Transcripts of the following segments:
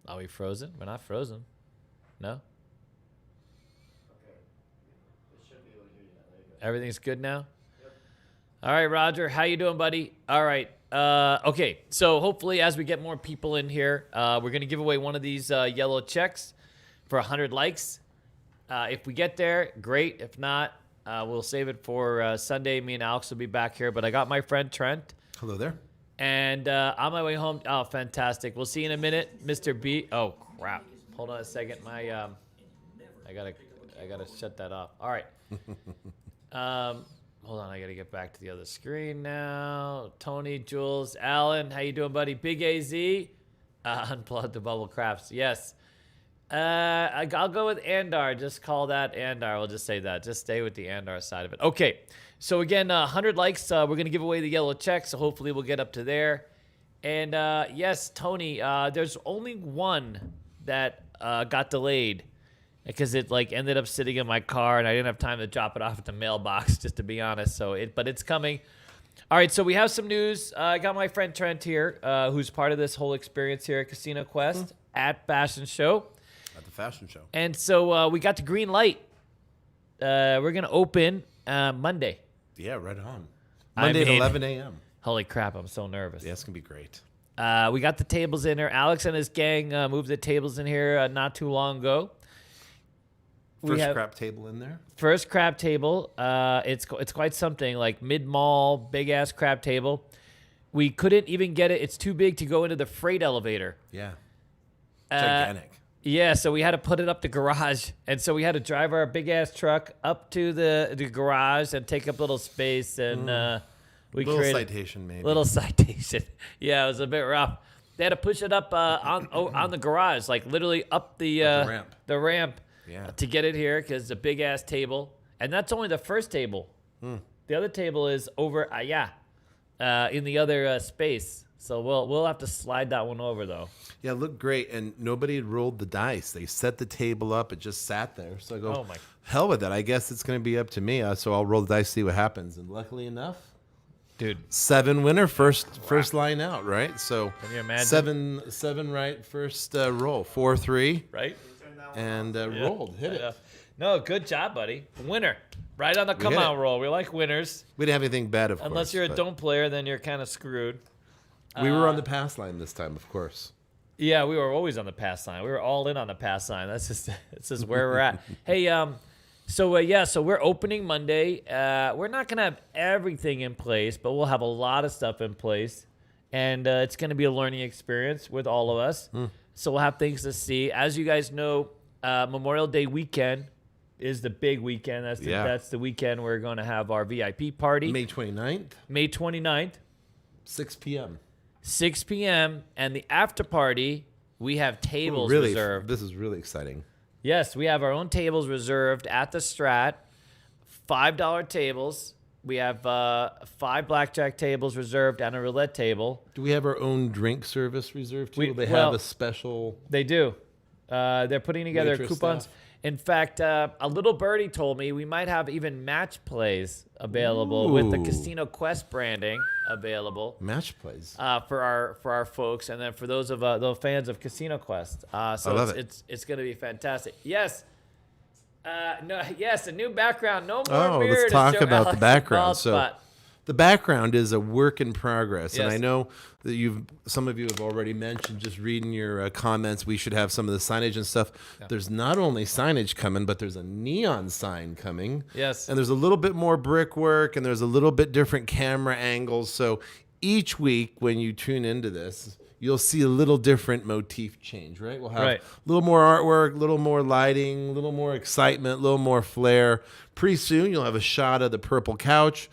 Are we frozen? We're not frozen. No? Okay. It should be able to hear you now. There you go. Everything's good now? Yep. All right, Roger. How you doing, buddy? All right. Okay. So hopefully as we get more people in here, we're going to give away one of these yellow checks for 100 likes. If we get there, great. If not, we'll save it for Sunday. Me and Alex will be back here. But I got my friend Trent. Hello there. And on my way home, oh, fantastic. We'll see you in a minute, Mr. B. Oh, crap. Hold on a second. My, I gotta shut that off. All right. Hold on. I gotta get back to the other screen now. Tony, Jules, Alan, how you doing, buddy? Big AZ, unplug the bubble crafts. Yes. I'll go with Andar. Just call that Andar. We'll just say that. Just stay with the Andar side of it. Okay. So again, 100 likes. We're going to give away the yellow check. So hopefully we'll get up to there. And yes, Tony, there's only one that got delayed because it like ended up sitting in my car and I didn't have time to drop it off at the mailbox, just to be honest. But it's coming. All right. So we have some news. I got my friend Trent here, who's part of this whole experience here at Casino Quest at Fashion Show. At the fashion show. And so we got the green light. We're going to open Monday. Yeah, right on. Monday at 11 a.m. Holy crap, I'm so nervous. Yeah, it's going to be great. We got the tables in here. Alex and his gang moved the tables in here not too long ago. First crap table in there? First crab table. It's quite something, like mid-mall, big-ass crab table. We couldn't even get it. It's too big to go into the freight elevator. Yeah. Gigantic. Yeah, so we had to put it up the garage. And so we had to drive our big-ass truck up to the garage and take up a little space. And we little created... citation, maybe. Little citation. Yeah, it was a bit rough. They had to push it up on the garage, like literally up the ramp. The ramp Yeah. to get it here because it's a big-ass table. And that's only the first table. The other table is over, in the other space. So we'll have to slide that one over, though. Yeah, it looked great, and nobody had rolled the dice. They set the table up. It just sat there. So I go, Oh, my. hell with it. I guess it's going to be up to me. So I'll roll the dice, see what happens. And luckily enough, Dude. 7 winner, first line out, right? So Can you imagine? seven right, first roll. 4-3, Right? and rolled. Hit it. No, good job, buddy. Winner. Right on the hit come-out it. roll. We like winners. We didn't have anything bad, of course. Unless you're a but don't player, then you're kind of screwed. We were on the pass line this time, of course. Yeah, we were always on the pass line. We were all in on the pass line. That's just where we're at. Hey, so we're opening Monday. We're not gonna have everything in place, but we'll have a lot of stuff in place, and it's gonna be a learning experience with all of us. So we'll have things to see. As you guys know, Memorial Day weekend is the big weekend. That's the weekend we're gonna have our VIP party. May 29th, May 29th. 6 p.m. 6 p.m. and the after party, we have tables reserved. This is really exciting. Yes, we have our own tables reserved at the Strat. $5 tables. We have 5 blackjack tables reserved and a roulette table. Do we have our own drink service reserved too? They well, have a special. They do. They're putting together Waitress coupons. staff. In fact, a little birdie told me we might have even match plays available with the Ooh. Casino Quest branding available. Match plays. For our folks, and then for those of the fans of Casino Quest. So love it's going to be fantastic. Yes. Yes, a new background. No more Oh, mirror let's to talk show about the Alex's background. bald So spot. the background is a work in progress, and Yes. I know that some of you have already mentioned, just reading your comments, we should have some of the signage and stuff. Yeah. There's not only signage coming, but there's a neon sign coming. Yes. And there's a little bit more brickwork, and there's a little bit different camera angles. So each week when you tune into this, you'll see a little different motif change, right? We'll have Right. a little more artwork, a little more lighting, a little more excitement, a little more flair. Pretty soon you'll have a shot of the purple couch.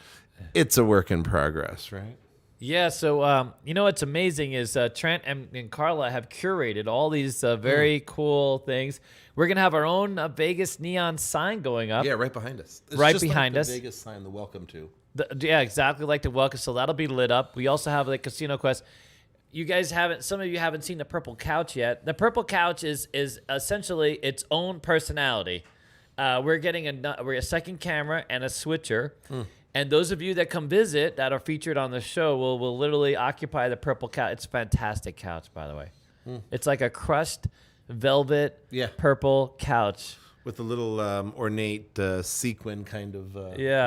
It's a work in progress, right? Yeah, so what's amazing is Trent and Carla have curated all these very cool things. We're gonna have our own Vegas neon sign going up. Yeah, right behind us. It's Right just behind like us. the Vegas sign, the welcome to. Yeah, exactly like the welcome. So that'll be lit up. We also have the Casino Quest. You guys some of you haven't seen the purple couch yet. The purple couch is essentially its own personality. We're getting a second camera and a switcher. And those of you that come visit that are featured on the show will literally occupy the purple couch. It's a fantastic couch, by the way. It's like a crushed velvet purple couch. With the little ornate sequin kind of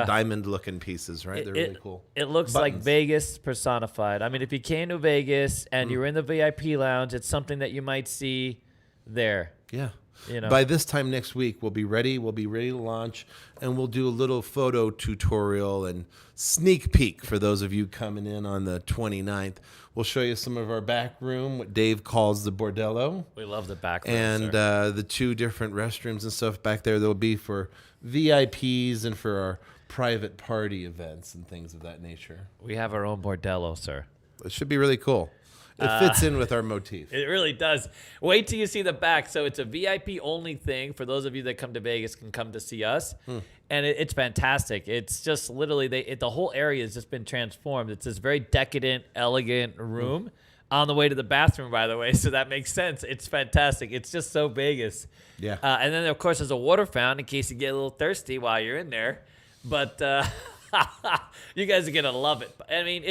diamond-looking pieces, right? They're really cool. It looks like Vegas personified. I mean, if you came to Vegas and you were in the VIP lounge, it's something that you might see there. Yeah. You know. By this time next week, we'll be ready. We'll be ready to launch, and we'll do a little photo tutorial and sneak peek for those of you coming in on the 29th. We'll show you some of our back room, what Dave calls the bordello. We love the back room, and the 2 different restrooms and stuff back there. There'll be for VIPs and for our private party events and things of that nature. We have our own bordello, sir. It should be really cool. It fits in with our motif. It really does. Wait till you see the back. So it's a VIP only thing. For those of you that come to Vegas can come to see us. And it's fantastic. It's just literally, the whole area has just been transformed. It's this very decadent, elegant room on the way to the bathroom, by the way. So that makes sense. It's fantastic. It's just so Vegas. Yeah. And then, of course, there's a water fountain in case you get a little thirsty while you're in there. But you guys are going to love it. I mean,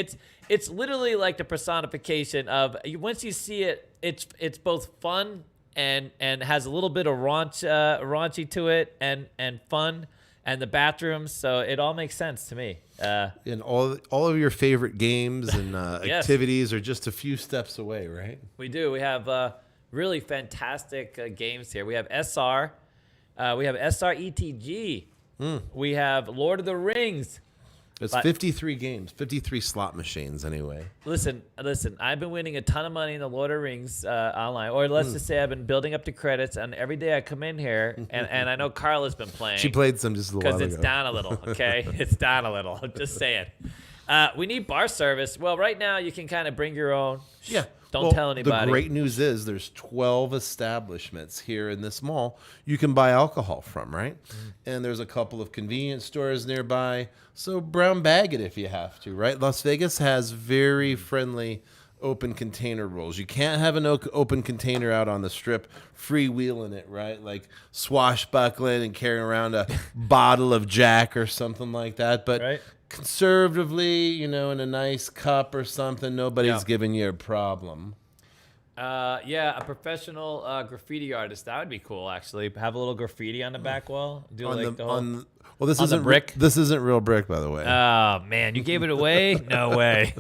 it's literally like the personification of, once you see it, it's both fun and has a little bit of raunchy to it and fun, and the bathrooms. So it all makes sense to me. And all of your favorite games and activities are just a few steps away, right? We do. We have really fantastic games here. We have SR. We have SR ETG. We have Lord of the Rings. It's 53 games, 53 slot machines anyway. Listen, I've been winning a ton of money in the Lord of the Rings online. Or let's just say I've been building up the credits, and every day I come in here, and I know Carla's been playing. She played some just a little while ago. Because it's down a little, okay? It's down a little. I'm just saying. We need bar service. Well, right now you can kind of bring your own. Yeah. Don't tell anybody. The great news is there's 12 establishments here in this mall you can buy alcohol from, right? And there's a couple of convenience stores nearby. So brown bag it if you have to, right? Las Vegas has very friendly open container rules. You can't have an open container out on the strip freewheeling it, right? Like swashbuckling and carrying around a bottle of Jack or something like that. But conservatively, in a nice cup or something, nobody's giving you a problem. A professional graffiti artist. That would be cool, actually. Have a little graffiti on the back wall. This isn't brick. This isn't real brick, by the way. Oh man, you gave it away? No way.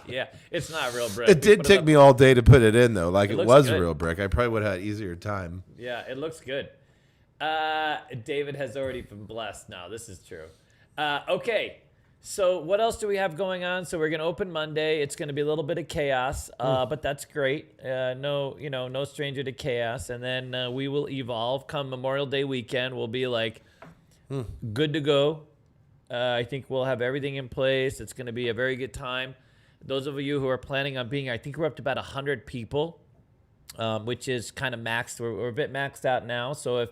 Yeah, it's not real brick. It did take me all day to put it in, though. Like it was real brick. I probably would have had easier time. Yeah, it looks good. David has already been blessed. No, this is true. Okay. So what else do we have going on? So we're going to open Monday. It's going to be a little bit of chaos, but that's great. No stranger to chaos. And then we will evolve. Come Memorial Day weekend, we'll be like good to go. I think we'll have everything in place. It's going to be a very good time. Those of you who are planning on being, I think we're up to about 100 people, which is kind of maxed. We're a bit maxed out now. So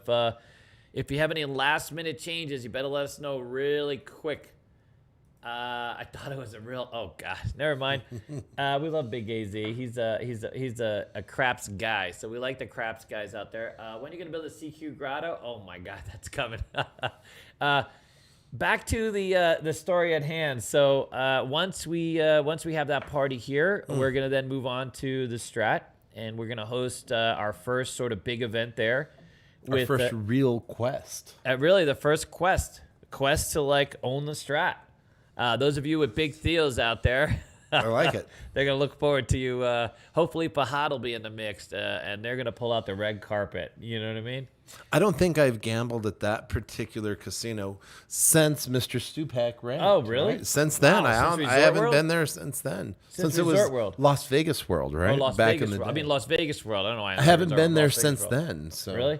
if you have any last minute changes, you better let us know really quick. I thought it was a real. Oh gosh, never mind. We love Big AZ. He's a craps guy, so we like the craps guys out there. When are you gonna build a CQ grotto? Oh my God, that's coming. Back to the story at hand. So once we have that party here, we're gonna then move on to the Strat, and we're gonna host our first sort of big event there. Our first real quest. Really, the first quest to like own the Strat. Those of you with big Theos out there, I like it. They're going to look forward to you. Hopefully, Fahad will be in the mix, and they're going to pull out the red carpet. You know what I mean? I don't think I've gambled at that particular casino since Mr. Stupak ran. Oh, really? Right? Since then. Wow, I haven't been there since then. Since it was Resort World. Las Vegas World, right? Oh, Las Back Vegas in the World. day. I mean, Las Vegas World. I don't know why. I haven't been there since then. So. Really?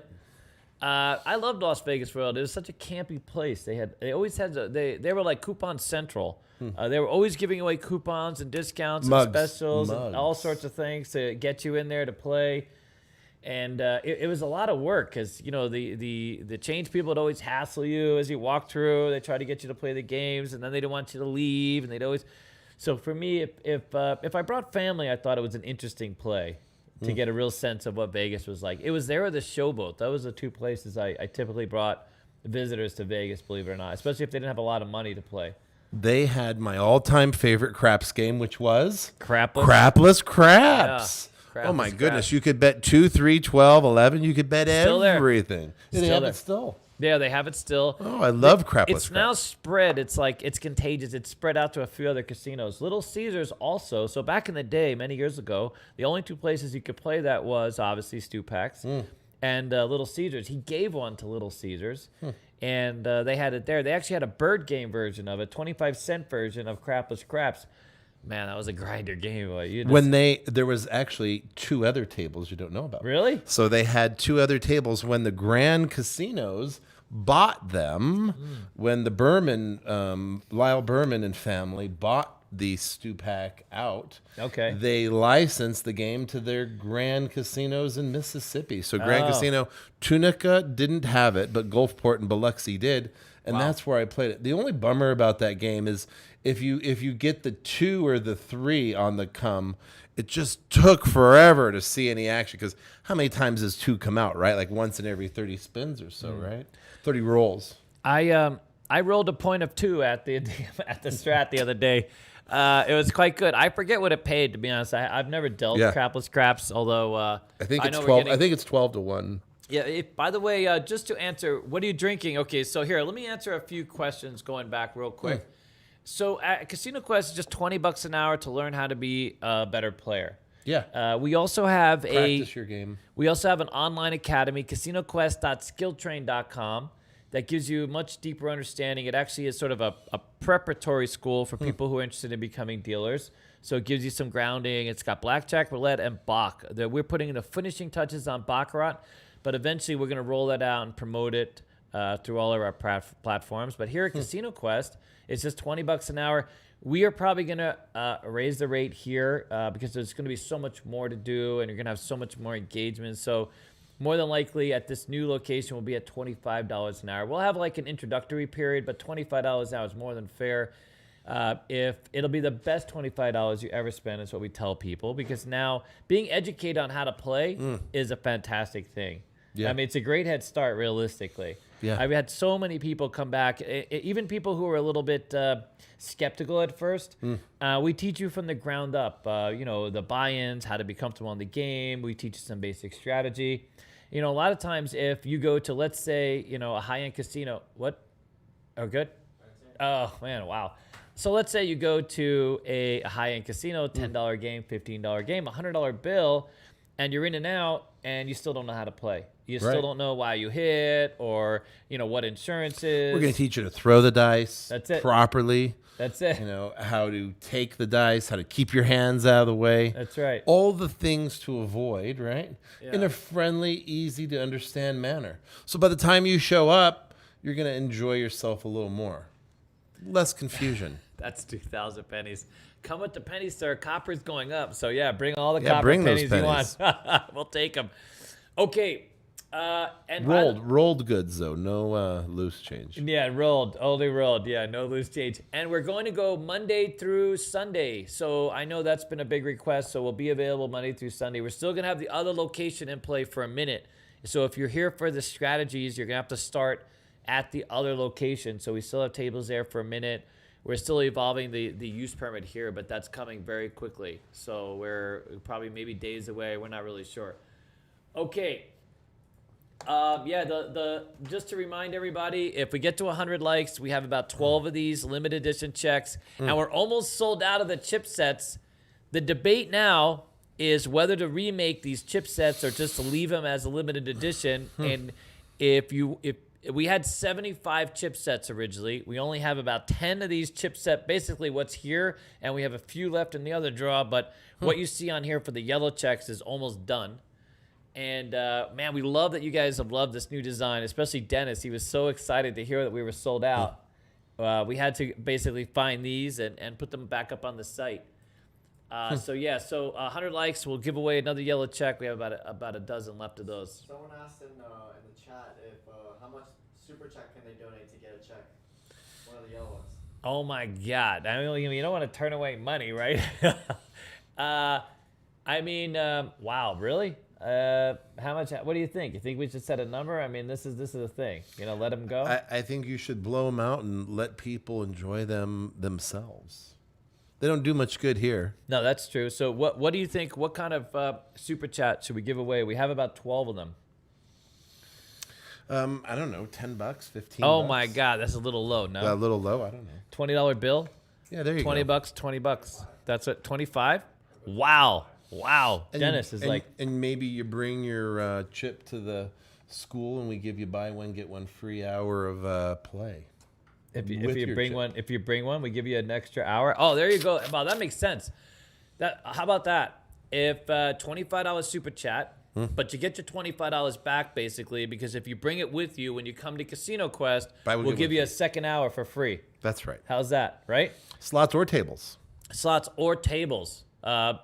I loved Las Vegas World. It was such a campy place. They always had they were like coupon central. They were always giving away coupons and discounts and specials and all sorts of things to get you in there to play. And it was a lot of work because the change people would always hassle you as you walk through. They try to get you to play the games, and then they don't want you to leave. And they'd always. So for me, if I brought family, I thought it was an interesting play. To get a real sense of what Vegas was like. It was there or the Showboat. That was the two places I typically brought visitors to Vegas, believe it or not, especially if they didn't have a lot of money to play. They had my all-time favorite craps game, which was Crapless. Crapless Craps. Yeah. Crapless Oh my goodness, craps. you could bet 2, 3, 12, 11. You could bet Still there. everything. They Still have there. it still. Yeah, they have it still. Oh, I love crapless It's now craps. spread. It's like it's contagious. It's spread out to a few other casinos. Little Caesars also. So back in the day, many years ago, the only two places you could play that was obviously Stupac's and Little Caesars. He gave one to Little Caesars, and they had it there. They actually had a bird game version of it, 25-cent version of crapless craps. Man, that was a grinder game. Boy. You just, There was actually 2 other tables you don't know about. really? So they had 2 other tables when the Grand Casinos bought them. When the Lyle Berman and family bought the Stupac out. Okay. They licensed the game to their Grand Casinos in Mississippi. So Grand Casino Tunica didn't have it, but Gulfport and Biloxi did. And that's where I played it. The only bummer about that game is if you get the 2 or the 3 on the come, it just took forever to see any action. Because how many times does 2 come out, right? Like once in every 30 spins or so, right? 30 rolls. I rolled a point of 2 at the Strat the other day. It was quite good. I forget what it paid, to be honest. I've never dealt crapless craps, although I think it's know 12. I think it's 12-1. Yeah. By the way, just to answer, what are you drinking? Okay, so here, let me answer a few questions going back real quick. So at Casino Quest, it's just $20 an hour to learn how to be a better player. Yeah. We also have Practice your game. We also have an online academy, CasinoQuest.skilltrain.com, that gives you much deeper understanding. It actually is sort of a preparatory school for people who are interested in becoming dealers. So it gives you some grounding. It's got Blackjack, Roulette, and Bac. We're putting in the finishing touches on Baccarat, but eventually we're going to roll that out and promote it through all of our platforms. But here at Casino Quest, it's just $20 an hour. We are probably going to raise the rate here because there's going to be so much more to do, and you're going to have so much more engagement. So more than likely at this new location, we'll be at $25 an hour. We'll have like an introductory period, but $25 an hour is more than fair. If it'll be the best $25 you ever spend is what we tell people, because now being educated on how to play is a fantastic thing. Yeah. I mean, it's a great head start, realistically. Yeah. I've had so many people come back, even people who were a little bit skeptical at first. We teach you from the ground up, the buy-ins, how to be comfortable in the game. We teach you some basic strategy. A lot of times if you go to, let's say, a high-end casino. What? Oh, good? Oh, man, wow. So let's say you go to a high-end casino, $10 game, $15 game, $100 bill, and you're in and out, and you still don't know how to play. You still don't know why you hit, or what insurance is. We're going to teach you to throw the dice properly. That's it. How to take the dice, how to keep your hands out of the way. That's right. All the things to avoid, right? Yeah. In a friendly, easy to understand manner. So by the time you show up, you're going to enjoy yourself a little more. Less confusion. That's 2,000 pennies. Come with the pennies, sir. Copper's going up. So yeah, bring all the Yeah, copper bring those pennies you want. We'll take them. Okay. And rolled goods though, no loose change. Yeah, only rolled. Yeah, no loose change. And we're going to go Monday through Sunday. So I know that's been a big request. So we'll be available Monday through Sunday. We're still gonna have the other location in play for a minute. So if you're here for the strategies, you're gonna have to start at the other location. So we still have tables there for a minute. We're still evolving the use permit here, but that's coming very quickly. So we're probably maybe days away. We're not really sure. Okay. Just to remind everybody, if we get to 100 likes, we have about 12 of these limited edition checks, and we're almost sold out of the chipsets. The debate now is whether to remake these chipsets or just to leave them as a limited edition. And if we had 75 chipsets originally, we only have about 10 of these chipset, basically what's here, and we have a few left in the other drawer. But what you see on here for the yellow checks is almost done. And, man, we love that you guys have loved this new design, especially Dennis. He was so excited to hear that we were sold out. We had to basically find these and put them back up on the site. So 100 likes, we'll give away another yellow check. We have about a dozen left of those. Someone asked in the chat if how much super check can they donate to get a check? One of the yellow ones. Oh, my God. I mean, you don't want to turn away money, right? Wow, really? How much? What do you think? You think we should set a number? I mean, this is the thing. Let them go. I think you should blow them out and let people enjoy them themselves. They don't do much good here. No, that's true. So what do you think? What kind of super chat should we give away? We have about 12 of them. I don't know, $10, 15. Oh my God, that's a little low. No, A little low. I don't know. $20 bill. Yeah, there you $20, go. $20. That's it. 25. Wow. Dennis is like, and maybe you bring your chip to the school, and we give you buy one get one free hour of play. if you your bring chip. one, we give you an extra hour. Oh, there you go. Wow, that makes sense. How about that? If $25 super chat, but you get your $25 back basically, because if you bring it with you when you come to Casino Quest, we'll give you a second hour for free. That's right. How's that? Right? Slots or tables. Slots or tables.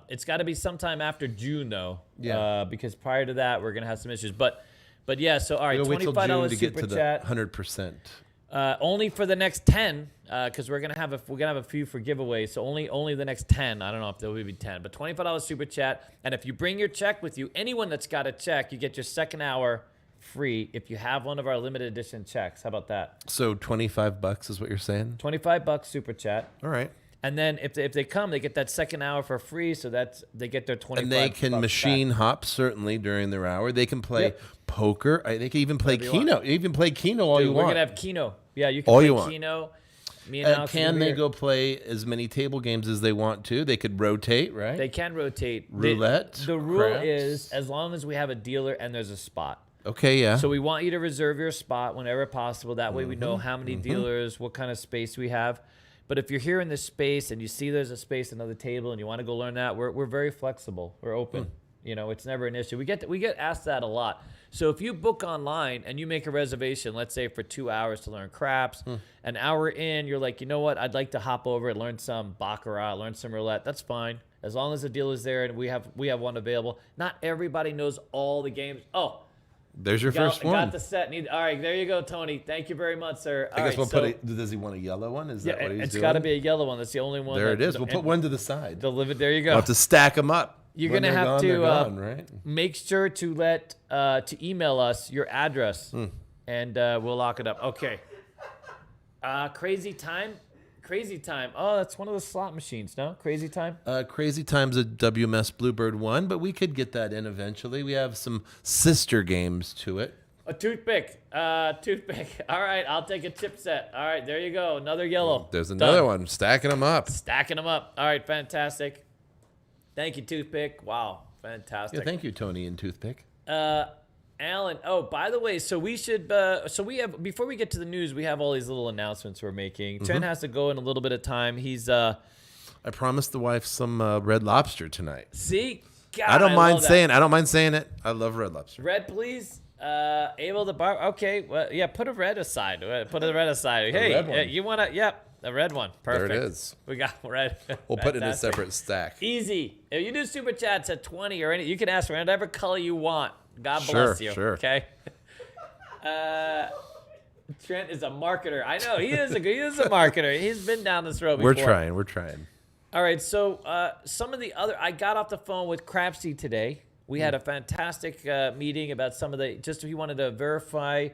It's got to be sometime after June though. Yeah. Because prior to that, we're gonna have some issues. But yeah. So all right, We'll wait till $25 June to get super to chat. the 100%. Only for the next 10, because we're gonna have a few for giveaways. So only the next 10. I don't know if there will be 10, but $25 super chat. And if you bring your check with you, anyone that's got a check, you get your second hour free if you have one of our limited edition checks. How about that? So $25 is what you're saying? $25 super chat. All right. And then if they come, they get that second hour for free. So they get their 25. And they can machine hop certainly during their hour. They can play poker. They can even play Keno. You even play Keno all you We're want. gonna have Keno. Yeah, you can All play you want. Keno. Me and Alex Can over they here. go play as many table games as they want to? They could rotate, right? They can rotate. Roulette, The rule craps. is as long as we have a dealer and there's a spot. Okay, yeah. So we want you to reserve your spot whenever possible. That way we know Mm-hmm. how many dealers, what kind of space we have. But if you're here in this space and you see there's a space, another table, and you want to go learn that, we're very flexible. We're open. You know, it's never an issue. We get asked that a lot. So if you book online and you make a reservation, let's say for 2 hours to learn craps, an hour in, you're like, you know what? I'd like to hop over and learn some Baccarat, learn some roulette. That's fine. As long as the dealer's there and we have one available. Not everybody knows all the games. Oh, There's your first one. got the set. All right, there you go, Tony. Thank you very much, sir. I guess we'll put does he want a yellow one? Is that what he's doing? It's got to be a yellow one. That's the only one. There it is. We'll put one to the side. There you go. We'll have to stack them up. You're When gonna they're have gone, to they're gone, right? make sure to email us your address, and we'll lock it up. Okay. Crazy time. Oh, that's one of the slot machines. No, Crazy Time. Crazy Time's a WMS Bluebird one, but we could get that in eventually. We have some sister games to it. A toothpick. Toothpick. All right, I'll take a chip set. All right, there you go. Another yellow. There's another Done. one. Stacking them up. Stacking them up. All right, fantastic. Thank you, Toothpick. Wow, fantastic. Yeah, thank you, Tony and Toothpick. Alan. Oh, by the way, so we should. So we have before we get to the news, we have all these little announcements we're making. Trent has to go in a little bit of time. He's I promised the wife some Red Lobster tonight. see. God, I don't mind love that. saying. I don't mind saying it. I love Red Lobster. Red, please. Able to bar. Okay. Well, yeah. Put a red aside. Put a red aside. Hey, red one. you wanna? Yep. A red one. Perfect. There it is. We got red. We'll put it in a Fantastic. separate stack. Easy. If you do super chats at 20 or any, you can ask for whatever color you want. God bless you. Sure. Okay. Trent is a marketer. I know he is a marketer. He's been down this road before. We're trying. All right. So some of the other, I got off the phone with Crapsy today. We had a fantastic meeting about some of the, just if you wanted to verify,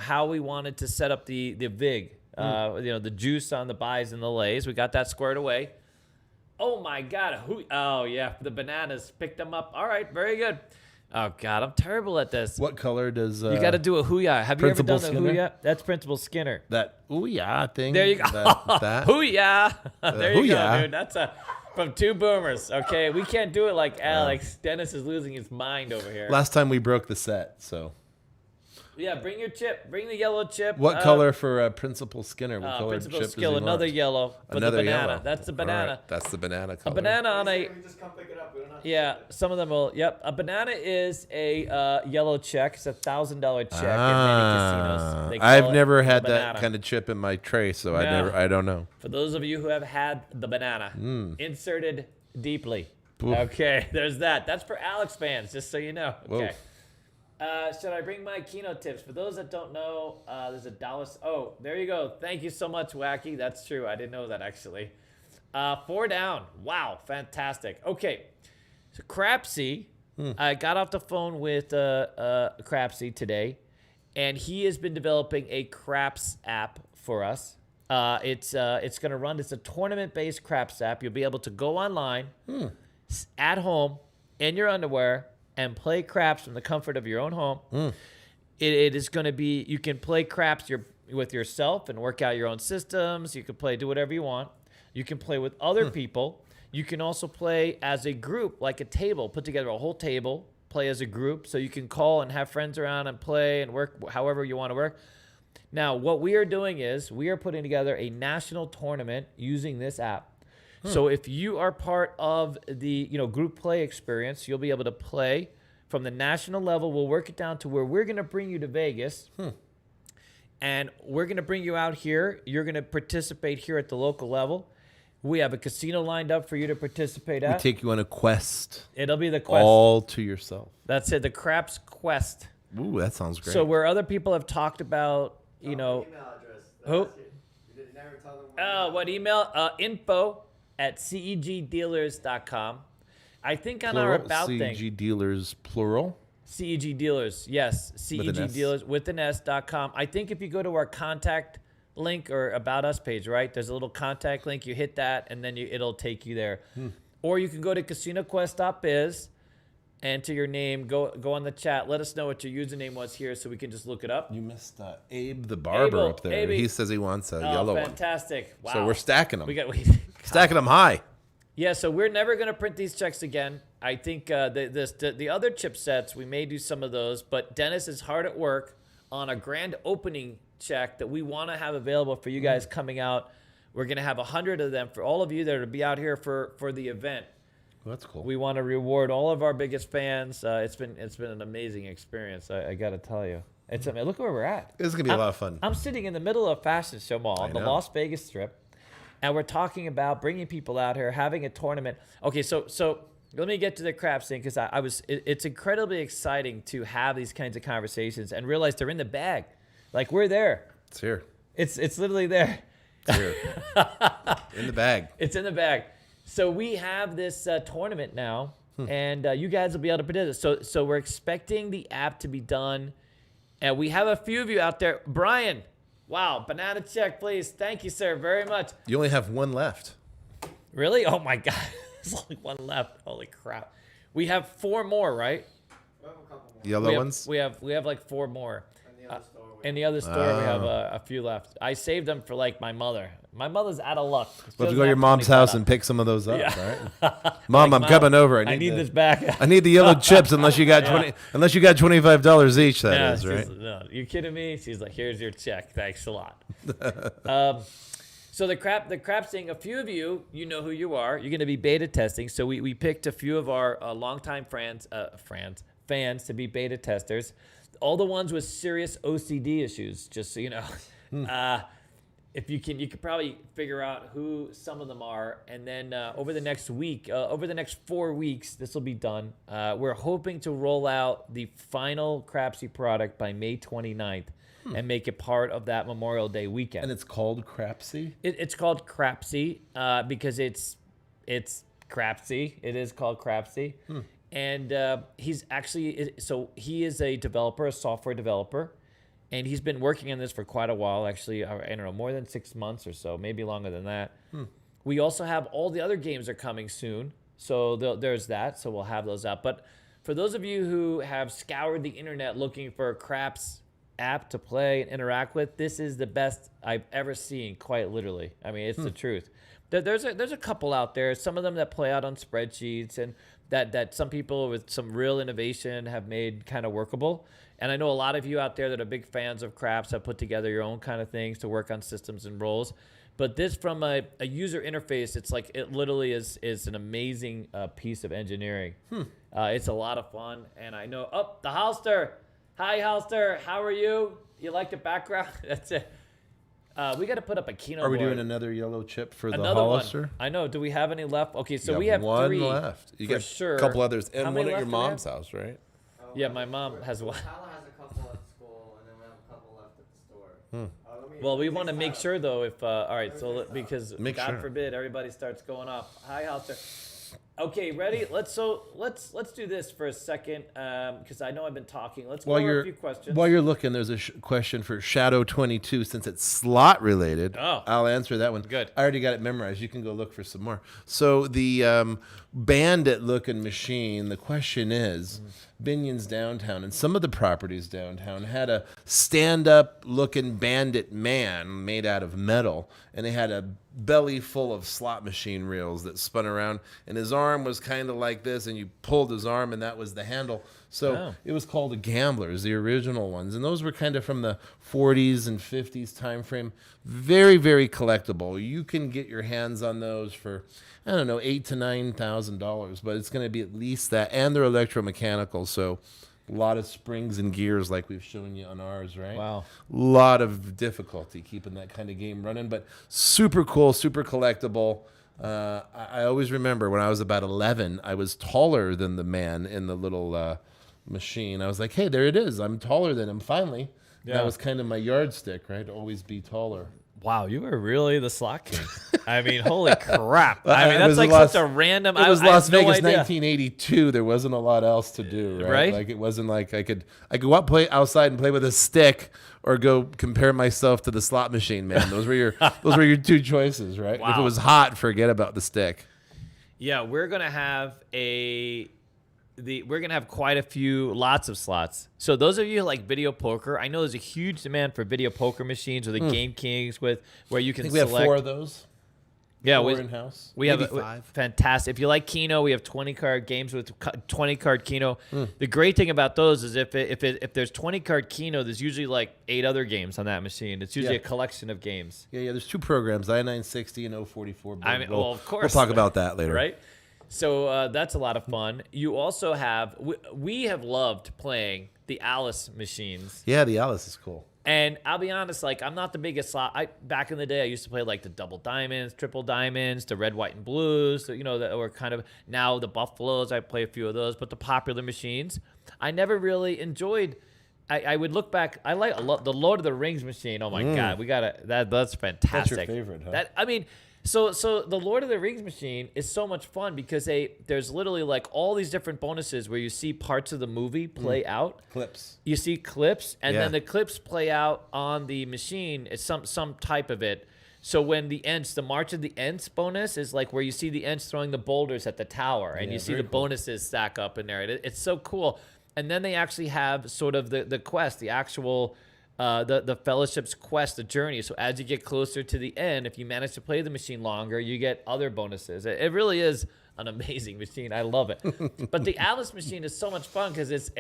how we wanted to set up the VIG, the juice on the buys and the lays. We got that squared away. Oh my God. Oh yeah. The bananas picked them up. All right. Very good. Oh God. I'm terrible at this. What color does You got to do a hooyah. Have you ever Principal done the Skinner? hooyah? That's Principal Skinner. that ooh yeah thing? There you go. That Hooyah. There you go, hooyah. dude. That's from two boomers. Okay. We can't do it like Alex. Dennis is losing his mind over here. Last time we broke the set, so. Yeah, bring your chip. Bring the yellow chip. What color for Principal Skinner? What color Principal chip Skill, does he another want? yellow for Another the banana. yellow. That's the All banana. right, that's the banana A color. banana on a We just come pick it up. We don't have to yeah. ship it. Some of them will. Yep. A banana is a yellow check. It's $1,000 check in many casinos. They call I've it never the had banana. that kind of chip in my tray, so No. I don't know. For those of you who have had the banana inserted deeply. Oof. Okay, there's that. That's for Alex fans, just so you know. Whoa. Okay. Should I bring my keynote tips? For those that don't know, there's $1. Oh, there you go. Thank you so much, Wacky. That's true. I didn't know that, actually. 4 down. Wow, fantastic. Okay, so Crapsy, I got off the phone with Crapsy today, and he has been developing a Craps app for us. It's going to run. It's a tournament-based craps app. You'll be able to go online at home in your underwear and play craps from the comfort of your own home. It is going to be, you can play craps with yourself and work out your own systems. You can do whatever you want. You can play with other people. You can also play as a group, like a table, put together a whole table, play as a group. So you can call and have friends around and play and work however you want to work. Now, what we are doing is we are putting together a national tournament using this app. So if you are part of the group play experience, you'll be able to play from the national level. We'll work it down to where we're going to bring you to Vegas. And we're going to bring you out here. You're going to participate here at the local level. We have a casino lined up for you to participate at. We take you on a quest. It'll be the quest. All to yourself. That's it, the Craps Quest. Ooh, that sounds great. So where other people have talked about, Email address. Who? You did never tell them what email? info@cegdealers.com. I think on our about thing. CEG Dealers, plural. CEG Dealers, yes. With an CEG S. Dealers with an S.com. I think if you go to our contact link or About Us page, right? There's a little contact link. You hit that, and then it'll take you there. Or you can go to casinoquest.biz, enter your name, go on the chat. Let us know what your username was here so we can just look it up. You missed Abe the barber Abel, up there. Abe. He says he wants a yellow one. Fantastic. Wow. So we're stacking them. We Stacking them high. Yeah, so we're never going to print these checks again. I think the other chipsets, we may do some of those, but Dennis is hard at work on a grand opening check that we want to have available for you guys coming out. We're going to have 100 of them for all of you that are to be out here for the event. Well, that's cool. We want to reward all of our biggest fans. It's been an amazing experience. I got to tell you. Look where we're at. This is going to be a lot of fun. I'm sitting in the middle of Fashion Show Mall on the Las Vegas Strip, and we're talking about bringing people out here, having a tournament. Okay, so let me get to the craps thing because it's incredibly exciting to have these kinds of conversations and realize they're in the bag. Like, we're there. It's here. It's literally there. It's here. In the bag. It's in the bag. So we have this tournament now, and you guys will be able to participate. So we're expecting the app to be done, and we have a few of you out there. Brian, wow, banana check, please. Thank you, sir, very much. You only have one left. Really? Oh, my God. There's only one left. Holy crap. We have 4 more, right? We have a couple more. Yellow ones? We have like 4 more. In the other store. In the other store, we have a few left. I saved them for, like, my mother. My mother's out of luck. We'll have to go to your mom's house and pick some of those up, Yeah. right? Mom, Like, I'm coming over. I need this back. I need the yellow chips unless you got unless you got $25 each, that is, right? No, you kidding me? She's like, here's your check. Thanks a lot. So the crap thing, a few of you know who you are. You're going to be beta testing. So we picked a few of our longtime fans to be beta testers. All the ones with serious OCD issues, just so you know. If you could probably figure out who some of them are. And then over the next 4 weeks, this will be done. We're hoping to roll out the final Crapsy product by May 29th and make it part of that Memorial Day weekend. And it's called Crapsy? It's called Crapsy because it's Crapsy. It is called Crapsy. And he is a developer, a software developer. And he's been working on this for quite a while, actually, I don't know, more than 6 months or so, maybe longer than that. We also have all the other games are coming soon. So there's that. So we'll have those out. But for those of you who have scoured the internet looking for a Craps app to play and interact with, this is the best I've ever seen, quite literally. I mean, it's the truth. There's a couple out there, some of them that play out on spreadsheets and that some people with some real innovation have made kind of workable. And I know a lot of you out there that are big fans of Craps have put together your own kind of things to work on systems and roles. But this, from a user interface, it's like it literally is an amazing piece of engineering. It's a lot of fun. And I know, the Halster. Hi, Halster. How are you? You like the background? That's it. We got to put up a keynote. Are we board. doing another yellow chip for Another the Hollister? one. I know. Do we have any left? Okay, so You we have one 3 left. You for got sure. a couple others, How and many one at your left do we have? mom's house, right? Yeah, my mom has one. Tyler has a couple at school, and then we have a couple left at the store. Well, we want to make sure though. If all right, so because Make God sure. forbid everybody starts going off. Hi, Halster. Okay, ready? Let's do this for a second because I know I've been talking. Let's go While over you're a few questions. while you're looking, there's a question for Shadow 22. Since it's slot related, Oh. I'll answer that one. Good. I already got it memorized. You can go look for some more. So the bandit looking machine. The question is, Binion's downtown, and some of the properties downtown had a stand up looking bandit man made out of metal, and they had a belly full of slot machine reels that spun around, and his arm was kind of like this, and you pulled his arm, and that was the handle. So it was called the Gamblers, the original ones, and those were kind of from the 40s and 50s time frame. Very, very collectible. You can get your hands on those for, I don't know, $8,000 to $9,000, but it's going to be at least that, and they're electromechanical, so a lot of springs and gears like we've shown you on ours, right? Wow. A lot of difficulty keeping that kind of game running, but super cool, super collectible. I always remember when I was about 11, I was taller than the man in the little machine. I was like, hey, there it is. I'm taller than him, finally. Yeah. That was kind of my yardstick, right? To always be taller. Wow, you were really the slot king. I mean, holy crap. I mean, It that's was like Las- such a random... It was I have Las no Vegas, idea. 1982. There wasn't a lot else to do, right? Right? Like it wasn't like I could go out play outside and play with a stick, or go compare myself to the slot machine man. Those were your two choices, right? If it Wow. was hot, forget about the stick. Yeah, we're gonna have quite a few, lots of slots. So those of you who like video poker, I know there's a huge demand for video poker machines or the Game Kings where you can I think we have select. 4 of those. Yeah, 4 we in-house. have Maybe a, 5. fantastic. If you like Keno, we have 20 card games with 20 card Keno. The great thing about those is if there's 20 card Keno, there's usually like 8 other games on that machine. It's usually Yeah. a collection of games. Yeah. There's 2 programs, I-960 and 044. I mean, well, of course. We'll talk about that later. Right? So that's a lot of fun. You also have, we have loved playing the Alice machines. Yeah, the Alice is cool. And I'll be honest, like, I'm not the biggest slot. Back in the day, I used to play like the double diamonds, triple diamonds, the red, white, and blues. So, that were kind of, now the Buffaloes, I play a few of those. But the popular machines, I never really enjoyed. I would look back. I like the Lord of the Rings machine. Oh my God, we gotta. That's fantastic. That's your favorite, huh? That, I mean, so the Lord of the Rings machine is so much fun because there's literally like all these different bonuses where you see parts of the movie play out. Clips. You see clips, and Yeah. then the clips play out on the machine. It's some type of it. So when the March of the Ents bonus is like where you see the Ents throwing the boulders at the tower, and Yeah, you see very the cool. bonuses stack up in there. It's so cool. And then they actually have sort of the quest, the actual the fellowship's quest, the journey. So as you get closer to the end, if you manage to play the machine longer, you get other bonuses. It really is an amazing machine. I love it. But the Alice machine is so much fun because it's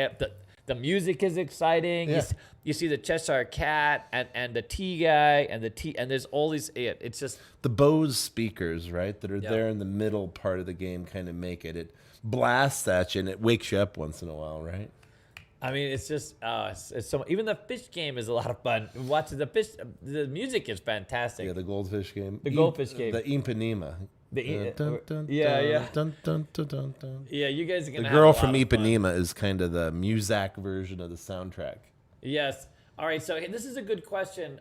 the music is exciting. Yeah. You see the Cheshire Cat and the tea guy and there's all these. It's just The Bose speakers, right, that are Yeah. there in the middle part of the game kind of make it. It blasts at you and it wakes you up once in a while, right? I mean, it's just it's so. Even the fish game is a lot of fun. Watching the fish, the music is fantastic. Yeah, the goldfish game. The goldfish game. The Ipanema. Yeah. Dun, dun, dun, dun, dun. Yeah, you guys are The gonna. girl have a from lot of fun. Ipanema is kind of the Muzak version of the soundtrack. Yes. All right. So this is a good question.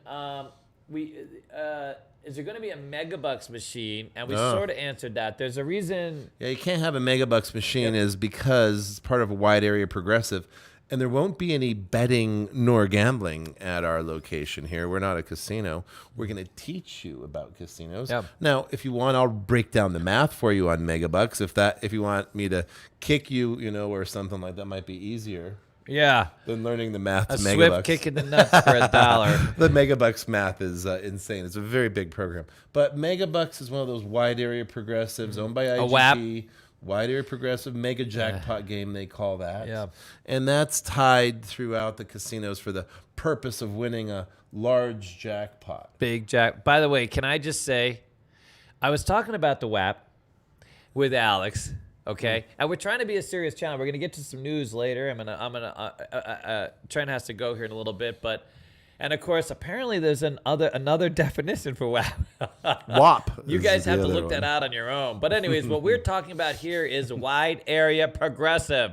Is there going to be a Megabucks machine? And we No. sort of answered that. There's a reason. Yeah, you can't have a Megabucks machine is because it's part of a wide area progressive. And there won't be any betting nor gambling at our location here. We're not a casino. We're going to teach you about casinos. Yeah. Now, if you want, I'll break down the math for you on Megabucks. If you want me to kick you, or something like that might be easier Yeah. than learning the math A to swift Megabucks. kick in the nuts for $1. The Megabucks math is insane. It's a very big program. But Megabucks is one of those wide area progressives owned by IGT. WAP. Wide area progressive mega jackpot game, they call that. Yeah. And that's tied throughout the casinos for the purpose of winning a large jackpot. Big Jack. By the way, can I just say, I was talking about the WAP with Alex. Okay, and we're trying to be a serious channel. We're gonna get to some news later. I'm gonna. Trent has to go here in a little bit, but. And of course, apparently there's another definition for WAP. WAP. You is guys the have to other look one. that out on your own. But anyways, what we're talking about here is wide area progressive.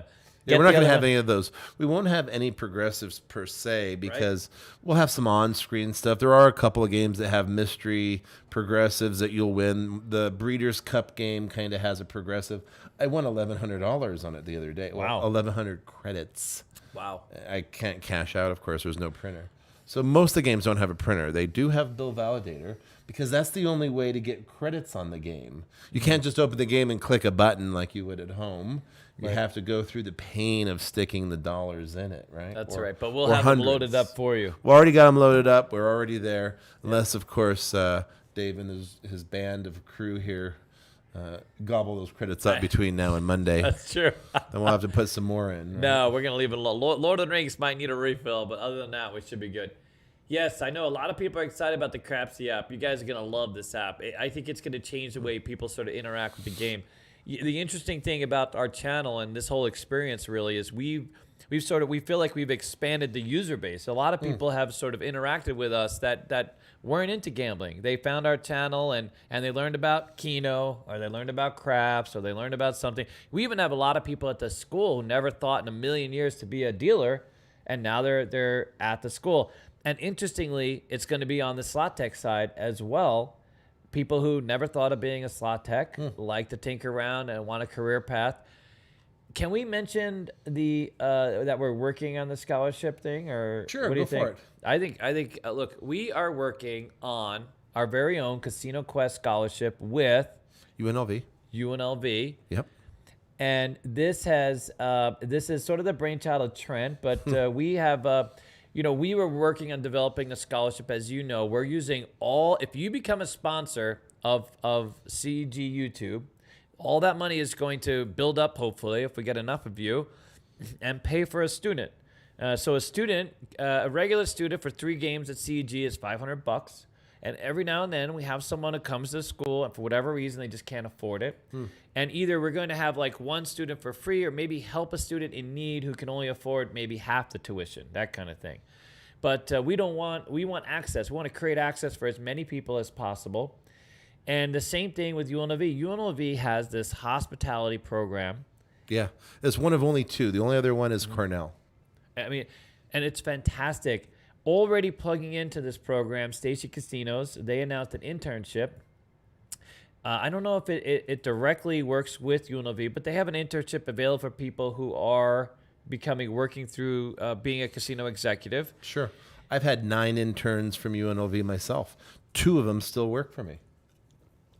Yeah, we're not going to have any of those. We won't have any progressives per se because we'll have some on-screen stuff. There are a couple of games that have mystery progressives that you'll win. The Breeders' Cup game kind of has a progressive. I won $1,100 on it the other day. Wow. 1,100 credits. Wow. I can't cash out, of course. There's no printer. So most of the games don't have a printer. They do have bill validator because that's the only way to get credits on the game. You can't just open the game and click a button like you would at home. You have to go through the pain of sticking the dollars in it, right? That's right. But we'll have them loaded up for you. We already got them loaded up. We're already there. Unless, of course, Dave and his band of crew here gobble those credits up between now and Monday. That's true. Then we'll have to put some more in. Right? No, we're going to leave it alone. Lord of the Rings might need a refill, but other than that, we should be good. Yes, I know a lot of people are excited about the Crapsy app. You guys are going to love this app. I think it's going to change the way people sort of interact with the game. The interesting thing about our channel and this whole experience really is we feel like we've expanded the user base. A lot of people have sort of interacted with us that weren't into gambling. They found our channel and they learned about Keno, or they learned about craps, or they learned about something. We even have a lot of people at the school who never thought in a million years to be a dealer, and now they're at the school. And interestingly, it's going to be on the slot tech side as well. People who never thought of being a slot tech, like to tinker around and want a career path. Can we mention that we're working on the scholarship thing, or sure? What do you Go think? for it. I think. Look, we are working on our very own Casino Quest scholarship with UNLV. Yep. And this is sort of the brainchild of Trent, but we have. We were working on developing a scholarship, as you know. We're using if you become a sponsor of CEG YouTube, all that money is going to build up, hopefully, if we get enough of you, and pay for a student. So a regular student for 3 games at CEG is $500. And every now and then we have someone who comes to school and for whatever reason they just can't afford it. And either we're going to have like one student for free, or maybe help a student in need who can only afford maybe half the tuition, that kind of thing. But we want access. We want to create access for as many people as possible. And the same thing with UNLV. UNLV has this hospitality program. Yeah, it's one of only 2. The only other one is Cornell. I mean, and it's fantastic. Already plugging into this program, Stacy Casinos, they announced an internship. I don't know if it directly works with UNLV, but they have an internship available for people who are working through being a casino executive. Sure. I've had 9 interns from UNLV myself. 2 of them still work for me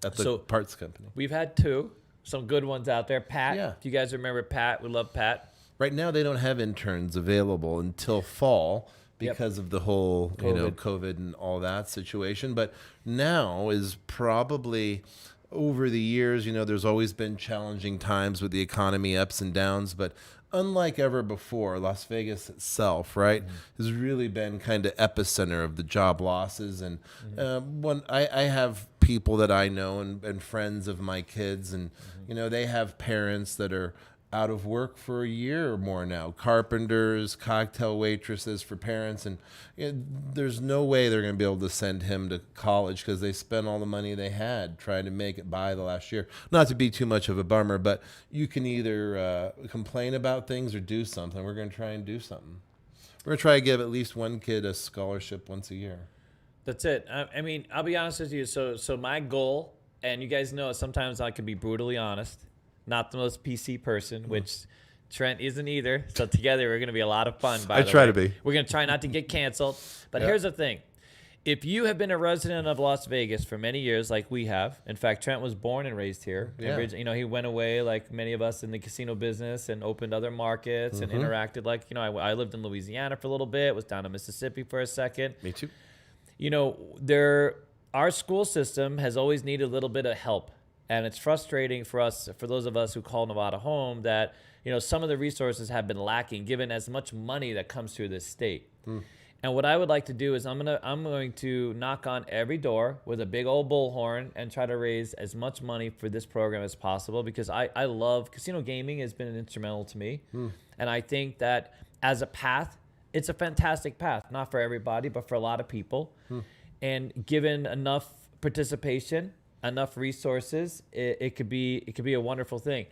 at the parts company. We've had 2, some good ones out there. Pat, if you guys remember Pat, we love Pat. Right now they don't have interns available until fall because of the whole COVID and all that situation. But now is probably, over the years, there's always been challenging times with the economy, ups and downs, but unlike ever before, Las Vegas itself, right, has really been kind of epicenter of the job losses. And when I have people that I know and friends of my kids, and they have parents that are out of work for a year or more now, carpenters, cocktail waitresses for parents, and there's no way they're going to be able to send him to college because they spent all the money they had trying to make it by the last year. Not to be too much of a bummer, but you can either complain about things or do something. We're going to try and do something. We're going to try to give at least one kid a scholarship once a year. That's it. I mean, I'll be honest with you. So my goal, and you guys know sometimes I can be brutally honest, not the most PC person, which Trent isn't either. So together we're going to be a lot of fun, by the way. I try to be. We're going to try not to get canceled. But here's the thing. If you have been a resident of Las Vegas for many years, like we have, in fact, Trent was born and raised here. Yeah. He went away, like many of us, in the casino business and opened other markets and interacted. Like, I lived in Louisiana for a little bit, was down in Mississippi for a second. Me too. Our school system has always needed a little bit of help. And it's frustrating for those of us who call Nevada home, that some of the resources have been lacking, given as much money that comes through this state. And what I would like to do is I'm going to knock on every door with a big old bullhorn and try to raise as much money for this program as possible, because I love casino gaming. Has been instrumental to me, and I think that as a path, it's a fantastic path, not for everybody, but for a lot of people. And given enough participation, enough resources, it could be a wonderful thing.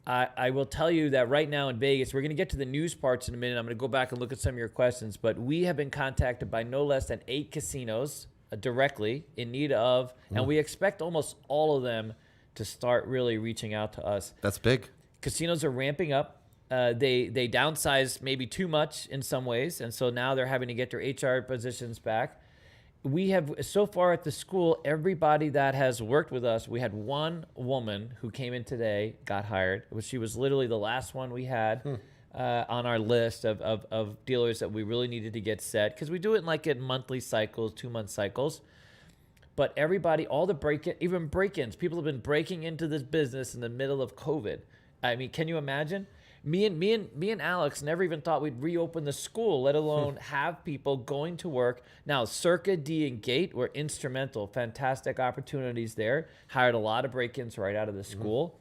I will tell you that right now in Vegas, we're going to get to the news parts in a minute. I'm going to go back and look at some of your questions, but we have been contacted by no less than 8 casinos directly in need of, and we expect almost all of them to start really reaching out to us. That's big. Casinos are ramping up. They downsized maybe too much in some ways, and so now they're having to get their HR positions back. We have, so far at the school, everybody that has worked with us, we had one woman who came in today, got hired. She was literally the last one we had on our list of dealers that we really needed to get set, because we do it in monthly cycles, 2-month cycles. But everybody, all the even break-ins, people have been breaking into this business in the middle of COVID. I mean, can you imagine? Me and Alex never even thought we'd reopen the school, let alone have people going to work. Now, Circa, D, and Gate were instrumental. Fantastic opportunities there. Hired a lot of break-ins right out of the school.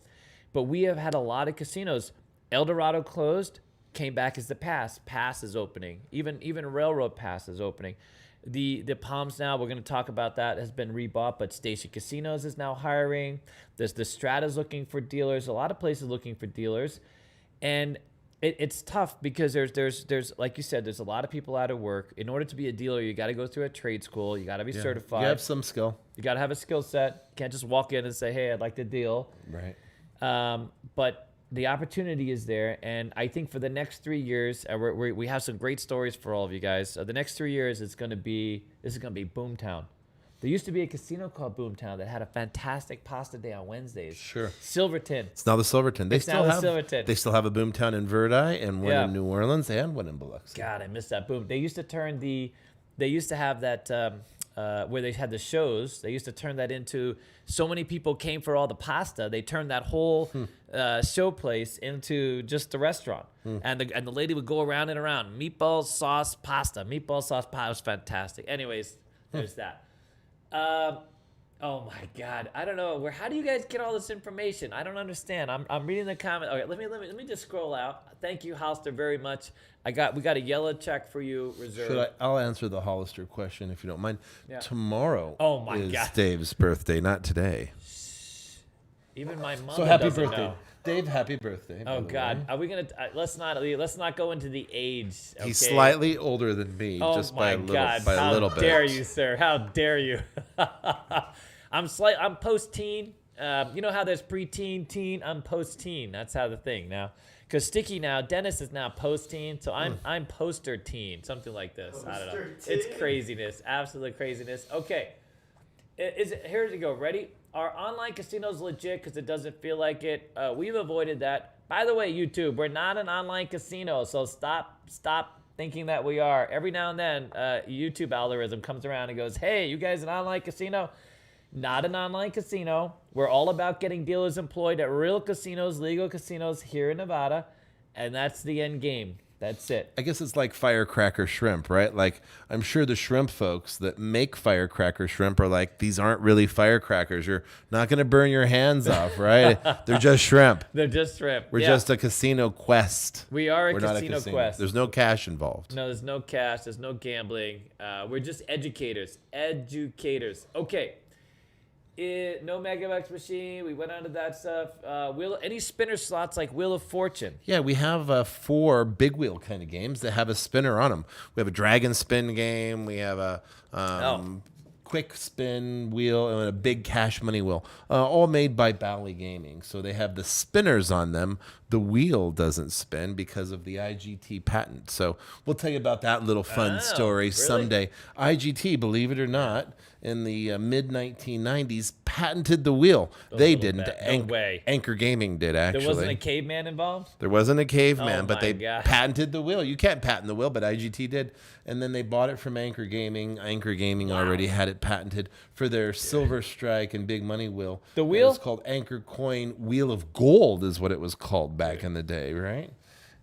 But we have had a lot of casinos. El Dorado closed, came back as the Pass. Pass is opening. Even Railroad Pass is opening. The Palms now, we're going to talk about that, has been rebought, but Station Casinos is now hiring. There's the Strata's looking for dealers. A lot of places looking for dealers. And it's tough because there's like you said, there's a lot of people out of work. In order to be a dealer, you got to go through a trade school. You got to be certified. You have some skill. You got to have a skill set. You can't just walk in and say, hey, I'd like to deal. Right. But the opportunity is there. And I think for the next 3 years, we have some great stories for all of you guys. The next 3 years, this is going to be Boomtown. There used to be a casino called Boomtown that had a fantastic pasta day on Wednesdays. Sure. Silverton. It's now the Silverton. They still have a Boomtown in Verdi and one in New Orleans and one in Biloxi. God, I missed that boom. They used to have that where they had the shows. They used to turn that into, so many people came for all the pasta. They turned that whole show place into just the restaurant. And the lady would go around and around. Meatball sauce pasta. Meatball sauce pasta. It was fantastic. Anyways, there's that. Oh my God, I don't know. How do you guys get all this information? I don't understand. I'm reading the comment. Okay, let me just scroll out. Thank you, Hollister, very much. We got a yellow check for you reserved. I'll answer the Hollister question if you don't mind. Yeah. Tomorrow is God. Dave's birthday, not today. Even my mom. So happy doesn't birthday, know. Dave! Happy birthday! Oh God, are we gonna? Let's not go into the age. Okay? He's slightly older than me, just by a little bit. How dare you, sir? How dare you? I'm post-teen. You know how there's pre-teen, teen. I'm post-teen. That's how the thing now. Because Sticky now, Dennis is now post-teen, so I'm poster-teen, something like this. I don't know. It's craziness, absolute craziness. Okay, here you go. Ready? Are online casinos legit because it doesn't feel like it? We've avoided that. By the way, YouTube, we're not an online casino, so stop thinking that we are. Every now and then, YouTube algorithm comes around and goes, hey, you guys an online casino? Not an online casino. We're all about getting dealers employed at real casinos, legal casinos here in Nevada, and that's the end game. That's it. I guess it's like firecracker shrimp, right? Like, I'm sure the shrimp folks that make firecracker shrimp are like, these aren't really firecrackers. You're not going to burn your hands off, right? They're just shrimp. They're just shrimp. We're just a casino quest. We are We're casino not a casino quest. There's no cash involved. No, there's no cash. There's no gambling. We're just educators. Educators. Okay. No Megabucks machine. We went on to that stuff. Any spinner slots like Wheel of Fortune? Yeah, we have 4 big wheel kind of games that have a spinner on them. We have a dragon spin game. We have a quick spin wheel and a big cash money wheel, all made by Bally Gaming. So they have the spinners on them. The wheel doesn't spin because of the IGT patent. So we'll tell you about that little fun story really? someday. IGT, believe it or not, in the mid-1990s, patented the wheel. They didn't. No way. Anchor Gaming did, actually. There wasn't a caveman involved? There wasn't a caveman, but they God. patented the wheel. You can't patent the wheel, but IGT did. And then they bought it from Anchor Gaming. Anchor Gaming already had it patented for their Silver Strike and Big Money wheel. The wheel? It's called Anchor Coin Wheel of Gold is what it was called back in the day, right?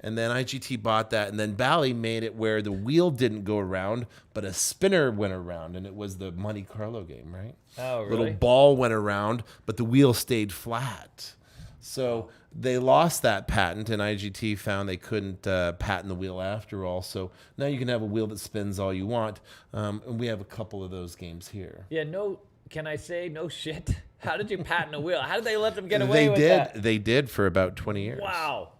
And then IGT bought that, and then Bally made it where the wheel didn't go around, but a spinner went around, and it was the Monte Carlo game, right? Oh, really? Little ball went around, but the wheel stayed flat. So they lost that patent, and IGT found they couldn't patent the wheel after all. So now you can have a wheel that spins all you want, and we have a couple of those games here. Yeah, can I say no shit? How did you patent a wheel? How did they let them get away with that? They did for about 20 years. Wow.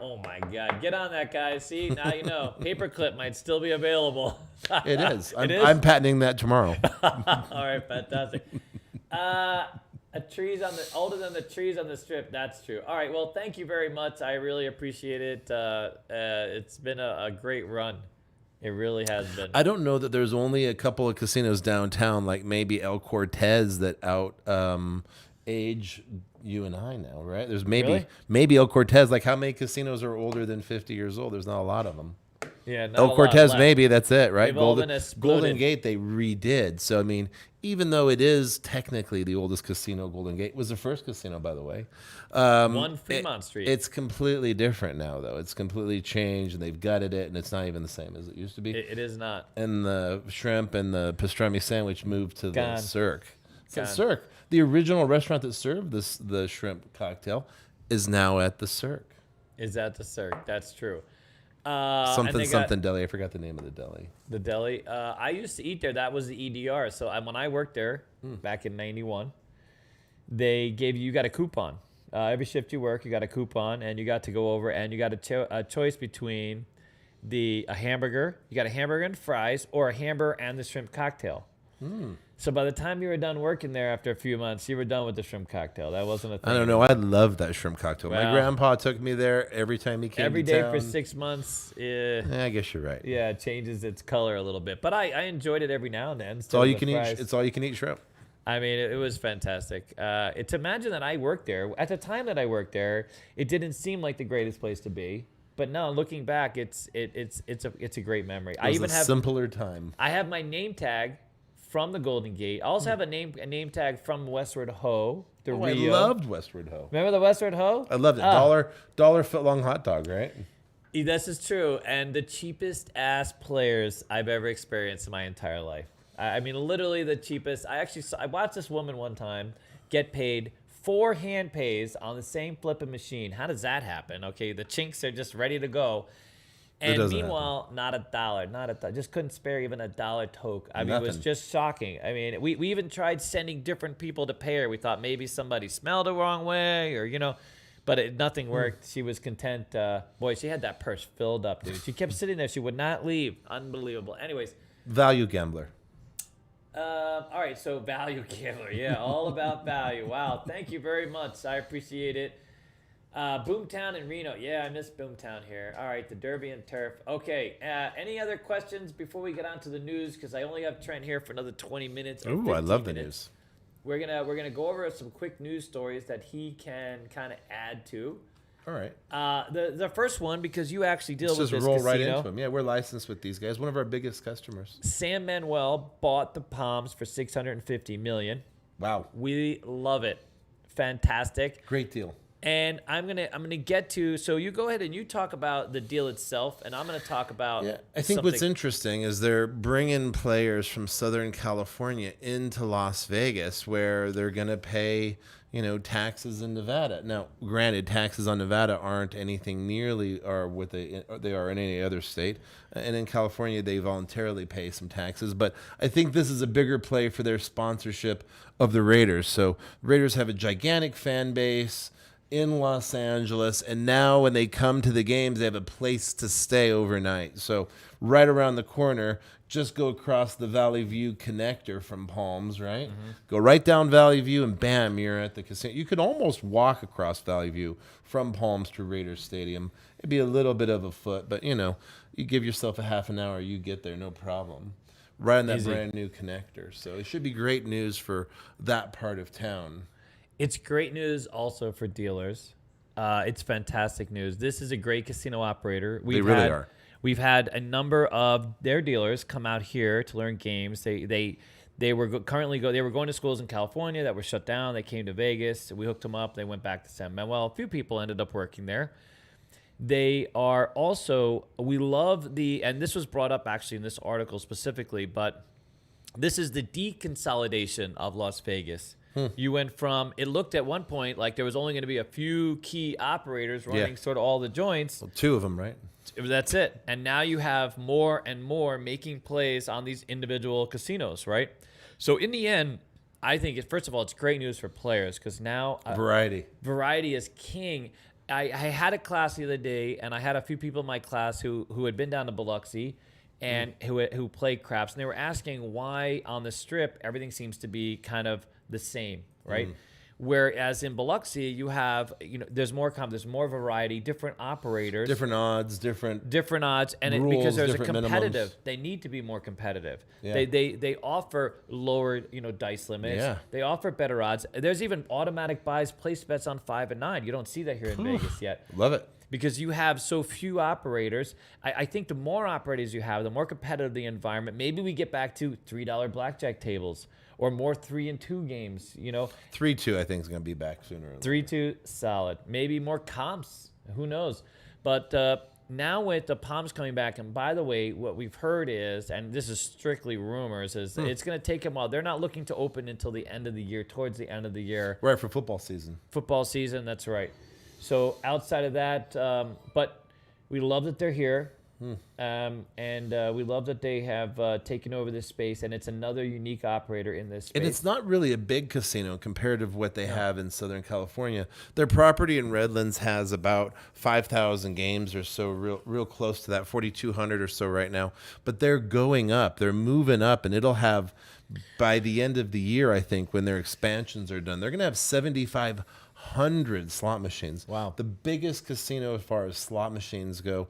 Oh my God. Get on that, guys. See, now you know. Paperclip might still be available. It is. is? I'm patenting that tomorrow. All right, fantastic. Older than the trees on the strip. That's true. All right. Well, thank you very much. I really appreciate it. It's been a great run. It really has been. I don't know that there's only a couple of casinos downtown, like maybe El Cortez, that age you and I now, right? There's maybe El Cortez. Like, how many casinos are older than 50 years old? There's not a lot of them. Yeah, El Cortez, maybe that's it, right? They've all been exploded. Golden Gate, they redid. So I mean, even though it is technically the oldest casino, Golden Gate was the first casino, by the way. One Fremont Street. It's completely different now, though. It's completely changed, and they've gutted it, and it's not even the same as it used to be. It is not. And the shrimp and the pastrami sandwich moved to Gone. the Cirque. Gone. Cirque, the original restaurant that served the shrimp cocktail, is now at the Cirque. Is at the Cirque. That's true. Something deli. I forgot the name of the deli. The deli. I used to eat there. That was the EDR. So when I worked there back in '91, you got a coupon. Every shift you work, you got a coupon, and you got to go over, and you got a choice between a hamburger. You got a hamburger and fries, or a hamburger and the shrimp cocktail. So by the time you were done working there after a few months, you were done with the shrimp cocktail. That wasn't a thing. I don't know. I love that shrimp cocktail. Well, my grandpa took me there every time he came every to day town. for 6 months. I guess you're right. Yeah, it changes its color a little bit. But I enjoyed it every now and then. It's all you can eat. It's all you can eat shrimp. I mean, it was fantastic. To imagine that I worked there. At the time that I worked there, it didn't seem like the greatest place to be. But now, looking back, it's a great memory. It was a simpler time. I have my name tag from the Golden Gate. I also have a name tag from Westward Ho. Rio. I loved Westward Ho. Remember the Westward Ho? I loved it. Dollar foot long hot dog, right? This is true. And the cheapest ass players I've ever experienced in my entire life. I mean, literally the cheapest. I watched this woman one time get paid 4 hand pays on the same flipping machine. How does that happen? Okay, the chinks are just ready to go. And meanwhile, not a dollar. Just couldn't spare even a dollar toke. I mean, it was just shocking. I mean, we even tried sending different people to pay her. We thought maybe somebody smelled the wrong way or, but nothing worked. She was content. Boy, she had that purse filled up, dude. She kept sitting there. She would not leave. Unbelievable. Anyways. Value gambler. All right, so value gambler. Yeah, all about value. Wow, thank you very much. I appreciate it. Boomtown and Reno. Yeah, I miss Boomtown here. All right, the Derby and Turf. Okay, any other questions before we get on to the news? Because I only have Trent here for another 20 minutes. Ooh, I love the news. We're gonna go over some quick news stories that he can kind of add to. All right. The first one, because you actually deal with this just roll casino. right into them. Yeah, we're licensed with these guys. One of our biggest customers. Sam Manuel bought the Palms for $650 million. Wow. We love it. Fantastic. Great deal. And I'm gonna get to, so you go ahead and you talk about the deal itself, and I'm gonna talk about. Yeah, I think what's interesting is they're bringing players from Southern California into Las Vegas, where they're gonna pay, taxes in Nevada. Now, granted, taxes on Nevada aren't anything nearly or what they are in any other state, and in California they voluntarily pay some taxes. But I think this is a bigger play for their sponsorship of the Raiders. So Raiders have a gigantic fan base in Los Angeles, and now when they come to the games, they have a place to stay overnight. So right around the corner, just go across the Valley View connector from Palms, right? Mm-hmm. Go right down Valley View, and bam, you're at the casino. You could almost walk across Valley View from Palms to Raiders Stadium. It'd be a little bit of a foot, but you give yourself a half an hour, you get there, no problem. Right on that brand new connector. So it should be great news for that part of town. It's great news also for dealers. It's fantastic news. This is a great casino operator. They really are. We've had a number of their dealers come out here to learn games. They were going to schools in California that were shut down. They came to Vegas. We hooked them up. They went back to San Manuel. A few people ended up working there. They are also, we love and this was brought up actually in this article specifically, but this is the deconsolidation of Las Vegas. You went from, it looked at one point like there was only going to be a few key operators running sort of all the joints. Well, 2 of them, right? That's it. And now you have more and more making plays on these individual casinos, right? So in the end, I think, first of all, it's great news for players because now variety is king. I had a class the other day, and I had a few people in my class who had been down to Biloxi and who played craps, and they were asking why on the Strip everything seems to be kind of the same, right? Whereas in Biloxi, you have, there's more variety, different operators, different odds, and rules, because there's a different competitive, minimums. they need to be more competitive. Yeah. They offer lower, dice limits. Yeah. They offer better odds. There's even automatic buys, place bets on 5 and 9. You don't see that here in Vegas yet. Love it. Because you have so few operators. I think the more operators you have, the more competitive the environment. Maybe we get back to $3 blackjack tables or more 3 and 2 games, 3-2, I think, is going to be back sooner. 3-2, solid. Maybe more comps. Who knows? But now with the Palms coming back, and by the way, what we've heard is, and this is strictly rumors, is it's going to take them a while. They're not looking to open until the end of the year, towards the end of the year. Right, for football season. Football season, that's right. So outside of that, but we love that they're here. And we love that they have taken over this space, and it's another unique operator in this space. And it's not really a big casino compared to what they have in Southern California. Their property in Redlands has about 5,000 games or so, real close to that, 4,200 or so right now. But they're going up. They're moving up, and it'll have, by the end of the year, I think, when their expansions are done, they're going to have 7,500 slot machines. Wow. The biggest casino as far as slot machines go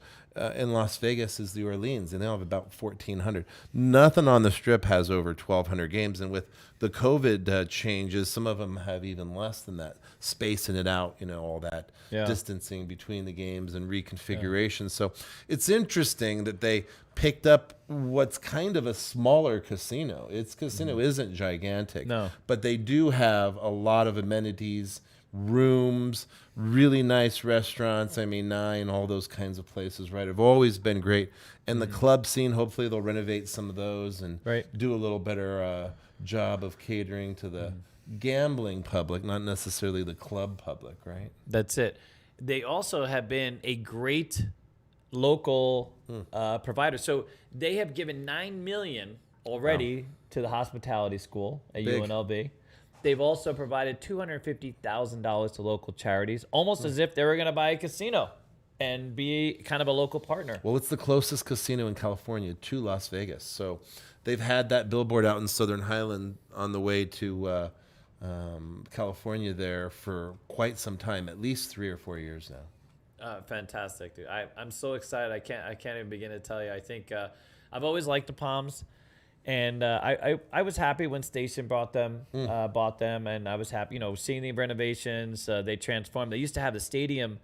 in Las Vegas is the Orleans, and they'll have about 1,400. Nothing on the Strip has over 1,200 games, and with the COVID changes, some of them have even less than that, spacing it out, all that distancing between the games and reconfiguration. So it's interesting that they picked up what's kind of a smaller casino. Its casino isn't gigantic, but they do have a lot of amenities, rooms, really nice restaurants. I mean, Nine, all those kinds of places, right, have always been great. And the club scene, hopefully they'll renovate some of those and do a little better job of catering to the gambling public, not necessarily the club public, right? That's it. They also have been a great local provider. So they have given $9 million already to the hospitality school at UNLV. They've also provided $250,000 to local charities, almost as if they were going to buy a casino and be kind of a local partner. Well, it's the closest casino in California to Las Vegas. So they've had that billboard out in Southern Highland on the way to California there for quite some time, at least 3 or 4 years now. Fantastic, dude. I'm so excited. I can't even begin to tell you. I think I've always liked the Palms. And I was happy when Station bought them, and I was happy, seeing the renovations. They transformed. They used to have the stadium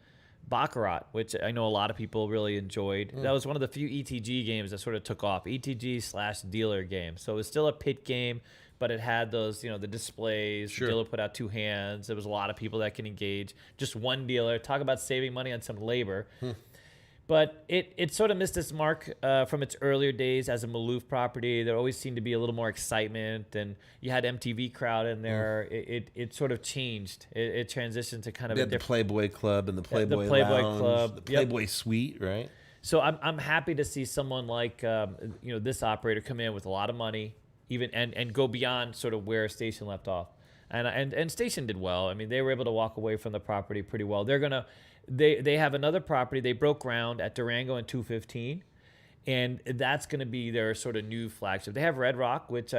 Baccarat, which I know a lot of people really enjoyed. That was one of the few ETG games that sort of took off, ETG/dealer game. So it was still a pit game, but it had those, the displays. Sure. The dealer put out 2 hands. There was a lot of people that can engage. Just one dealer. Talk about saving money on some labor. But it sort of missed its mark from its earlier days as a Maloof property. There always seemed to be a little more excitement, and you had MTV crowd in there. It sort of changed. It transitioned to kind of a different Playboy Club and the Playboy Lounge, Club, the Playboy Suite, right? So I'm happy to see someone like this operator come in with a lot of money, even and go beyond sort of where Station left off. And Station did well. I mean, they were able to walk away from the property pretty well. They have another property. They broke ground at Durango in 215, and that's going to be their sort of new flagship. They have Red Rock, which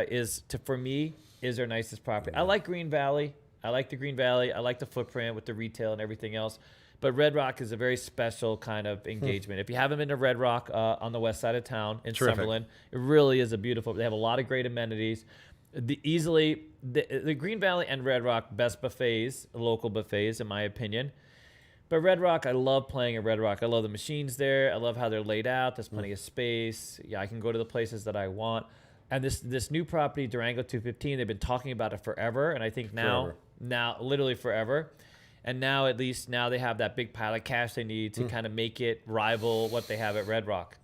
for me is their nicest property. I like Green Valley. I like the Green Valley. I like the footprint with the retail and everything else. But Red Rock is a very special kind of engagement. If you haven't been to Red Rock on the west side of town in Summerlin, it really is a beautiful. They have a lot of great amenities. The Green Valley and Red Rock, best buffets, local buffets, in my opinion. But Red Rock, I love playing at Red Rock. I love the machines there. I love how they're laid out. There's plenty of space. Yeah, I can go to the places that I want. And this new property, Durango 215, they've been talking about it forever. And I think now literally forever. And now at least they have that big pile of cash they need to kind of make it rival what they have at Red Rock.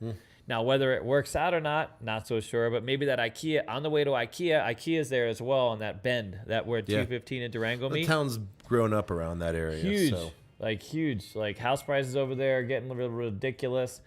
Now, whether it works out or not so sure. But maybe that IKEA, on the way to IKEA's there as well on that bend, that where 215 and Durango meet. The town's grown up around that area. Huge. So. Huge. House prices over there are getting a little ridiculous.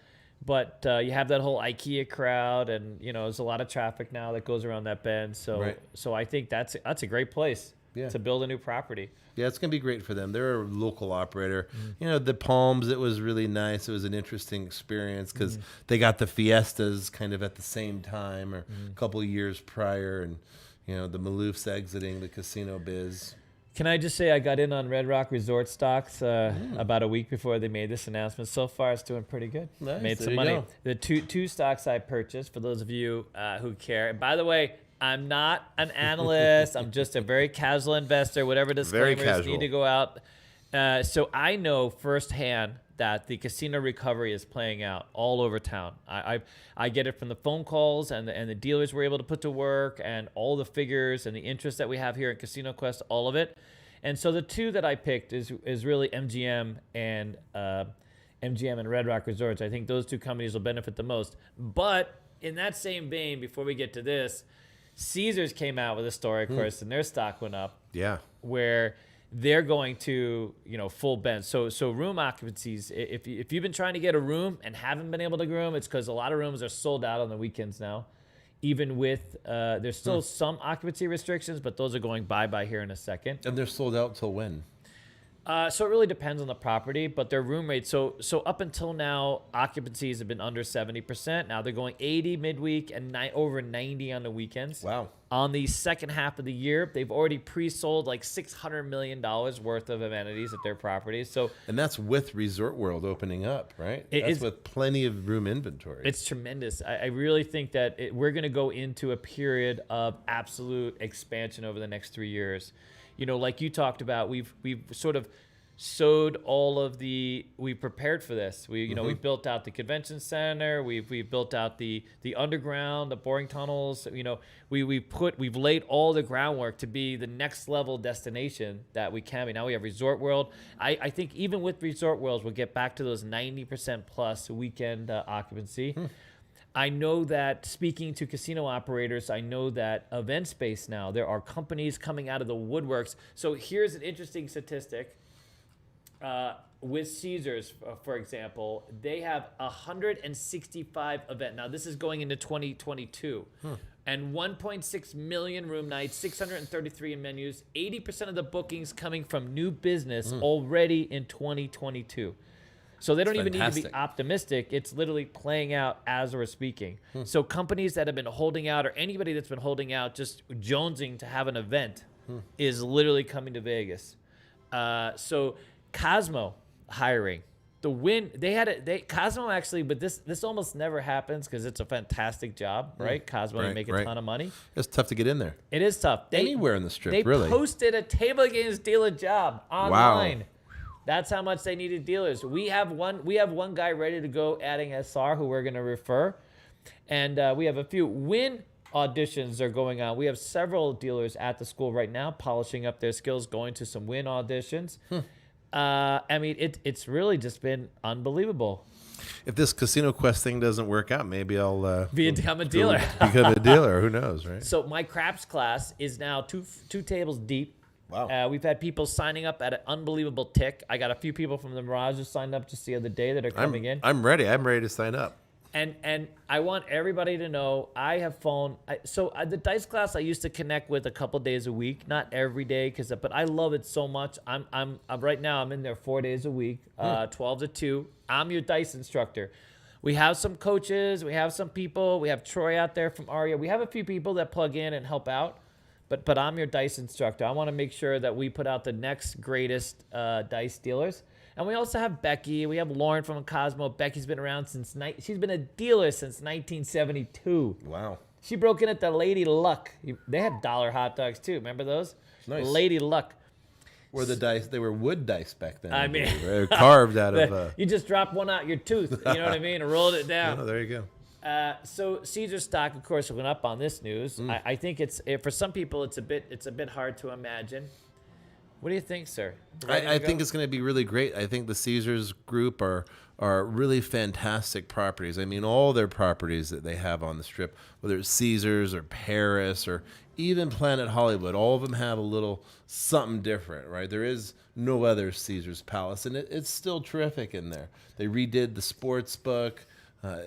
But you have that whole IKEA crowd, and there's a lot of traffic now that goes around that bend. So, Right. so I think that's a great place Yeah. to build a new property. Yeah, it's going to be great for them. They're a local operator. The Palms, it was really nice. It was an interesting experience because they got the fiestas kind of at the same time or a couple of years prior. And, the Maloof's exiting the casino biz. Can I just say I got in on Red Rock Resort stocks about a week before they made this announcement. So far, it's doing pretty good. Nice, Made there some you money. go. The two stocks I purchased, for those of you who care. And by the way, I'm not an analyst. I'm just a very casual investor. Whatever disclaimers casual. need to go out. So I know firsthand that the casino recovery is playing out all over town. I get it from the phone calls and the dealers we're able to put to work and all the figures and the interest that we have here at Casino Quest, all of it. And so the two that I picked is really MGM and Red Rock Resorts. I think those two companies will benefit the most. But in that same vein, before we get to this, Caesars came out with a story, of course, and their stock went up. Yeah. Where they're going to, full bend. So room occupancies, if you've been trying to get a room and haven't been able to get a room, it's because a lot of rooms are sold out on the weekends now. Even with, there's still some occupancy restrictions, but those are going bye-bye here in a second. And they're sold out till when? So it really depends on the property, but their room rates. So up until now, occupancies have been under 70%. Now they're going 80 midweek and over 90 on the weekends. Wow. On the second half of the year, they've already pre-sold like $600 million worth of amenities at their properties. So, And that's with Resort World opening up, right? That's with plenty of room inventory. it's tremendous. I really think that we're going to go into a period of absolute expansion over the next 3 years. Like you talked about, we've sort of sowed all of we prepared for this. We built out the convention center. We've built out the underground, the boring tunnels. We've laid all the groundwork to be the next level destination that we can be. Now we have Resort World. I think even with Resort Worlds, we'll get back to those 90% plus weekend occupancy. I know that speaking to casino operators, I know that event space now, there are companies coming out of the woodworks. So here's an interesting statistic. With Caesars, for example, they have 165 events. Now, this is going into 2022. And 1.6 million room nights, 633 in menus, 80% of the bookings coming from new business already in 2022. So they don't even need to be optimistic. It's literally playing out as we're speaking. So companies that have been holding out, or anybody that's been holding out, just jonesing to have an event, is literally coming to Vegas. So Cosmo hiring. The Wynn, Cosmo actually, but this almost never happens because it's a fantastic job, right? Cosmo, they make a ton of money. It's tough to get in there. It is tough. Anywhere in the Strip, they really. They posted a table games dealer job online. Wow. That's how much they needed dealers. We have one guy ready to go adding SR who we're going to refer. And we have a few Wynn auditions are going on. We have several dealers at the school right now polishing up their skills, going to some Wynn auditions. I mean, it's really just been unbelievable. If this Casino Quest thing doesn't work out, maybe I'll become a dealer. Become a dealer. Who knows, right? So my craps class is now two tables deep. Wow. We've had people signing up at an unbelievable tick. I got a few people from the Mirage who signed up just the other day that are coming in. I'm ready. I'm ready to sign up. And I want everybody to know I have phone. The dice class I used to connect with a couple days a week, not every day, but I love it so much. I'm right now. I'm in there 4 days a week, 12 to 2. I'm your dice instructor. We have some coaches. We have some people. We have Troy out there from Aria. We have a few people that plug in and help out. But I'm your dice instructor. I want to make sure that we put out the next greatest dice dealers. And we also have Becky. We have Lauren from Cosmo. Becky's been around she's been a dealer since 1972. Wow. She broke in at the Lady Luck. They had dollar hot dogs too. Remember those? Nice. Lady Luck. Or the dice, they were wood dice back then. I mean, they were carved out of. You just dropped one out your tooth. You know what I mean? And rolled it down. Oh, there you go. So Caesar stock, of course, went up on this news. I think it's for some people it's a bit hard to imagine. What do you think, sir? I think it's going to be really great. I think the Caesars group are really fantastic properties. I mean, all their properties that they have on the Strip, whether it's Caesars or Paris or even Planet Hollywood, all of them have a little something different, right? There is no other Caesars Palace, and it's still terrific in there. They redid the sports book.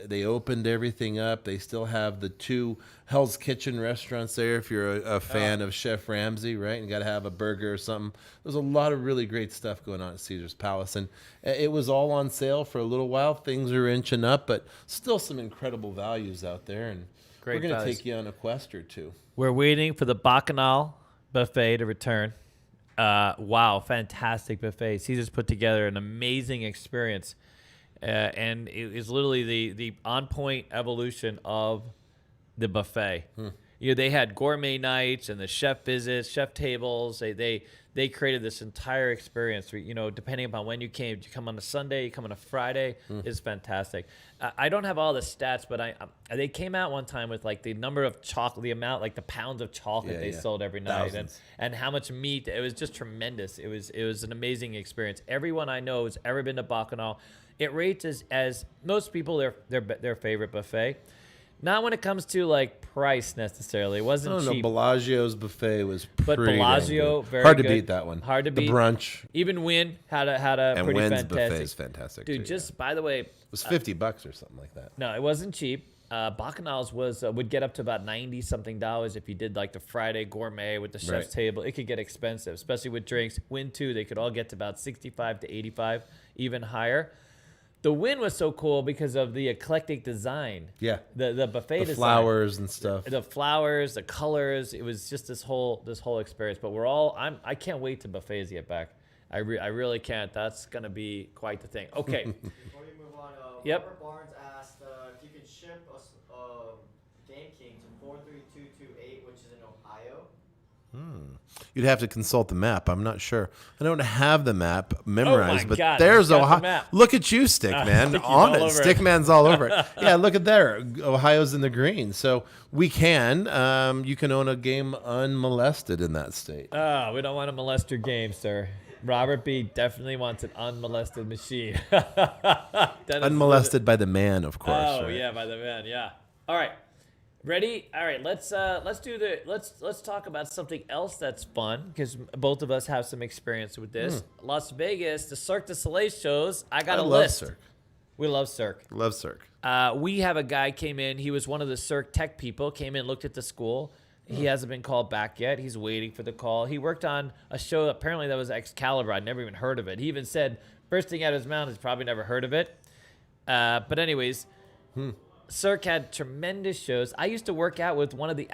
They opened everything up. They still have the 2 Hell's Kitchen restaurants there if you're a fan of Chef Ramsay, right? And you got to have a burger or something. There's a lot of really great stuff going on at Caesar's Palace. And it was all on sale for a little while. Things are inching up, but still some incredible values out there. And Great we're going to values. take you on a quest or two. We're waiting for the Bacchanal buffet to return. Wow, fantastic buffet. Caesar's put together an amazing experience. And it is literally the on-point evolution of the buffet. You know, they had gourmet nights and the chef visits, chef tables. They created this entire experience. You know, depending upon when you came, you come on a Sunday, you come on a Friday. It's fantastic. I don't have all the stats, but they came out one time with like the number of chocolate, the amount, like the pounds of chocolate they sold every night, and how much meat. It was just tremendous. It was an amazing experience. Everyone I know who's ever been to Bacchanal, it rates as most people their favorite buffet. Not when it comes to like price necessarily. It wasn't cheap. Bellagio's buffet was pretty Bellagio, good. very hard good. to beat that one. Hard to beat. The brunch. Even Wynn had a And pretty Wynn's fantastic. buffet is fantastic Dude, too, just by the way, it was $50 or something like that. no, it wasn't cheap. Bacchanal's would get up to about $90 something if you did like the Friday gourmet with the chef's Right. table. It could get expensive, especially with drinks. Wynn too, they could all get to about 65 to 85, even higher. The Wynn was so cool because of the eclectic design. Yeah. The buffet The design. flowers and stuff. The flowers, the colors. It was just this whole experience. But I can't wait to buffets get back. I really can't. That's gonna be quite the thing. Okay. Before you move on, Yep. Robert Barnes asked if you could ship us Game King to 43228, which is in Ohio. You'd have to consult the map. I'm not sure. I don't have the map memorized, but God, there's he's got the Ohio. map. Look at you, Stickman, Sticky's on all it. over it. Stickman's all over it. Yeah, look at there. Ohio's in the green, so we can. You can own a game unmolested in that state. Oh, we don't want to molest your game, sir. Robert B definitely wants an unmolested machine. Unmolested by the man, of course. Oh right? yeah, by the man. Yeah. All right. Ready? All right. Let's talk about something else that's fun because both of us have some experience with this. Las Vegas, the Cirque du Soleil shows. I got a list. Cirque. We love Cirque. Love Cirque. We have a guy came in. He was one of the Cirque tech people. Came in, looked at the school. He hasn't been called back yet. He's waiting for the call. He worked on a show apparently that was Excalibur. I'd never even heard of it. He even said, first thing out of his mouth, he's probably never heard of it. But anyways, Cirque had tremendous shows. I used to work out with one of the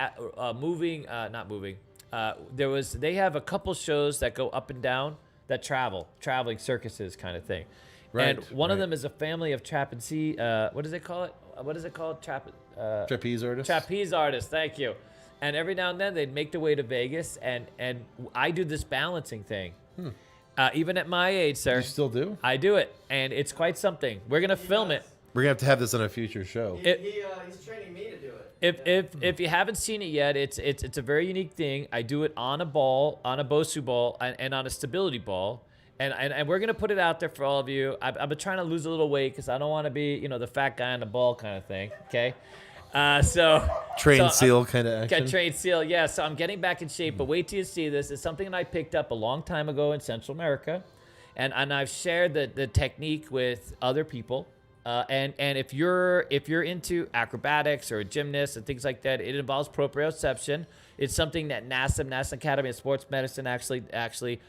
they have a couple shows that go up and down that traveling circuses kind of thing. Right, And one of right. them is a family of trapeze. What does it call it? What is it called? Trapeze artist. Trapeze artists. Thank you. And every now and then they'd make their way to Vegas, and I do this balancing thing. Even at my age, sir, You still do? I do it, and it's quite something. We're gonna film it. We're gonna have this on a future show. He's training me to do it. If you haven't seen it yet, it's a very unique thing. I do it on a ball, on a Bosu ball, and on a stability ball. And we're gonna put it out there for all of you. I've been trying to lose a little weight because I don't want to be, the fat guy on the ball kind of thing. Okay, Train seal kind of action. Train seal, yeah. So I'm getting back in shape, but wait till you see this. It's something that I picked up a long time ago in Central America, and I've shared the technique with other people. And if you're into acrobatics or a gymnast and things like that, it involves proprioception. It's something that National Academy of Sports Medicine actually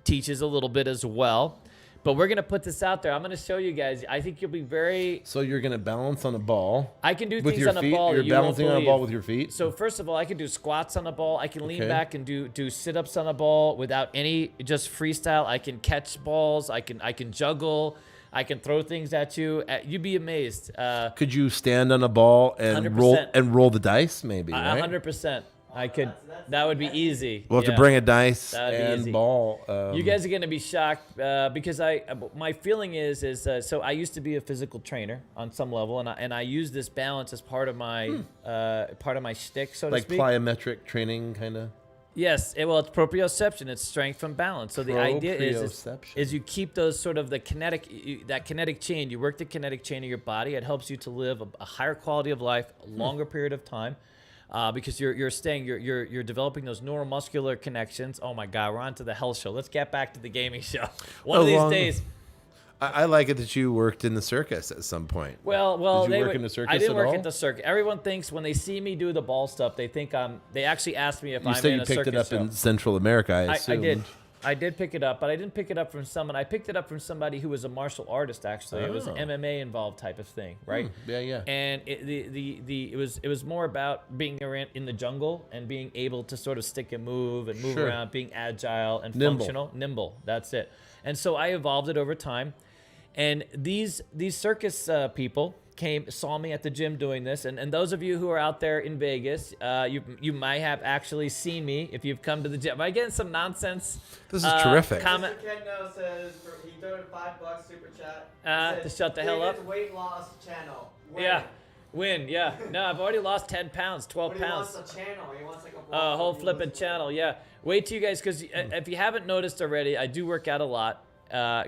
teaches a little bit as well. But we're gonna put this out there. I'm gonna show you guys. I think you'll be very. So you're gonna balance on a ball. I can do with things your on feet. a ball. You're that you won't balancing on a believe. ball with your feet. So first of all, I can do squats on a ball. I can lean Okay. back and do sit-ups on a ball without any just freestyle. I can catch balls. I can juggle. I can throw things at you. You'd be amazed. Could you stand on a ball and 100%. roll the dice? Maybe. Right? 100%. I could. That would be easy. We'll have Yeah. to bring a dice That'd be and easy. ball. You guys are gonna be shocked because my feeling is so I used to be a physical trainer on some level, and I use this balance as part of my shtick, so to like speak. plyometric training, kind of. Yes, it's proprioception. It's strength from balance. So the idea Proprioception. is you keep those sort of that kinetic chain. You work the kinetic chain of your body. It helps you to live a higher quality of life, a longer period of time. Because you're developing those neuromuscular connections. Oh my God, we're on to the health show. Let's get back to the gaming show. One of these days. I like it that you worked in the circus at some point. Well, Did you they work in the circus I didn't at work all? at the circus. Everyone thinks when they see me do the ball stuff, they think I'm. They actually ask me if You I'm said in you a picked circus it up show. in Central America, I I assumed. did. I did pick it up, but I didn't pick it up from someone. I picked it up from somebody who was a martial artist. Actually, it was an Oh. MMA involved type of thing, right? Yeah. And it was more about being around in the jungle and being able to sort of stick and move Sure. around, being agile and Nimble. functional, nimble. That's it. And so I evolved it over time. And these circus people saw me at the gym doing this, and those of you who are out there in Vegas, you might have actually seen me if you've come to the gym. Am I getting some nonsense? This is terrific. Comment. Mr. Kendo says he donated $5 super chat. He To says, shut the hell up? David's weight loss channel. Win. Yeah, Wynn. Yeah, no, I've already lost 10 pounds, 12 But he pounds. wants a channel. He wants like a A whole vlog. flipping channel. Yeah, wait till you guys, because if you haven't noticed already, I do work out a lot,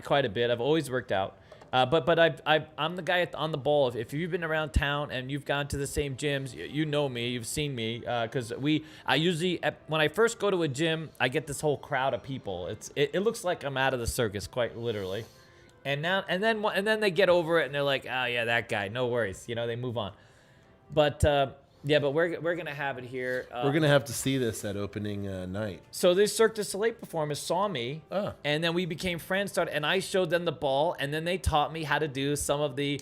quite a bit. I've always worked out. But I'm the guy on the ball. If you've been around town and you've gone to the same gyms, you know me, you've seen me, because I usually, when I first go to a gym, I get this whole crowd of people. It looks like I'm out of the circus, quite literally. And then they get over it and they're like, oh yeah, that guy, no worries, they move on. But yeah, but we're gonna have it here. We're going to have to see this at opening night. So this Cirque du Soleil performers saw me, Ah. and then we became friends. And I showed them the ball, and then they taught me how to do some of the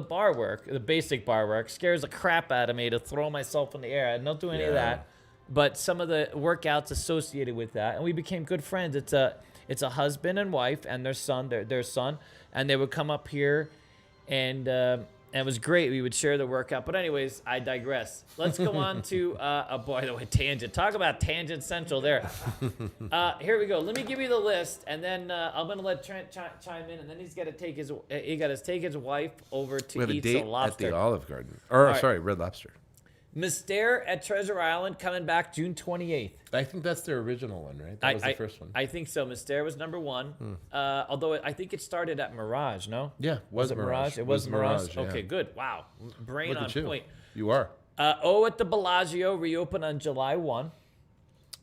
bar work, the basic bar work. Scares the crap out of me to throw myself in the air. I don't do any of Yeah. that, but some of the workouts associated with that, and we became good friends. It's a husband and wife and their son, and they would come up here, and it was great. We would share the workout. But anyways, I digress. Let's go on to, by the way, tangent. Talk about tangent central there. Here we go. Let me give you the list, and then I'm going to let Trent chime in, and then he's got to take his wife over to We have a eat date some lobster. at the Olive Garden. Or, right. sorry, Red Lobster. Mystere at Treasure Island coming back June 28th. I think that's their original one, right? That was the first one. I think so. Mystere was number one. Although I think it started at Mirage, no? Yeah, Was it Mirage? It was Mirage. yeah. Okay, good. Wow. Brain Look on at you. point. You are. At the Bellagio reopened on July 1.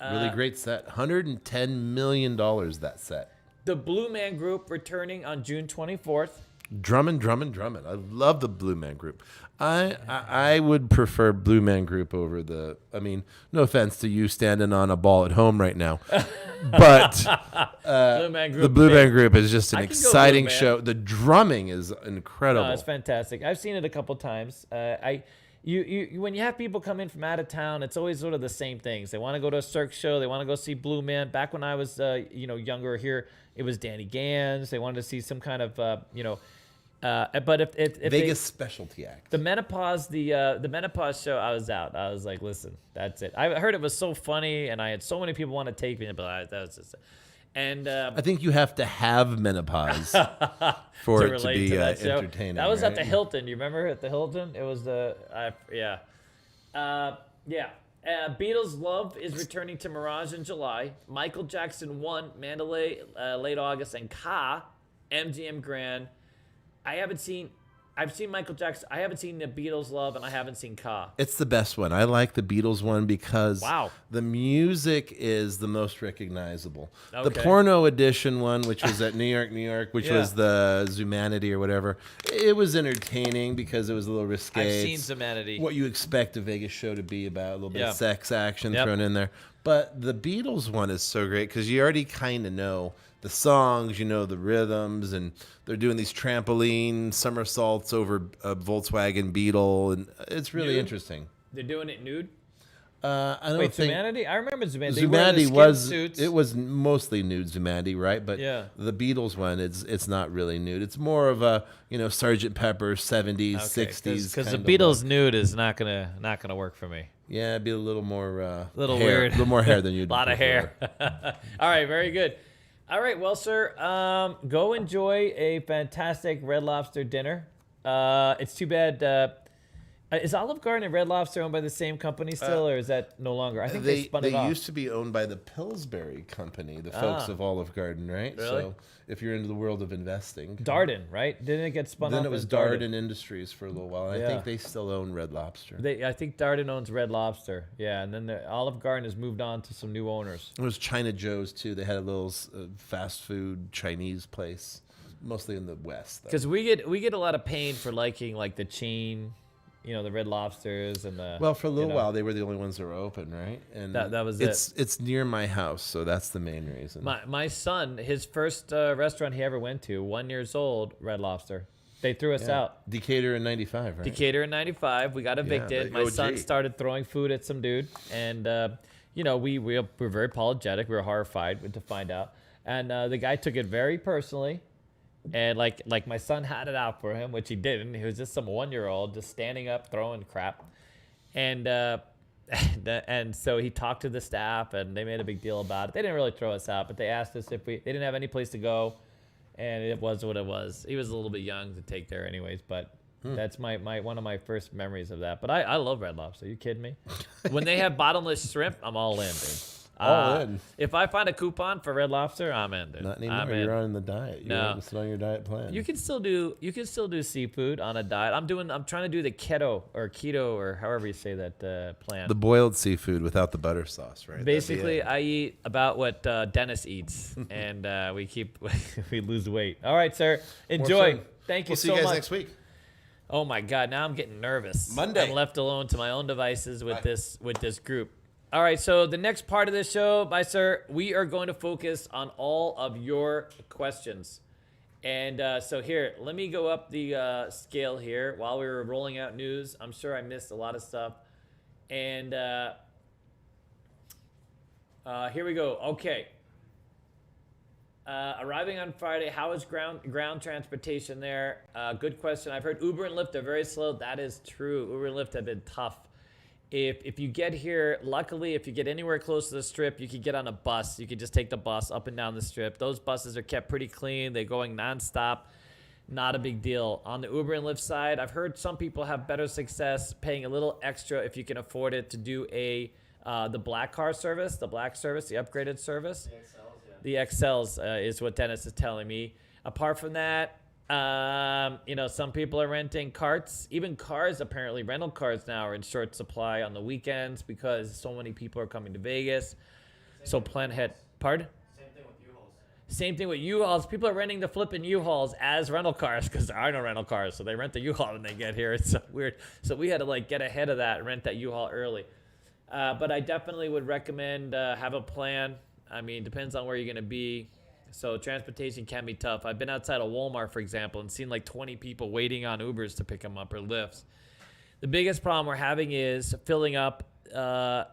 Really great set. $110 million, that set. The Blue Man Group returning on June 24th. Drummond. I love the Blue Man Group. I would prefer Blue Man Group over no offense to you standing on a ball at home right now, but Blue Man Group. the Blue Man Group is just an I can go exciting Blue Man. show. The drumming is incredible. No, it's fantastic. I've seen it a couple times. When you have people come in from out of town, it's always sort of the same things. They want to go to a Cirque show. They want to go see Blue Man. Back when I was, younger here, it was Danny Gans. They wanted to see some kind of, but if Vegas specialty act. the menopause show, I was out. I was like, listen, that's it. I heard it was so funny, and I had so many people want to take me, but that was just. And I think you have to have menopause for to it to relate be to that show. entertaining. That was at the right? Hilton. You remember at the Hilton? It was Beatles Love is returning to Mirage in July. Michael Jackson 1, Mandalay, late August, and Ka, MGM Grand. I've seen Michael Jackson. I haven't seen the Beatles Love, and I haven't seen Ka. It's the best one. I like the Beatles one because the music is the most recognizable. The Okay. porno edition one, which was at New York, which was the Zumanity or whatever, it was entertaining because it was a little risque. I've seen It's Zumanity. what you expect a Vegas show to be about, a little bit Yeah. of sex action Yep. thrown in there. But the Beatles one is so great because you already kind of know the songs, the rhythms, and they're doing these trampoline somersaults over a Volkswagen Beetle, and it's really Nude? interesting. They're doing it nude. I don't Wait, think Zumanity? I remember Zumanity. They wear the Zumanity skin was suits. it was mostly nude Zumanity, right? But Yeah. the Beatles one, it's not really nude. It's more of a Sgt. Pepper 70s, 60s. because the kind of Beatles look. nude is not gonna work for me. Yeah, it'd be a little more Little hair, weird. a little more hair than you'd A lot of hair. All right, very good. All right, well, sir, go enjoy a fantastic Red Lobster dinner. It's too bad. Is Olive Garden and Red Lobster owned by the same company still, or is that no longer? I think they spun it off. They used to be owned by the Pillsbury Company, the folks of Olive Garden, right? Really? So if you're into the world of investing. Darden, right? Didn't it get spun off? Then it was as Darden Industries for a little while. Yeah. I think they still own Red Lobster. I think Darden owns Red Lobster. Yeah, and then the Olive Garden has moved on to some new owners. It was China Joe's too. They had a little fast food Chinese place mostly in the West. Because we get a lot of pain for liking like the chain, the Red Lobsters and the. Well, for a little while, they were the only ones that were open, right? And that was It's near my house, so that's the main reason. My son, his first restaurant he ever went to, 1 year old, Red Lobster. They threw us out. Decatur in 95, right? Decatur in 95. We got evicted. the My son OG. started throwing food at some dude. And, we were very apologetic. We were horrified to find out. And the guy took it very personally. And, like my son had it out for him, which he didn't. He was just some 1 year old just standing up, throwing crap. And and so he talked to the staff, and they made a big deal about it. They didn't really throw us out, but they asked us if they didn't have any place to go. And it was what it was. He was a little bit young to take there anyways, but that's my one of my first memories of that. But I love Red Lobster. Are you kidding me? When they have bottomless shrimp, I'm all in, dude. All in. If I find a coupon for Red Lobster, I'm in, dude. Not anymore. I'm in. You're on the diet. You're still on your diet plan. You can still do seafood on a diet. I'm trying to do the keto or however you say that plan. The boiled seafood without the butter sauce, right? Basically, I eat about what Dennis eats, and we lose weight. All right, sir. Enjoy. Thank you We'll see so you guys much. next week. Oh my God! Now I'm getting nervous. Monday. I'm left alone to my own devices with this group. All right. So the next part of this show, sir, we are going to focus on all of your questions. And so here, let me go up the scale here while we were rolling out news. I'm sure I missed a lot of stuff. And here we go. Okay. Arriving on Friday, how is ground transportation there? Good question. I've heard Uber and Lyft are very slow. That is true. Uber and Lyft have been tough. If you get here, luckily, if you get anywhere close to the strip, you can get on a bus. You can just take the bus up and down the strip. Those buses are kept pretty clean. They're going nonstop. Not a big deal. On the Uber and Lyft side, I've heard some people have better success paying a little extra if you can afford it to do the black car service, the black service, the upgraded service. The XLs is what Dennis is telling me. Apart from that, some people are renting carts. Even cars, apparently, rental cars now are in short supply on the weekends because so many people are coming to Vegas. So plan ahead. Pardon? Same thing with U-Hauls. Same thing with U-Hauls. People are renting the flipping U-Hauls as rental cars because there are no rental cars. So they rent the U-Haul when they get here. It's so weird. So we had to get ahead of that and rent that U-Haul early. But I definitely would recommend have a plan. I mean, depends on where you're going to be. So transportation can be tough. I've been outside of Walmart, for example, and seen 20 people waiting on Ubers to pick them up or Lyfts. The biggest problem we're having is filling up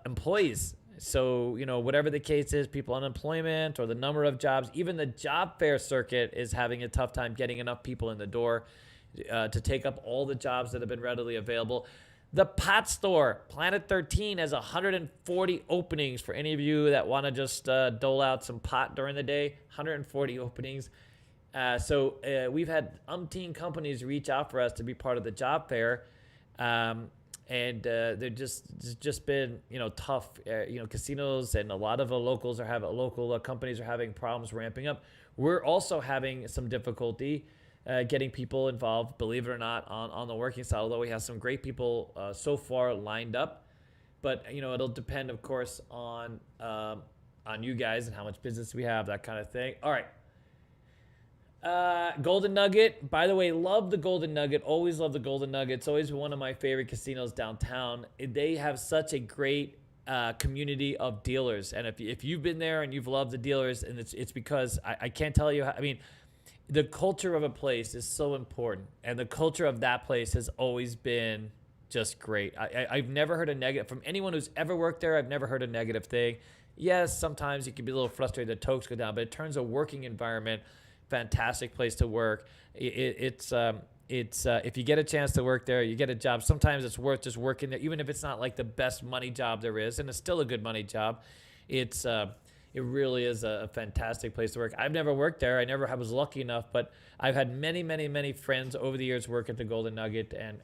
employees. So, whatever the case is, people unemployment or the number of jobs, even the job fair circuit is having a tough time getting enough people in the door to take up all the jobs that have been readily available. The pot store, Planet 13, has 140 openings for any of you that want to just dole out some pot during the day. 140 openings. So we've had umpteen companies reach out for us to be part of the job fair. And they've just been, tough. Casinos and a lot of the local companies are having problems ramping up. We're also having some difficulty getting people involved, believe it or not, on the working side, although we have some great people so far lined up. But, it'll depend, of course, on you guys and how much business we have, that kind of thing. All right. Golden Nugget. By the way, love the Golden Nugget. Always love the Golden Nugget. It's always one of my favorite casinos downtown. They have such a great community of dealers. And if you've been there and you've loved the dealers, and it's because I can't tell you how, the culture of a place is so important, and the culture of that place has always been just great. I've never heard a negative from anyone who's ever worked there. I've never heard a negative thing. Yes, sometimes you can be a little frustrated that tokes go down, but in terms of working environment, fantastic place to work. It's if you get a chance to work there, you get a job. Sometimes it's worth just working there, even if it's not the best money job there is, and it's still a good money job. It really is a fantastic place to work. I've never worked there. I was lucky enough, but I've had many, many, many friends over the years work at the Golden Nugget, and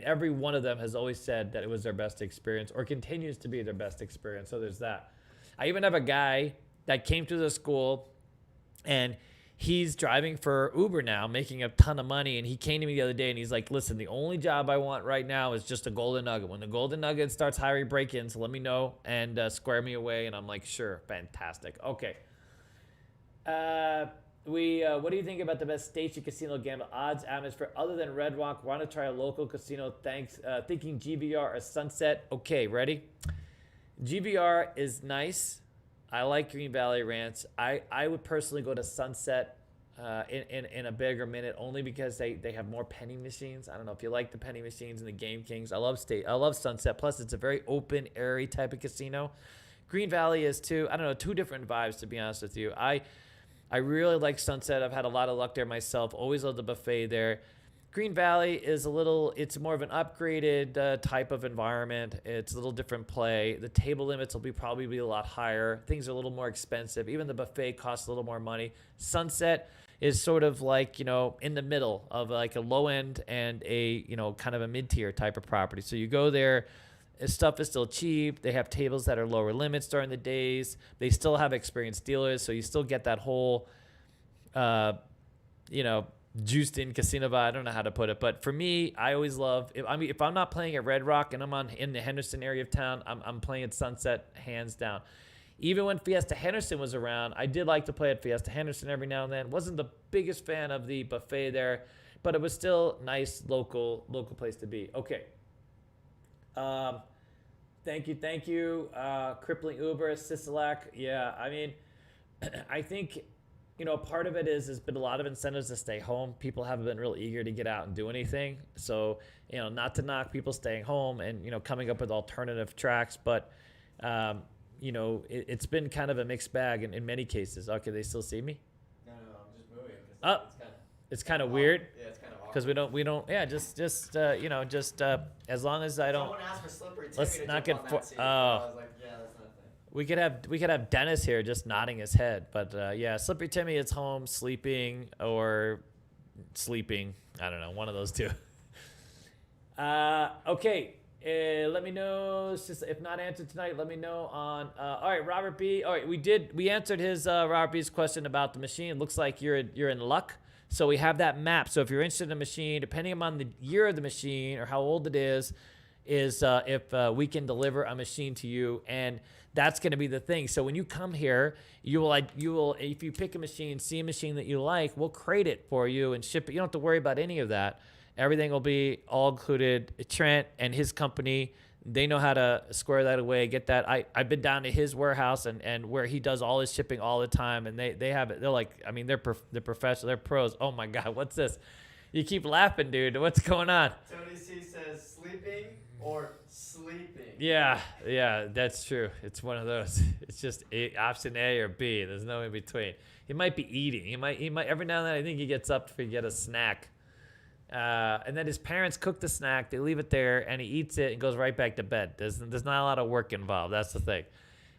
every one of them has always said that it was their best experience or continues to be their best experience. So there's that. I even have a guy that came to the school, and he's driving for Uber now, making a ton of money. And he came to me the other day and he's like, listen, the only job I want right now is just a Golden Nugget. When the Golden Nugget starts hiring break-ins, let me know and square me away. And I'm like, sure, fantastic. Okay. What do you think about the best station casino gamble odds atmosphere other than Red Rock? Want to try a local casino? Thanks. Thinking GVR or Sunset. Okay, ready? GVR is nice. I like Green Valley Ranch. I would personally go to Sunset in a bigger minute only because they have more penny machines. I don't know if you like the penny machines and the Game Kings. I love Sunset. Plus, it's a very open, airy type of casino. Green Valley is too. I don't know, two different vibes to be honest with you. I really like Sunset. I've had a lot of luck there myself. Always loved the buffet there. Green Valley is it's more of an upgraded type of environment. It's a little different play. The table limits will probably be a lot higher. Things are a little more expensive. Even the buffet costs a little more money. Sunset is sort of like, in the middle of like a low end and a, kind of a mid-tier type of property. So you go there, stuff is still cheap. They have tables that are lower limits during the days. They still have experienced dealers, so you still get that whole, juiced in casino vibe. I don't know how to put it, but for me, I always love if I'm not playing at Red Rock and I'm in the Henderson area of town, I'm playing at Sunset hands down. Even when Fiesta Henderson was around, I did like to play at Fiesta Henderson every now and then. Wasn't the biggest fan of the buffet there, but it was still nice local place to be. Okay. Thank you. Crippling Uber, Sisalak. Yeah, I mean, I think, part of it is there's been a lot of incentives to stay home. People haven't been real eager to get out and do anything. So, not to knock people staying home and, coming up with alternative tracks, but, it's been kind of a mixed bag in many cases. Okay, they still see me? No, I'm just moving. It's kind of weird. Yeah, it's kind of awkward. Because we don't. Yeah, just as long as I don't. Someone asked for Slippery Timmy Let's to not jump get. on that seat. I was like, yeah, that's not a thing. We could have Dennis here just nodding his head, but yeah, Slippery Timmy is home sleeping or sleeping. I don't know, one of those two. Okay. Let me know. It's just, if not answered tonight, let me know on. All right, Robert B. All right, we answered his Robert B's question about the machine. It looks like you're in luck. So we have that map. So if you're interested in a machine, depending on the year of the machine or how old it is if we can deliver a machine to you, and that's going to be the thing. So when you come here, you will if you pick a machine, see a machine that you like, we'll crate it for you and ship it. You don't have to worry about any of that. Everything will be all included. Trent and his company, they know how to square that away, get that. I've been down to his warehouse and where he does all his shipping all the time, and they have it. They're like, I mean, they're professional, they're pros. Oh my God, what's this? You keep laughing, dude. What's going on? Tony C says sleeping or sleeping. Yeah, that's true. It's one of those. It's just option A or B. There's no in between. He might be eating. He might every now and then. I think he gets up to get a snack. And then his parents cook the snack, they leave it there, and he eats it and goes right back to bed. There's not a lot of work involved. That's the thing.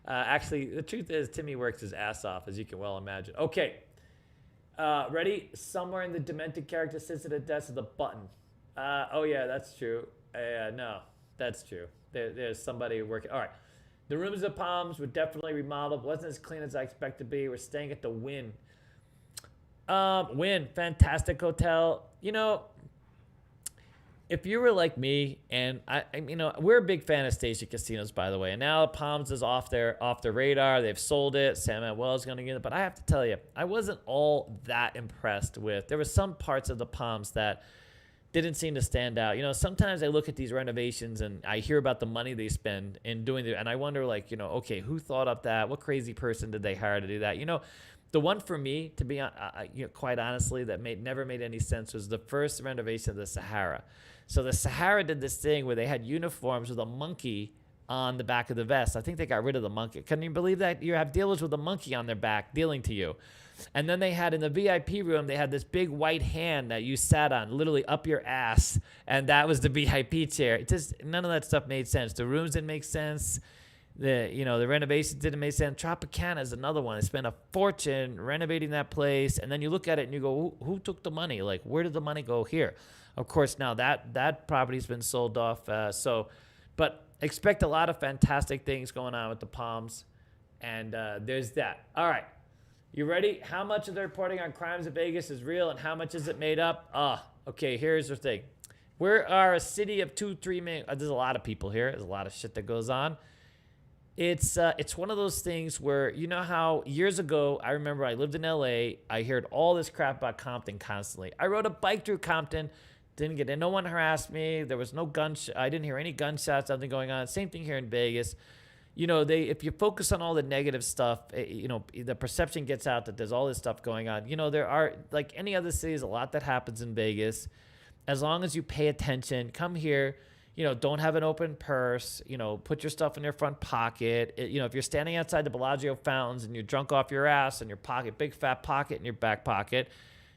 Actually, the truth is, Timmy works his ass off, as you can well imagine. Okay. Ready? Somewhere in the demented character sits at a desk with a button. Oh, yeah, that's true. No, that's true. There's somebody working. All right. The rooms at Palms were definitely remodeled. Wasn't as clean as I expected to be. We're staying at the Wynn. Wynn, fantastic hotel. If you were like me, and we're a big fan of station casinos, by the way. And now Palms is off the radar. They've sold it. Sam Manuel's going to get it. But I have to tell you, I wasn't all that impressed with. There were some parts of the Palms that didn't seem to stand out. Sometimes I look at these renovations and I hear about the money they spend in doing it, and I wonder, okay, who thought up that? What crazy person did they hire to do that? The one for me, to be quite honestly, that never made any sense was the first renovation of the Sahara. So the Sahara did this thing where they had uniforms with a monkey on the back of the vest. I think they got rid of the monkey. Can you believe that? You have dealers with a monkey on their back dealing to you. And then they had in the VIP room, they had this big white hand that you sat on, literally up your ass. And that was the VIP chair. It just, none of that stuff made sense. The rooms didn't make sense. The renovations didn't make sense. Tropicana is another one. They spent a fortune renovating that place. And then you look at it and you go, who took the money? Like, where did the money go here? Of course, now that property's been sold off. But expect a lot of fantastic things going on with the Palms. And there's that. All right. You ready? How much of the reporting on crimes in Vegas is real and how much is it made up? Okay, here's the thing. We are a city of 2-3 million. There's a lot of people here. There's a lot of shit that goes on. It's one of those things where, you know how years ago, I remember I lived in LA, I heard all this crap about Compton constantly. I rode a bike through Compton, didn't get in, no one harassed me, there was no I didn't hear any gunshots, nothing going on. Same thing here in Vegas. You know, if you focus on all the negative stuff, you know, the perception gets out that there's all this stuff going on. You know, there are, like any other city, a lot that happens in Vegas. As long as you pay attention, come here, you know, don't have an open purse, you know, put your stuff in your front pocket. You know, if you're standing outside the Bellagio fountains and you're drunk off your ass and your pocket, big fat pocket in your back pocket,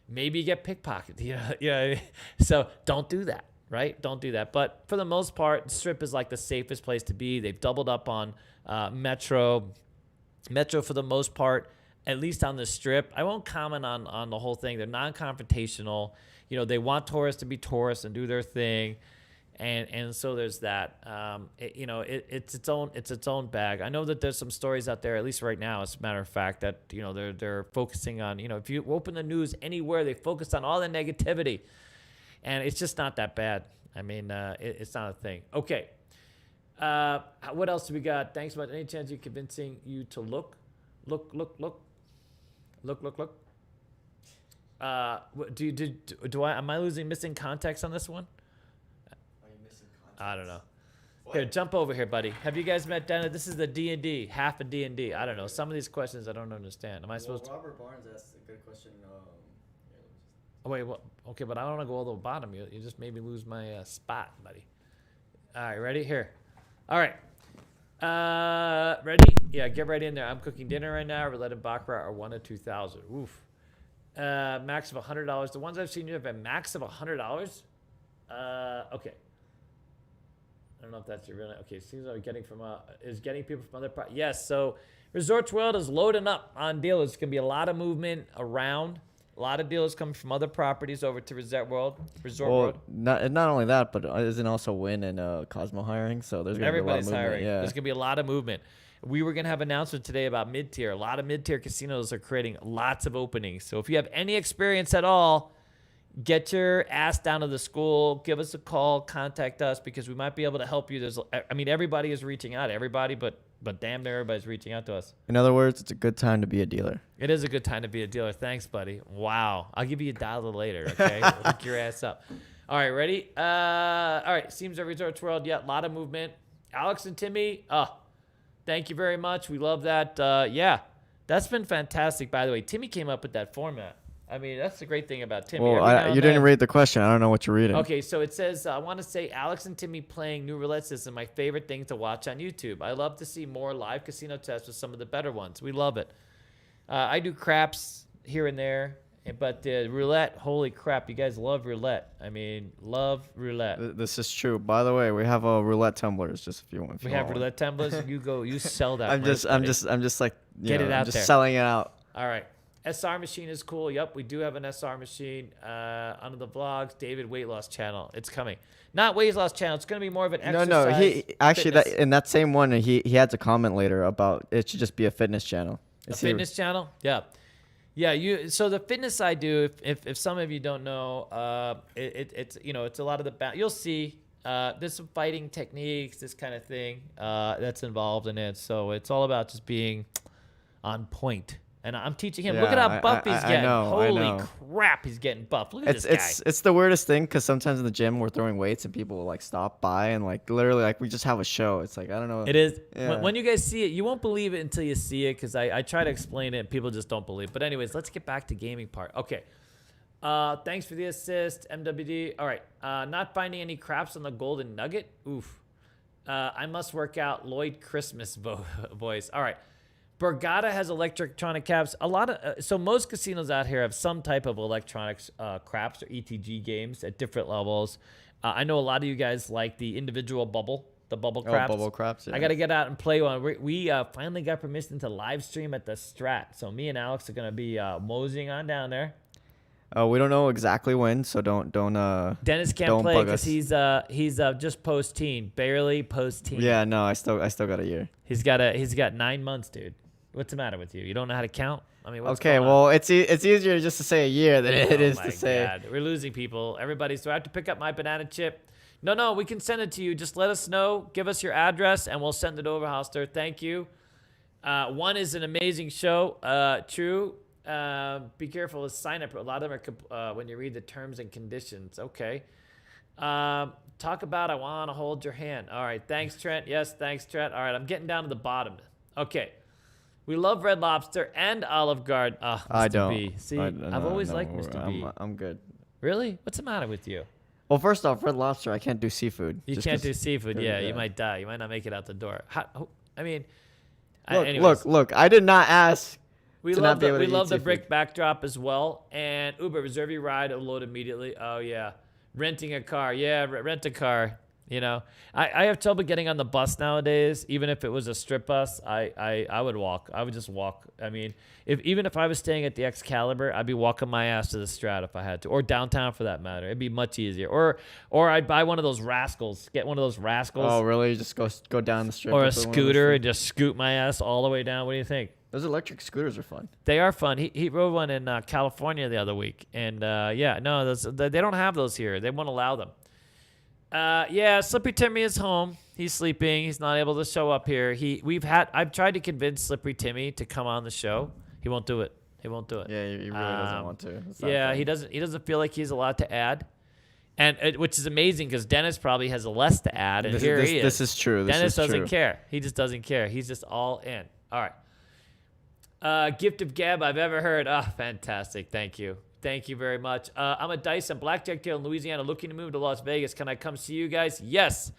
maybe you get pickpocketed. You know, so don't do that, right? Don't do that. But for the most part, the Strip is like the safest place to be. They've doubled up on Metro for the most part, at least on the Strip. I won't comment on the whole thing. They're non-confrontational. You know, they want tourists to be tourists and do their thing. And so there's that. You know, it's its own bag. I know that there's some stories out there, at least right now, as a matter of fact, that, you know, they're focusing on, you know, if you open the news anywhere, they focus on all the negativity, and it's just not that bad. I mean, it's not a thing. Okay. What else do we got? Thanks so much. Any chance you're convincing you to look? Am I missing context on this one? I don't know. What? Here, jump over here, buddy. Have you guys met Dennis? This is the D&D, half of D&D. I don't know. Some of these questions I don't understand. Am I supposed to? Robert Barnes asked a good question. Oh, wait, what? Okay, but I don't want to go all the way bottom. You just made me lose my spot, buddy. All right, ready? Here. All right. Ready? Yeah, get right in there. I'm cooking dinner right now. Roulette and Baccarat are 1 to 2,000. Oof. Max of $100. The ones I've seen you have a max of $100. Okay. I don't know if that's your real name. Okay, seems like getting people from other yes. So Resorts World is loading up on dealers. There's gonna be a lot of movement around. A lot of dealers coming from other properties over to Resort World. Not only that, but isn't also Wynn and Cosmo hiring? So there's gonna be a lot of movement. Hiring. Yeah. There's gonna be a lot of movement. We were gonna have an announcement today about mid-tier. A lot of mid-tier casinos are creating lots of openings. So if you have any experience at all, get your ass down to the school, give us a call, contact us, because we might be able to help you. Everybody is reaching out, but damn near everybody's reaching out to us. In other words, it's a good time to be a dealer. It is a good time to be a dealer. Thanks, buddy. Wow. I'll give you $1 later, okay? We'll hook your ass up. All right, ready? All right, Seems Every Resorts World, yeah, a lot of movement. Alex and Timmy, thank you very much. We love that. Yeah, that's been fantastic, by the way. Timmy came up with that format. I mean, that's the great thing about Timmy. Well, you didn't read the question. I don't know what you're reading. Okay, so it says, I want to say Alex and Timmy playing new roulette system, my favorite thing to watch on YouTube. I love to see more live casino tests with some of the better ones. We love it. I do craps here and there, but roulette, holy crap, you guys love roulette. I mean, love roulette. This is true. By the way, we have roulette tumblers, just if you want. We have roulette tumblers. You sell that. I'm just like, get it out there. Just selling it out. All right. SR machine is cool. Yep, we do have an SR machine under the vlogs. David Weight Loss Channel. It's coming. Not Weight Loss Channel. It's going to be more of an exercise. No. He actually fitness. in that same one, he had to comment later about it should just be a fitness channel. Fitness channel. Yeah. Yeah. So the fitness I do. If some of you don't know, it's it's a lot of the you'll see. There's some fighting techniques, this kind of thing that's involved in it. So it's all about just being on point. And I'm teaching him. Yeah, Look at how buff he's getting. I know. Holy crap, he's getting buff. Look at this guy. It's the weirdest thing because sometimes in the gym we're throwing weights and people will like stop by and like literally like we just have a show. It's like I don't know. It is. Yeah. When you guys see it, you won't believe it until you see it because I try to explain it and people just don't believe. But anyways, let's get back to gaming part. Okay. Thanks for the assist, MWD. All right. Not finding any craps on the golden nugget. Oof. I must work out. Lloyd Christmas voice. All right. Borgata has electronic caps. A lot of so most casinos out here have some type of electronics craps or ETG games at different levels. I know a lot of you guys like the individual bubble craps. Bubble craps. Yeah. I got to get out and play one. We finally got permission to live stream at the Strat, so me and Alex are gonna be moseying on down there. We don't know exactly when, so don't. Dennis can't play because he's just post-teen, barely post-teen. Yeah, no, I still got a year. He's got 9 months, dude. What's the matter with you? You don't know how to count? I mean, what's okay, going on? well, it's easier just to say a year than it is to say. God. We're losing people. Everybody, so I have to pick up my banana chip. No, we can send it to you. Just let us know. Give us your address, and we'll send it over, Hoster. Thank you. One is an amazing show. True. Be careful with sign up. A lot of them are when you read the terms and conditions. Okay. Talk about I want to hold your hand. All right. Thanks, Trent. Yes, thanks, Trent. All right. I'm getting down to the bottom. Okay. We love Red Lobster and Olive Garden. Oh, Mr. I don't. B. See, I've always liked Mr. B. I'm good. Really? What's the matter with you? Well, first off, Red Lobster, I can't do seafood. You just can't 'cause- do seafood. Yeah, you yeah. might die. You might not make it out the door. I mean, Look. I did not ask. We to love not be able to we eat love the seafood. brick backdrop as well. And Uber, reserve your ride, it'll load immediately. Oh yeah, renting a car. Yeah, rent a car. You know, I have trouble getting on the bus nowadays. Even if it was a strip bus, I would walk. I would just walk. I mean, even if I was staying at the Excalibur, I'd be walking my ass to the Strat if I had to, or downtown for that matter. It'd be much easier. Or I'd buy one of those rascals. Get one of those rascals. Oh, really? Just go down the strip. Or a with one of those scooter things? and just scoot my ass all the way down. What do you think? Those electric scooters are fun. They are fun. He rode one in California the other week, and they don't have those here. They won't allow them. Slippery Timmy is home. He's sleeping. He's not able to show up here. I've tried to convince Slippery Timmy to come on the show. He won't do it. Yeah, he really doesn't want to. It's not Yeah, fun. he doesn't feel like he's allowed to add, which is amazing because Dennis probably has less to add, and he is. This is true. Dennis doesn't care. He just doesn't care. He's just all in. All right. Gift of gab I've ever heard. Oh, fantastic. Thank you. Thank you very much. I'm a dice and blackjack dealer in Louisiana looking to move to Las Vegas. Can I come see you guys? Yes.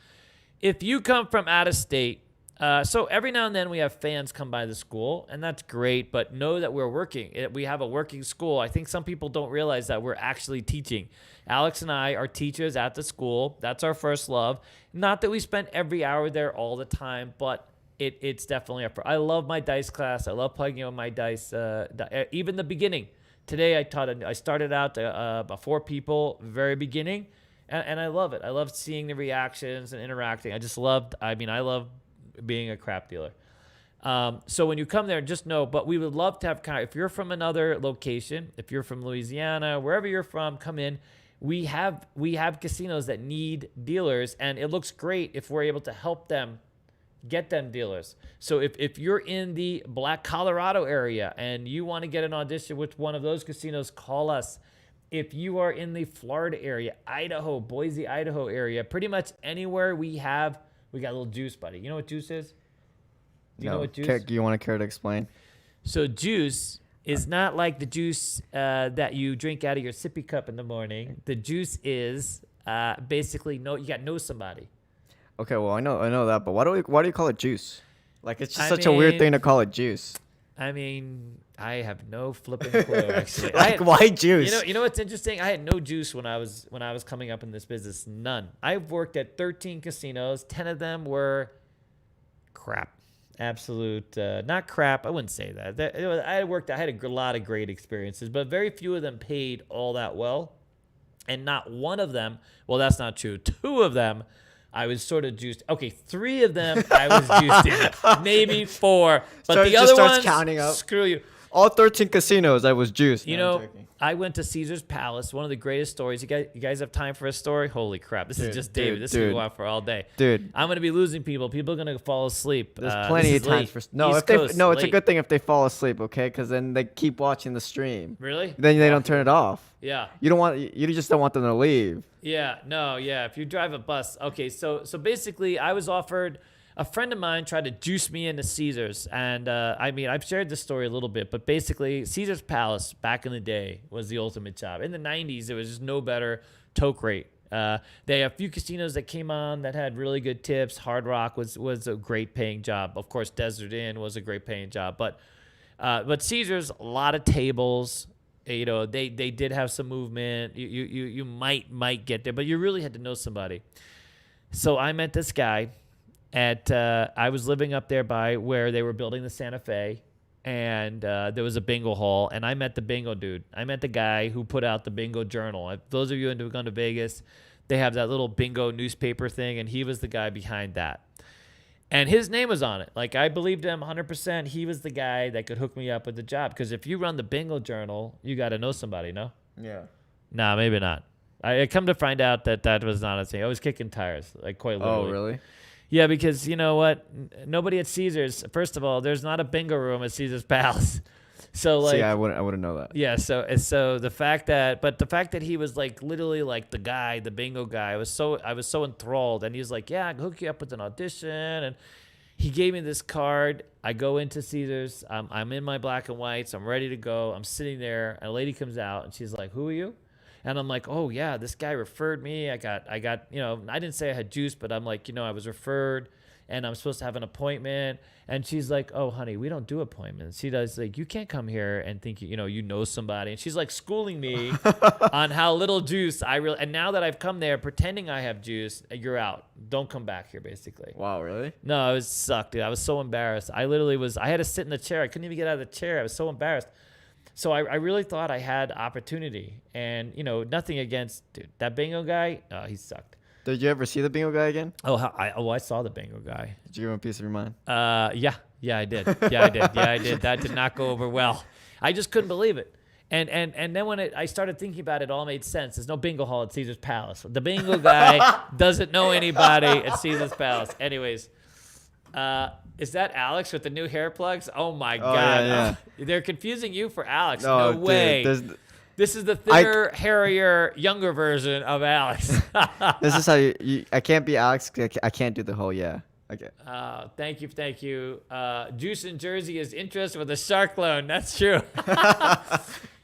If you come from out of state, so every now and then we have fans come by the school, and that's great, but know that we're working. We have a working school. I think some people don't realize that we're actually teaching. Alex and I are teachers at the school. That's our first love. Not that we spend every hour there all the time, but it's definitely up for. I love my dice class. I love plugging in my dice, even the beginning. Today I started out 4 people, very beginning, and I love it. I love seeing the reactions and interacting. I love being a crap dealer. So when you come there, just know, but we would love to have if you're from another location, if you're from Louisiana, wherever you're from, come in. We have casinos that need dealers, and it looks great if we're able to help them get them dealers. So if you're in the Black Colorado area and you want to get an audition with one of those casinos, call us. If you are in the Florida area, Idaho, Boise, Idaho area, pretty much anywhere we got a little juice, buddy. You know what juice is? Do you know what juice? Do you want to care to explain? So juice is not like the juice that you drink out of your sippy cup in the morning. The juice is basically you got to know somebody. Okay, well I know that, but why do you call it juice? Like it's just such a weird thing to call it juice. I mean, I have no flipping clue. Actually, Why juice? You know what's interesting? I had no juice when I was coming up in this business. None. I've worked at 13 casinos. 10 of them were crap. Absolute, not crap. I wouldn't say that. I had a lot of great experiences, but very few of them paid all that well, and not one of them. Well, that's not true. 2 of them, I was sort of juiced. Okay, 3 of them I was juiced in. Maybe 4. But the other ones, counting up. Screw you. All 13 casinos, I was juiced. You know, I went to Caesar's Palace, one of the greatest stories. You guys have time for a story? Holy crap. This is just David. This is go on for all day. Dude. I'm going to be losing people. People are going to fall asleep. There's plenty of times for... No, it's a good thing if they fall asleep, okay? Because then they keep watching the stream. Really? Then they don't turn it off. Yeah. You just don't want them to leave. Yeah. No, yeah. If you drive a bus. Okay, so basically I was offered... A friend of mine tried to juice me into Caesars, and I've shared this story a little bit, but basically Caesar's Palace back in the day was the ultimate job. In the 90s, there was just no better toke rate. They have a few casinos that came on that had really good tips. Hard Rock was a great paying job. Of course, Desert Inn was a great paying job, but Caesars, a lot of tables. You know, they did have some movement. You might get there, but you really had to know somebody. So I met this guy. I was living up there by where they were building the Santa Fe, and there was a bingo hall, and I met the bingo dude. I met the guy who put out the bingo journal. Those of you who have gone to Vegas, they have that little bingo newspaper thing, and he was the guy behind that. And his name was on it. Like, I believed him 100%. He was the guy that could hook me up with the job, because if you run the bingo journal, you got to know somebody, no? Yeah. Nah, maybe not. I come to find out that was not a thing. I was kicking tires, like quite literally. Oh, really? Yeah, because you know what? Nobody at Caesars. First of all, there's not a bingo room at Caesar's Palace. So like, See, I wouldn't know that. yeah. So the fact that he was like literally like the bingo guy. I was so enthralled, and he was like, yeah, I can hook you up with an audition, and he gave me this card. I go into Caesars. I'm in my black and whites. I'm ready to go. I'm sitting there. A lady comes out, and she's like, who are you? And I'm like, oh yeah, this guy referred me. I got, I didn't say I had juice, but I'm like, I was referred and I'm supposed to have an appointment. And she's like, oh honey, we don't do appointments. She does like, you can't come here and think, you know somebody. And she's like schooling me on how little juice and now that I've come there pretending I have juice, you're out. Don't come back here basically. Wow, really? No, it was sucked, dude. I was so embarrassed. I had to sit in the chair. I couldn't even get out of the chair. I was so embarrassed. So I really thought I had opportunity, and nothing against that bingo guy. He sucked. Did you ever see the bingo guy again? I saw the bingo guy. Did you give him a piece of your mind? Yeah, I did. Yeah, I did. That did not go over well. I just couldn't believe it. And then when I started thinking about it, it all made sense. There's no bingo hall at Caesar's Palace. The bingo guy doesn't know anybody at Caesar's Palace. Anyways. Is that Alex with the new hair plugs? Oh my God. Yeah. They're confusing you for Alex. No, No way. Dude, This is the thinner, hairier, younger version of Alex. this is how I can't be Alex. I can't do the whole Okay. Thank you. Juice in Jersey is interested with a shark loan. That's true.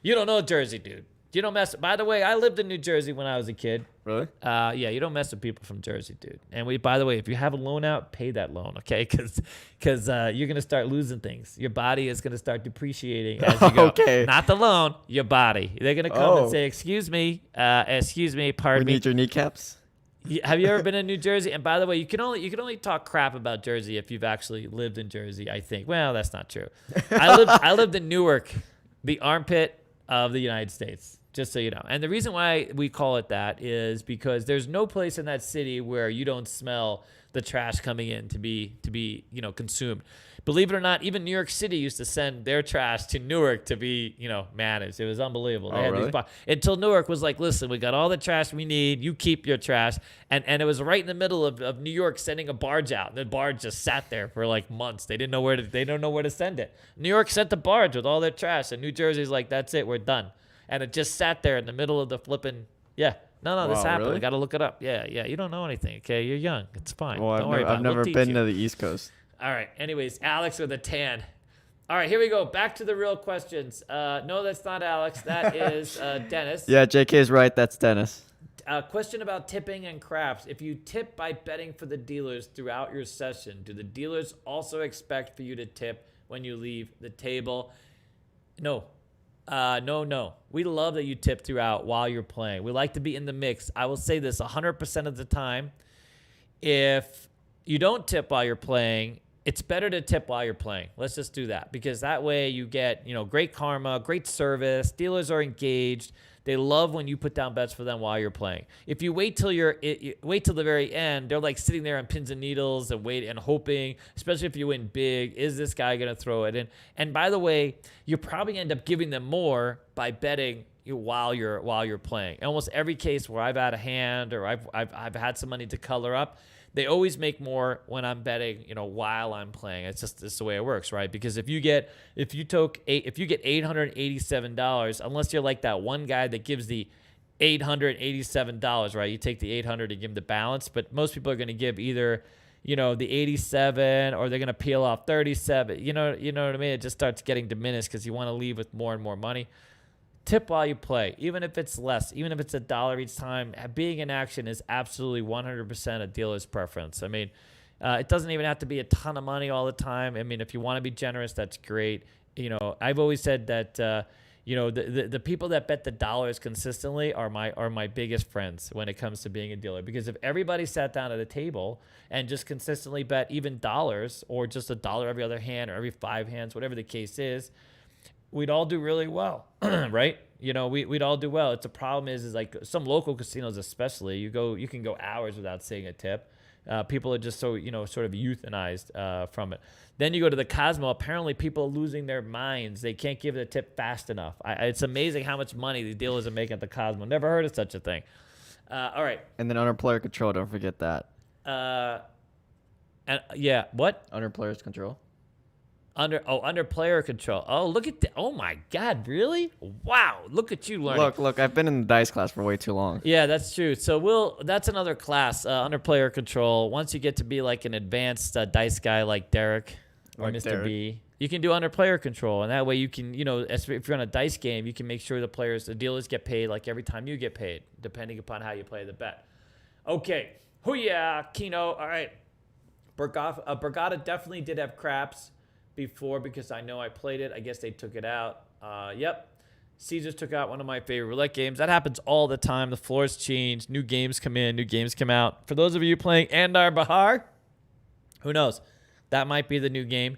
You don't know Jersey, dude. You don't mess. By the way, I lived in New Jersey when I was a kid. Really? Yeah, you don't mess with people from Jersey, dude. And by the way, if you have a loan out, pay that loan, okay? Because you're gonna start losing things. Your body is gonna start depreciating as you go. Okay. Not the loan, your body. They're gonna come and say, "Excuse me, pardon We me." need your kneecaps. Have you ever been in New Jersey? And by the way, you can only talk crap about Jersey if you've actually lived in Jersey. I think. Well, that's not true. I lived in Newark, the armpit of the United States. Just so you know. And the reason why we call it that is because there's no place in that city where you don't smell the trash coming in to be consumed. Believe it or not, even New York City used to send their trash to Newark to be, managed. It was unbelievable. They had really? Until Newark was like, listen, we got all the trash we need. You keep your trash. And it was right in the middle of New York sending a barge out. The barge just sat there for like months. They don't know where to send it. New York sent the barge with all their trash. And New Jersey's like, that's it, we're done. And it just sat there in the middle of the flipping. Yeah. No, this happened. Really? I got to look it up. Yeah. You don't know anything. Okay. You're young. It's fine. Well, Don't worry about it. I've never We'll been teach to you. the East Coast. All right. Anyways, Alex with a tan. All right. Here we go. Back to the real questions. No, that's not Alex. That is Dennis. Yeah, JK is right. That's Dennis. Question about tipping and craps. If you tip by betting for the dealers throughout your session, do the dealers also expect for you to tip when you leave the table? No. No. We love that you tip throughout while you're playing. We like to be in the mix. I will say this 100% of the time. If you don't tip while you're playing, it's better to tip while you're playing. Let's just do that because that way you get, great karma, great service. Dealers are engaged. They love when you put down bets for them while you're playing. If you wait till wait till the very end, they're like sitting there on pins and needles and wait and hoping, especially if you win big, is this guy gonna throw it in? And by the way, you probably end up giving them more by betting while you're playing. In almost every case where I've had a hand or I've had some money to color up, they always make more when I'm betting, while I'm playing. It's the way it works, right? Because if you get $887, unless you're like that one guy that gives the $887, right? You take the 800 and give them the balance, but most people are going to give either, the 87 or they're going to peel off 37. You know what I mean? It just starts getting diminished because you want to leave with more and more money. Tip while you play, even if it's less, even if it's $1 each time. Being in action is absolutely 100% a dealer's preference. I mean, it doesn't even have to be a ton of money all the time. I mean, if you want to be generous, that's great. I've always said that, the people that bet the dollars consistently are my biggest friends when it comes to being a dealer. Because if everybody sat down at a table and just consistently bet even dollars or just $1 every other hand or every 5 hands, whatever the case is, we'd all do really well, right? We'd all do well. It's a problem is like some local casinos, especially you can go hours without seeing a tip. People are just so, sort of euthanized from it. Then you go to the Cosmo. Apparently people are losing their minds. They can't give the tip fast enough. It's amazing how much money these dealers are making at the Cosmo. Never heard of such a thing. All right. And then under player control, don't forget that. And yeah, what? Under player's control. Under player control. Oh, look at that. Oh my God, really? Wow, look at you learning. Look, I've been in the dice class for way too long. Yeah, that's true. So that's another class under player control. Once you get to be like an advanced dice guy like Derek or Like Mr. Derek. B, you can do under player control, and that way you can, if you're on a dice game, you can make sure the dealers get paid like every time you get paid, depending upon how you play the bet. Okay, hoo-yeah, Kino. All right, Borgata definitely did have craps before because I know I played it. I guess they took it out. Yep. Caesars took out one of my favorite roulette games. That happens all the time. The floors change. New games come in. New games come out. For those of you playing Andar Bahar, who knows? That might be the new game.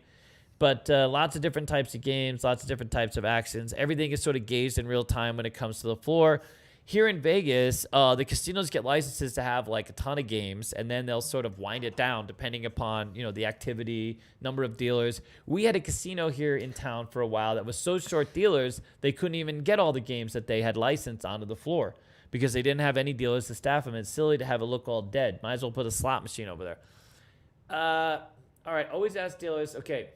But lots of different types of games, lots of different types of actions. Everything is sort of gauged in real time when it comes to the floor. Here in Vegas, the casinos get licenses to have like a ton of games, and then they'll sort of wind it down depending upon, the activity, number of dealers. We had a casino here in town for a while that was so short dealers, they couldn't even get all the games that they had licensed onto the floor because they didn't have any dealers to staff them. It's silly to have it look all dead. Might as well put a slot machine over there. All right, always ask dealers. Okay.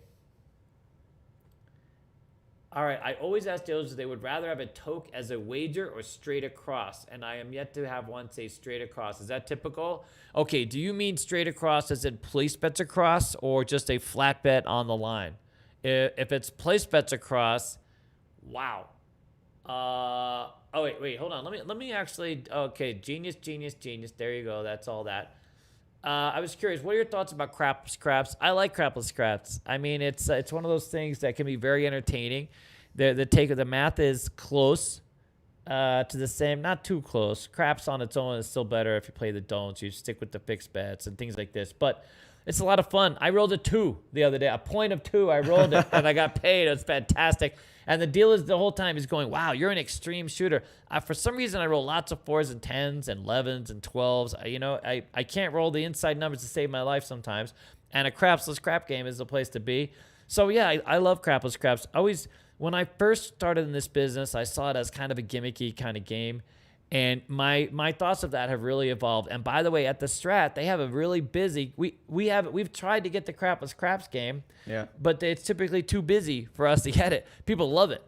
All right, I always ask dealers if they would rather have a toke as a wager or straight across, and I am yet to have one say straight across. Is that typical? Okay, do you mean straight across as in place bets across or just a flat bet on the line? If it's place bets across, wow. Wait, hold on. Let me actually, okay, genius. There you go. That's all that. I was curious, what are your thoughts about crapless craps? I like crapless craps. I mean, it's one of those things that can be very entertaining. The math is close to the same, not too close. Craps on its own is still better if you play the don'ts. You stick with the fixed bets and things like this. But it's a lot of fun. I rolled a 2 the other day, a point of 2. I rolled it and I got paid. It was fantastic. And the dealer the whole time is going, wow, you're an extreme shooter. For some reason, I roll lots of 4s and 10s and 11s and 12s. I can't roll the inside numbers to save my life sometimes. And a crapsless crap game is the place to be. So, yeah, I love crapless craps. When I first started in this business, I saw it as kind of a gimmicky kind of game. And my thoughts of that have really evolved. And by the way, at the Strat, they have a really busy. We've tried to get the crapless craps game, Yeah. but it's typically too busy for us to get it. People love it,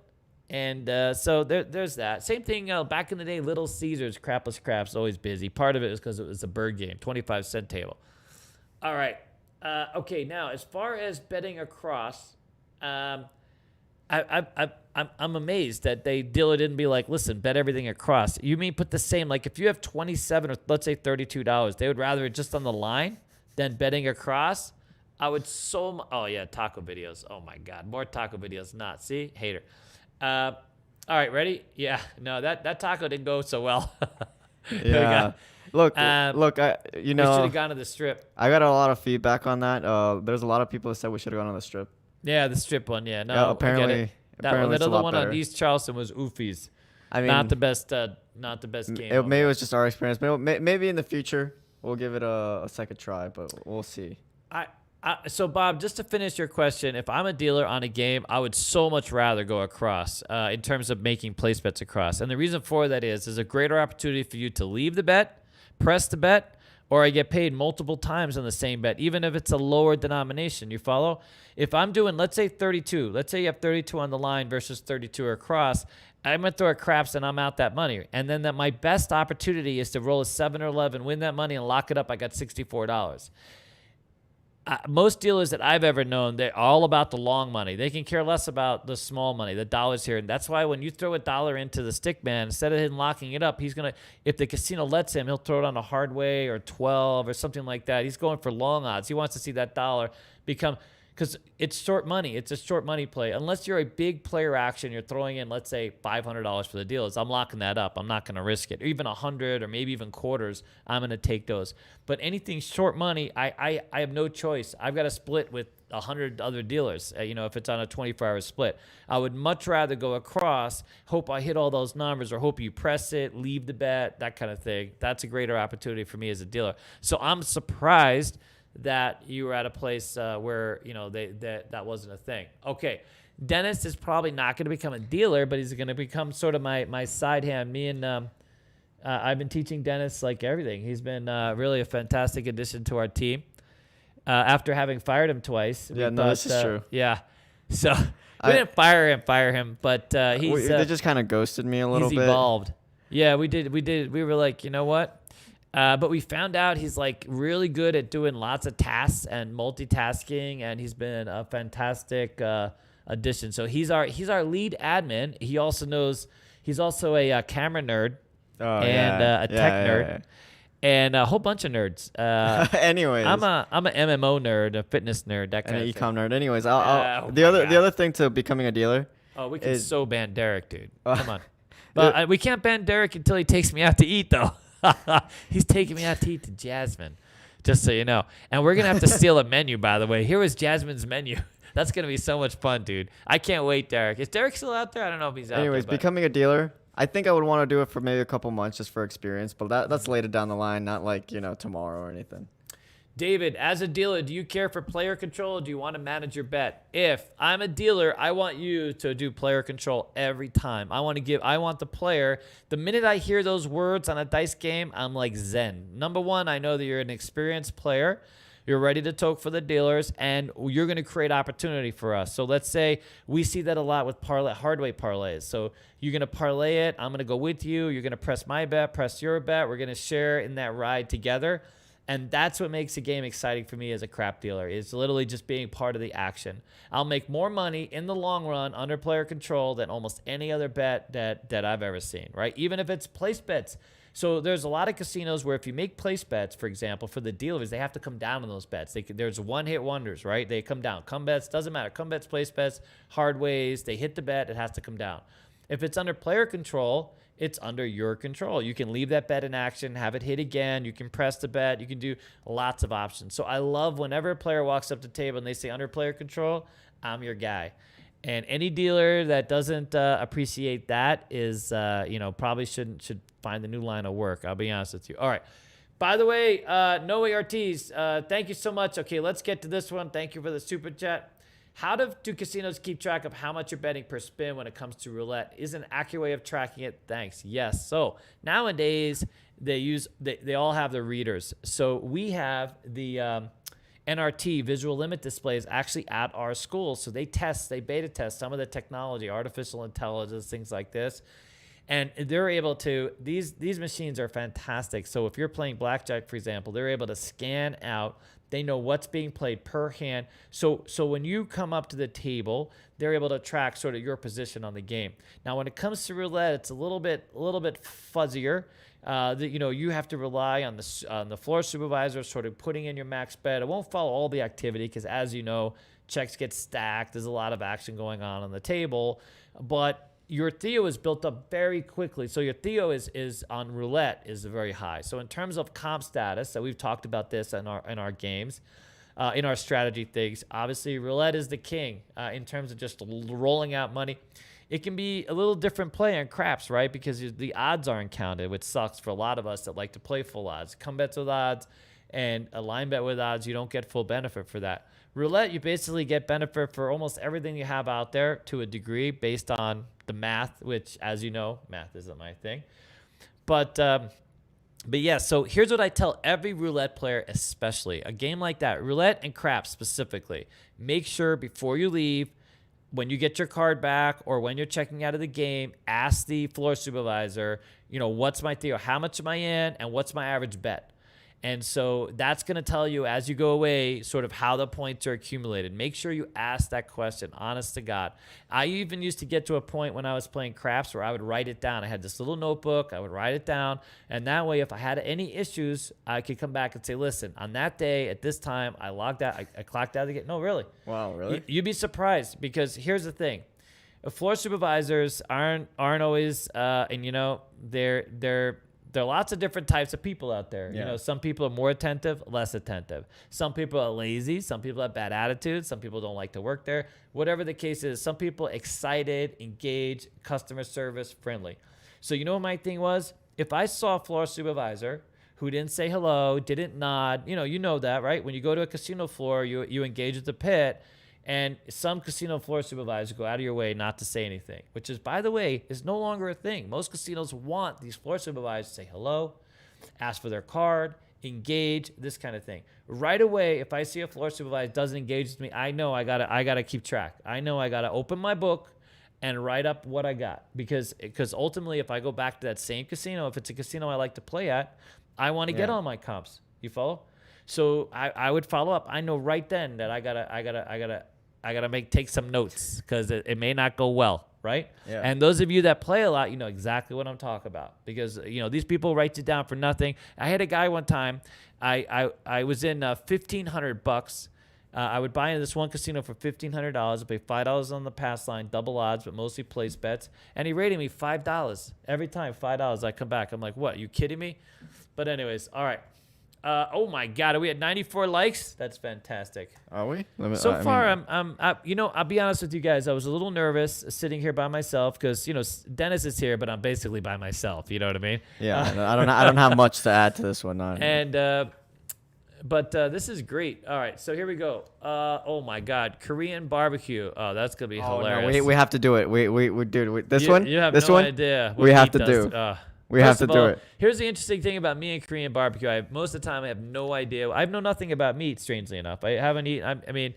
and so there's that. Same thing back in the day. Little Caesars crapless craps always busy. Part of it was because it was a bird game, 25-cent table. All right, okay. Now as far as betting across, I'm amazed that dealer didn't be like, listen, bet everything across. You mean put the same, like if you have 27 or let's say $32, they would rather it just on the line than betting across? I would oh yeah, taco videos. Oh my God, more taco videos. Not, see, hater. All right, ready? Yeah, no, that taco didn't go so well. Yeah. Look, we should have gone to the Strip. I got a lot of feedback on that. There's a lot of people that said we should have gone on the Strip. Yeah, the Strip one. Yeah, no, Yeah, I apparently, get it. apparently That it's a other lot one better. on East Charleston was oofies. I mean, Not the best game. Maybe it was just our experience. Maybe in the future we'll give it a second try, but we'll see. So Bob, just to finish your question, if I'm a dealer on a game, I would so much rather go across in terms of making place bets across. And the reason for that is there's a greater opportunity for you to leave the bet, press the bet, or I get paid multiple times on the same bet, even if it's a lower denomination. You follow? If I'm doing, let's say 32, let's say you have 32 on the line versus 32 across, I'm going to throw a craps and I'm out that money. And then my best opportunity is to roll a 7 or 11, win that money and lock it up. I got $64. Most dealers that I've ever known, they're all about the long money. They can care less about the small money, the dollars here. And that's why when you throw a dollar into the stick man, instead of him locking it up, he's going to, if the casino lets him, he'll throw it on a hard way or 12 or something like that. He's going for long odds. He wants to see that dollar become, because it's short money. It's a short money play. Unless you're a big player action, you're throwing in, let's say, $500 for the dealers. I'm locking that up. I'm not going to risk it. Or even 100 or maybe even quarters, I'm going to take those. But anything short money, I have no choice. I've got to split with 100 other dealers, if it's on a 24-hour split. I would much rather go across, hope I hit all those numbers, or hope you press it, leave the bet, that kind of thing. That's a greater opportunity for me as a dealer. So I'm surprised that you were at a place where that wasn't a thing. Okay, Dennis is probably not going to become a dealer, but he's going to become sort of my side hand. Me and I've been teaching Dennis like everything. He's been really a fantastic addition to our team. After having fired him twice. Yeah, no, this is true. Yeah. So we didn't fire him, but they just kind of ghosted me a little bit. He's evolved. Yeah, we did. We were like, you know what? But we found out he's like really good at doing lots of tasks and multitasking, and he's been a fantastic addition. So he's our lead admin. He also knows. He's also a camera nerd and a tech nerd. Yeah. And a whole bunch of nerds. Anyways, I'm a MMO nerd, a fitness nerd, that kind and of an thing. ecom nerd. Anyways, the God. other thing to becoming a dealer. Oh, we can so ban Derek, dude. Come on. But we can't ban Derek until he takes me out to eat, though. He's taking me out to eat to Jasmine, just so you know. And we're going to have to steal a menu, by the way. Here was Jasmine's menu. That's going to be so much fun, dude. I can't wait, Derek. Is Derek still out there? I don't know if he's out there. Anyways, becoming a dealer. I think I would want to do it for maybe a couple months just for experience, but that's later down the line, not like, tomorrow or anything. David, as a dealer, do you care for player control or do you want to manage your bet? If I'm a dealer, I want you to do player control every time. I want the player, the minute I hear those words on a dice game, I'm like zen. Number one, I know that you're an experienced player. You're ready to toke for the dealers, and you're going to create opportunity for us. So let's say we see that a lot with hardway parlays. So you're going to parlay it. I'm going to go with you. You're going to press my bet, press your bet. We're going to share in that ride together. And that's what makes the game exciting for me as a crap dealer. It's literally just being part of the action. I'll make more money in the long run under player control than almost any other bet that I've ever seen, right? Even if it's place bets. So there's a lot of casinos where if you make place bets, for example, for the dealers, they have to come down on those bets. There's one-hit wonders, right? They come down. Come bets, doesn't matter. Come bets, place bets, hard ways. They hit the bet, it has to come down. If it's under player control, it's under your control. You can leave that bet in action, have it hit again. You can press the bet. You can do lots of options. So I love whenever a player walks up to the table and they say under player control, I'm your guy. And any dealer that doesn't appreciate that is, probably should find a new line of work. I'll be honest with you. All right. By the way, No ARTs, thank you so much. Okay, let's get to this one. Thank you for the super chat. How do casinos keep track of how much you're betting per spin when it comes to roulette? Is an accurate way of tracking it? Thanks. Yes. So nowadays they all have the readers. So we have the NRT, visual limit displays, actually at our schools. So they beta test some of the technology, artificial intelligence, things like this. And they're able to, these machines are fantastic. So if you're playing blackjack, for example, they're able to scan out. They know what's being played per hand. So when you come up to the table, they're able to track sort of your position on the game. Now, when it comes to roulette, it's a little bit fuzzier. You have to rely on the floor supervisor sort of putting in your max bet. It won't follow all the activity because, as you know, checks get stacked. There's a lot of action going on the table. But your Theo is built up very quickly. So your Theo is on roulette is very high. So in terms of comp status, so we've talked about this in our games, in our strategy things, obviously roulette is the king in terms of just rolling out money. It can be a little different play on craps, right? Because the odds aren't counted, which sucks for a lot of us that like to play full odds. Come bets with odds and a line bet with odds, you don't get full benefit for that. Roulette, you basically get benefit for almost everything you have out there to a degree based on the math, which, as you know, math isn't my thing. But yeah, so here's what I tell every roulette player, especially. A game like that, roulette and craps specifically, make sure before you leave, when you get your card back or when you're checking out of the game, ask the floor supervisor, what's my Theo? How much am I in? And what's my average bet? And so that's going to tell you as you go away sort of how the points are accumulated. Make sure you ask that question, honest to God. I even used to get to a point when I was playing craps where I would write it down. I had this little notebook. I would write it down. And that way, if I had any issues, I could come back and say, listen, on that day at this time, I logged out. I clocked out again. No, really. Wow, really? You'd be surprised because here's the thing. Floor supervisors aren't always, there are lots of different types of people out there. Yeah. Some people are more attentive, less attentive. Some people are lazy. Some people have bad attitudes. Some people don't like to work there. Whatever the case is, some people excited, engaged, customer service, friendly. So you know what my thing was? If I saw a floor supervisor who didn't say hello, didn't nod, you know that, right? When you go to a casino floor, you engage with the pit. And some casino floor supervisors go out of your way not to say anything, which is, by the way, is no longer a thing. Most casinos want these floor supervisors to say hello, ask for their card, engage, this kind of thing. Right away, if I see a floor supervisor doesn't engage with me, I know I gotta keep track. I know I gotta open my book and write up what I got, because ultimately, if I go back to that same casino, if it's a casino I like to play at, I want to get on my comps. You follow? So I would follow up. I know right then that I gotta take some notes, because it may not go well, right? Yeah. And those of you that play a lot, you know exactly what I'm talking about, because these people write you down for nothing. I had a guy one time. I was in $1,500. I would buy into this one casino for $1,500. I'd pay $5 on the pass line, double odds, but mostly place bets. And he rated me $5 every time. $5. I come back. I'm like, what? Are you kidding me? But anyways, all right. Oh my God, are we at 94 likes? That's fantastic. Are we? So far, I'll be honest with you guys. I was a little nervous sitting here by myself because, Dennis is here, but I'm basically by myself. You know what I mean? Yeah, I don't have much to add to this one. No. But this is great. All right, so here we go. Oh my God, Korean barbecue. Oh, that's gonna be hilarious. No, we have to do it. We dude, this you, one. You have this no one? idea. We have to do. We have to do it. Here's the interesting thing about me and Korean barbecue. Most of the time, I have no idea. I know nothing about meat, strangely enough. I haven't eaten.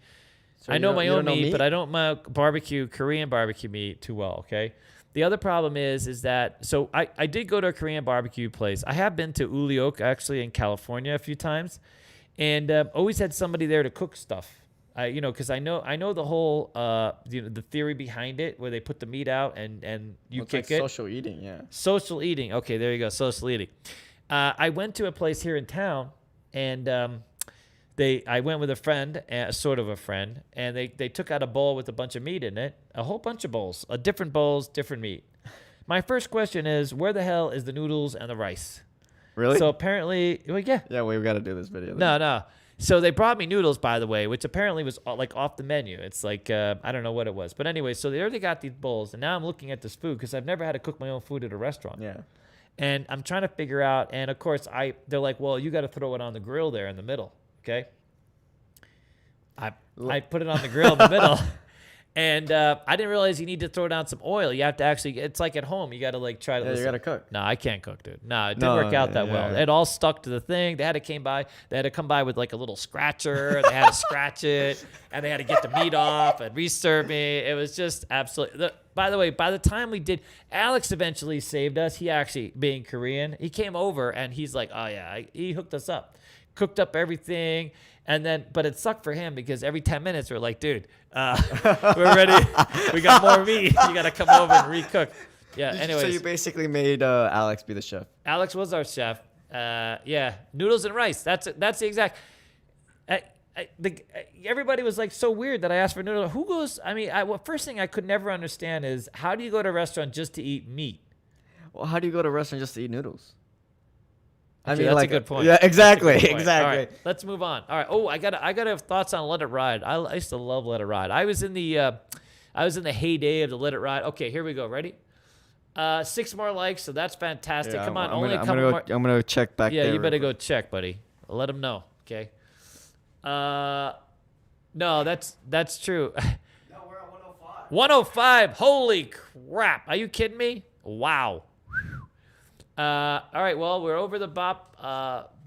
I know my own meat, but I don't Korean barbecue meat too well, okay? The other problem is that, so I did go to a Korean barbecue place. I have been to Uliok, actually, in California a few times, and always had somebody there to cook stuff. Because I know the whole the theory behind it, where they put the meat out and you kick it. Social eating, yeah. Social eating. Okay, there you go. Social eating. I went to a place here in town, and I went with a friend, sort of a friend, and they took out a bowl with a bunch of meat in it, a whole bunch of bowls, different bowls, different meat. My first question is, where the hell is the noodles and the rice? Really? So apparently, well, yeah. Yeah, we've got to do this video. No. So they brought me noodles, by the way, which apparently was like off the menu. It's like, I don't know what it was. But anyway, so they already got these bowls, and now I'm looking at this food because I've never had to cook my own food at a restaurant. Yeah. And I'm trying to figure out, and of course, they're like, well, you got to throw it on the grill there in the middle, okay? I put it on the grill in the middle. And I didn't realize you need to throw down some oil. You have to actually, it's like at home. You got to like try to listen. You got to cook. No, I can't cook, dude. No, it didn't work out that well. It all stuck to the thing. They had to come by with like a little scratcher. They had to scratch it, and they had to get the meat off and reserve me. It was just absolutely. By the way, by the time we did, Alex eventually saved us. He actually, being Korean, he came over and he's like, oh yeah, he hooked us up, cooked up everything. And then, but it sucked for him because every 10 minutes we're like, dude, we're ready. We got more meat. You got to come over and recook. Yeah. Anyways. So you basically made Alex be the chef. Alex was our chef. Yeah. Noodles and rice. That's the exact. Everybody was like so weird that I asked for noodles. Who goes? First thing I could never understand is, how do you go to a restaurant just to eat meat? Well, how do you go to a restaurant just to eat noodles? Okay, that's a good point. Yeah, exactly, Exactly. exactly. All right, let's move on. All right. Oh, I got to have thoughts on Let It Ride. I used to love Let It Ride. I was in the heyday of the Let It Ride. Okay, here we go. Ready? 6 more likes, so that's fantastic. Yeah, Come on, I'm only gonna, a couple more. I'm gonna check back. Yeah, there you better real go check, buddy. Let them know. Okay. No, that's true. No, we're at 105. 105. Holy crap! Are you kidding me? Wow. All right. Well, we're over the bop.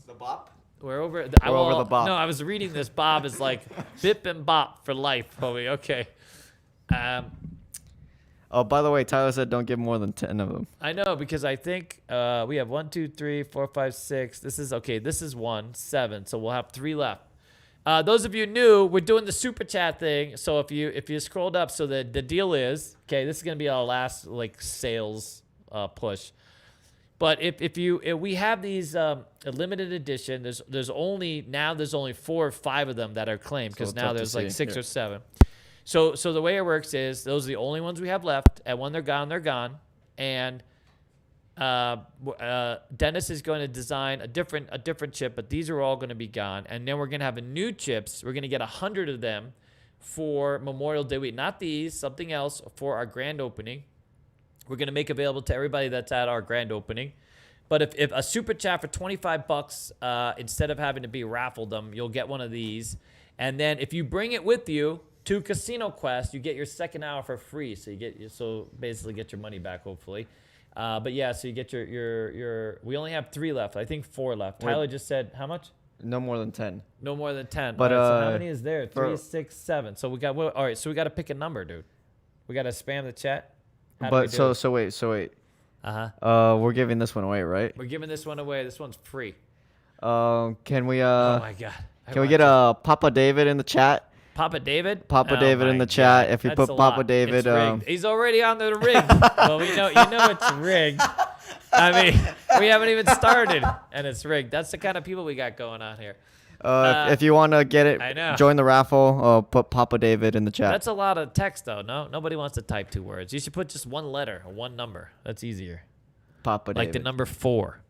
The bop? We're over. We're over the bop. No, I was reading this. Bob is like bip and bop for life, homie. Okay. Oh, by the way, Tyler said don't give more than 10 of them. I know, because I think we have 1, 2, 3, 4, 5, 6. This is okay. This is 1, 7. So we'll have 3 left. Those of you new, we're doing the super chat thing. So if you scrolled up, so the deal is, okay, this is gonna be our last like sales push. But if we have these a limited edition, there's only 4 or 5 of them that are claimed, because now there's like 6 or 7. So the way it works is, those are the only ones we have left, and when they're gone, they're gone. And Dennis is going to design a different chip, but these are all going to be gone. And then we're going to have a new chips. We're going to get 100 of them for Memorial Day week. Not these, something else for our grand opening. We're going to make available to everybody that's at our grand opening. But if a super chat for $25, instead of having to be raffled them, you'll get one of these. And then if you bring it with you, to Casino Quest, you get your second hour for free. So basically get your money back, hopefully. But yeah, so you get your we only have 3 left. I think 4 left. Tyler just said how much? No more than 10. No more than 10. But all right, so how many is there? 3, 6, 7. So we got all right. So we got to pick a number, dude. We got to spam the chat. But so wait. We're giving this one away, right? We're giving this one away. This one's free. Can we oh my god. Can we get Papa David in the chat? Papa David? Papa David in the chat. If you put Papa David, he's already on the rig. Well, you know it's rigged. I mean, we haven't even started, and it's rigged. That's the kind of people we got going on here. If you want to get it, I know. join the raffle. Put Papa David in the chat. That's a lot of text, though. No, nobody wants to type 2 words. You should put just 1 letter or 1 number. That's easier. Papa David. Like the number 4.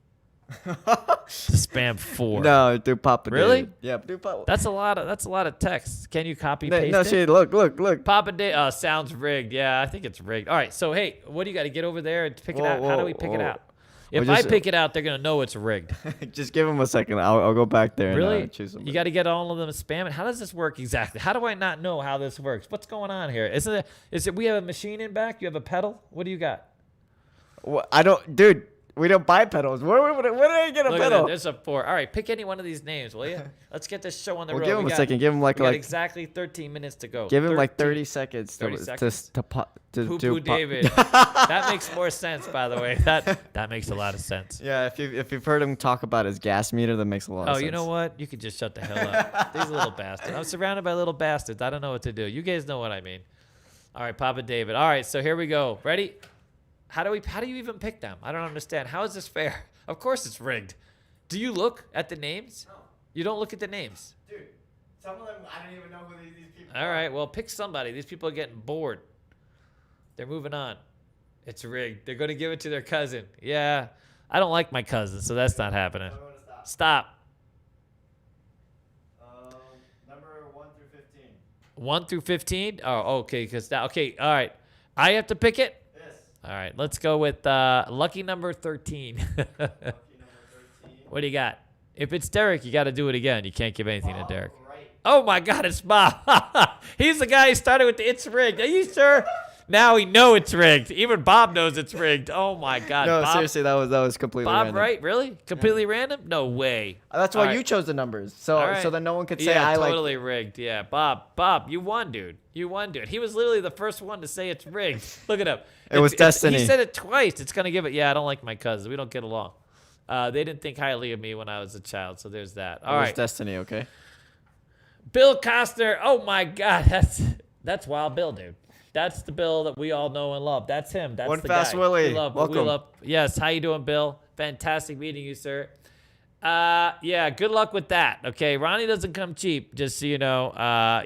Spam 4. No, do Papa Really? David. Yeah, do Papa. That's a lot of text. Can you copy paste No, it? shit. Look. Papa David. Sounds rigged. Yeah, I think it's rigged. All right. So hey, what do you got to get over there and pick it out? How do we pick it out? If I pick it out, they're gonna know it's rigged. Just give them a second. I'll go back there. Really? And, choose you got to get all of them spamming. How does this work exactly? How do I not know how this works? What's going on here? Is it we have a machine in back? You have a pedal? What do you got? Well, I don't, dude. We don't buy pedals. Where did I get a Look pedal? At that. There's a 4. All right, pick any one of these names, will you? Let's get this show on the road. Give him a second. Give him we got exactly 13 minutes to go. Give him like 30 seconds. 30 seconds. To Poo David. That makes more sense, by the way. That makes a lot of sense. Yeah, if you've heard him talk about his gas meter, that makes a lot of sense. Oh, you know what? You could just shut the hell up. These little bastards. I'm surrounded by little bastards. I don't know what to do. You guys know what I mean. All right, Papa David. All right, so here we go. Ready? How do you even pick them? I don't understand. How is this fair? Of course it's rigged. Do you look at the names? No. You don't look at the names. Dude, some of them, I don't even know who these people All are. right, well, pick somebody. These people are getting bored. They're moving on. It's rigged. They're going to give it to their cousin. Yeah, I don't like my cousin, so that's not happening. I'm going to stop. Stop. Number 1 through 15. 1 through 15? Oh, okay. Okay, all right. I have to pick it? Yes. All right, let's go with lucky number 13. Lucky number 13. What do you got? If it's Derek, you got to do it again. You can't give anything to Derek. Right. Oh, my God, it's Bob. He's the guy who started with the it's rigged. Are you sure? Now we know it's rigged. Even Bob knows it's rigged. Oh, my God. No, Bob, seriously, that was completely Bob, random. right? Really? Completely random? No way. That's All why right. you chose the numbers, so All right. so that no one could say Yeah, I totally rigged. Yeah, Bob, you won, dude. You won, dude. He was literally the first one to say it's rigged. Look at him. It was destiny. He said it twice. It's gonna give it. Yeah, I don't like my cousins. We don't get along. They didn't think highly of me when I was a child, so there's that. All It was right, destiny, okay? Bill Costner. Oh my God, that's Wild Bill, dude. That's the Bill that we all know and love. That's him. That's One the Fast guy. Willie. We love. Welcome. Yes. How you doing, Bill? Fantastic meeting you, sir. Yeah. Good luck with that. Okay. Ronnie doesn't come cheap. Just so you know.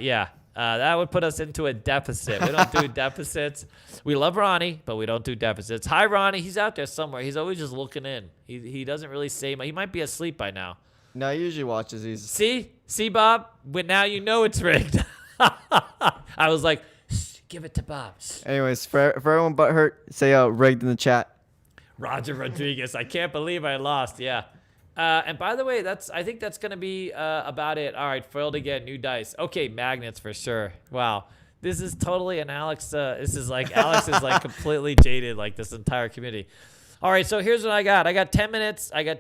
Yeah. That would put us into a deficit. We don't do deficits. We love Ronnie, but we don't do deficits. Hi, Ronnie. He's out there somewhere. He's always just looking in. He doesn't really say much. He might be asleep by now. No, he usually watches these. See, Bob. But now you know it's rigged. I was like, shh, give it to Bob. Shh. Anyways, for everyone but hurt, say rigged in the chat. Roger Rodriguez. I can't believe I lost. Yeah. And by the way, I think that's going to be about it. All right, foiled again, new dice. Okay, magnets for sure. Wow. This is totally an Alex. This is like Alex is like completely jaded like this entire community. All right, so here's what I got. I got 10 minutes. We're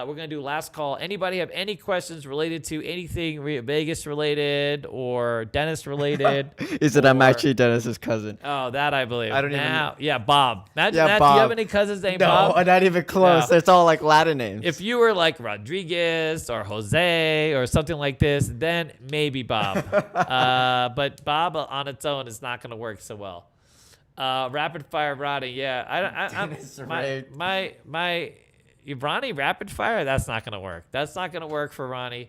going to do last call. Anybody have any questions related to anything Vegas related or Dennis related? He said, I'm actually Dennis's cousin. Oh, that I believe. I don't even know. Yeah, Bob. Imagine Yeah, that. Bob. Do you have any cousins named No, Bob? not even close. No. It's all like Latin names. If you were like Rodriguez or Jose or something like this, then maybe Bob. But Bob on its own is not going to work so well. Rapid fire Ronnie, yeah. Dennis rigged. My Ronnie rapid fire, that's not gonna work. That's not gonna work for Ronnie.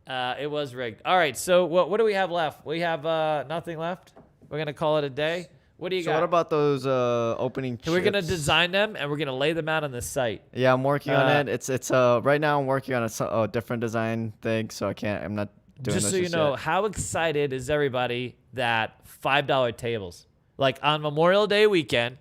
It was rigged. All right, so what do we have left? We have nothing left. We're gonna call it a day. What do you So got? what about those opening chips? We're gonna design them and we're gonna lay them out on the site. Yeah, I'm working on it. It's right now I'm working on a different design thing, so I'm not doing Just this so you know, yet. how excited is everybody that $5 tables? Like on Memorial Day weekend,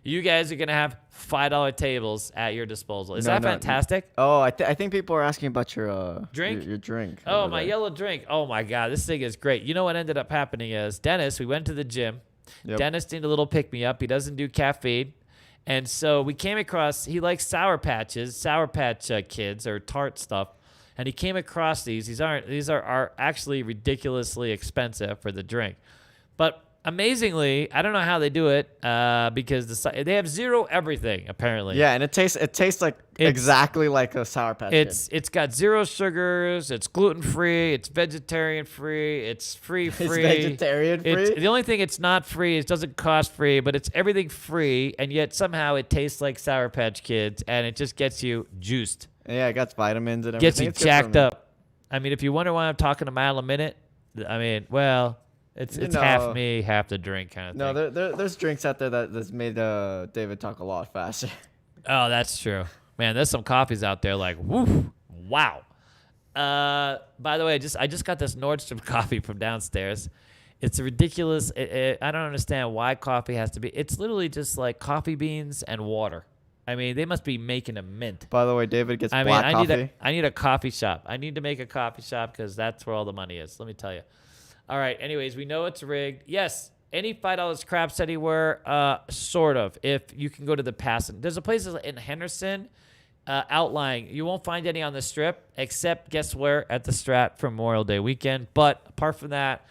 you guys are going to have $5 tables at your disposal. Is No, that no, fantastic? Oh, I think people are asking about your Drink? Your drink. Oh, over my there. yellow drink. Oh, my God. This thing is great. You know what ended up happening is Dennis, we went to the gym. Yep. Dennis needed a little pick-me-up. He doesn't do caffeine. And so we came across, he likes Sour Patches, Sour Patch Kids or tart stuff. And he came across these. These are actually ridiculously expensive for the drink. But amazingly, I don't know how they do it because they have zero everything, apparently. Yeah, and it tastes like exactly like a Sour Patch Kid. It's got zero sugars. It's gluten free. It's vegetarian free. It's free. It's vegetarian free? The only thing it's not free. It doesn't cost free, but it's everything free, and yet somehow it tastes like Sour Patch Kids, and it just gets you juiced. Yeah, it got vitamins and everything. Gets you It's good for jacked me. up. I mean, if you wonder why I'm talking a mile a minute, I mean, well, it's You know. half me, half the drink kind of No, thing. there's drinks out there that's made David talk a lot faster. Oh, that's true. Man, there's some coffees out there like, woof, wow. By the way, I just got this Nordstrom coffee from downstairs. It's ridiculous. I don't understand why coffee has to be. It's literally just like coffee beans and water. I mean, they must be making a mint. By the way, David gets I mean, black coffee. I need a coffee shop. I need to make a coffee shop because that's where all the money is. Let me tell you. All right. Anyways, we know it's rigged. Yes. Any $5 craps anywhere, sort of. If you can go to the pass. There's a place in Henderson, outlying. You won't find any on the Strip, except guess where? At the Strat for Memorial Day weekend. But apart from that,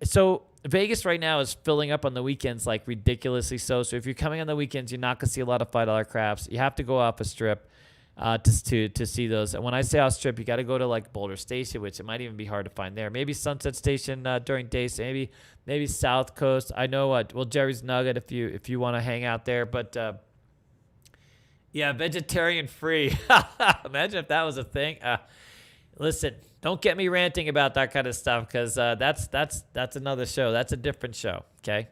so Vegas right now is filling up on the weekends like ridiculously so. So if you're coming on the weekends, you're not gonna see a lot of $5 craps. You have to go off a Strip to see those. And when I say off Strip, you got to go to like Boulder Station, which it might even be hard to find there. Maybe Sunset Station during days. Maybe South Coast. I know Jerry's Nugget if you want to hang out there, but. Yeah, vegetarian free. Imagine if that was a thing. Listen, don't get me ranting about that kind of stuff because that's another show. That's a different show. Okay.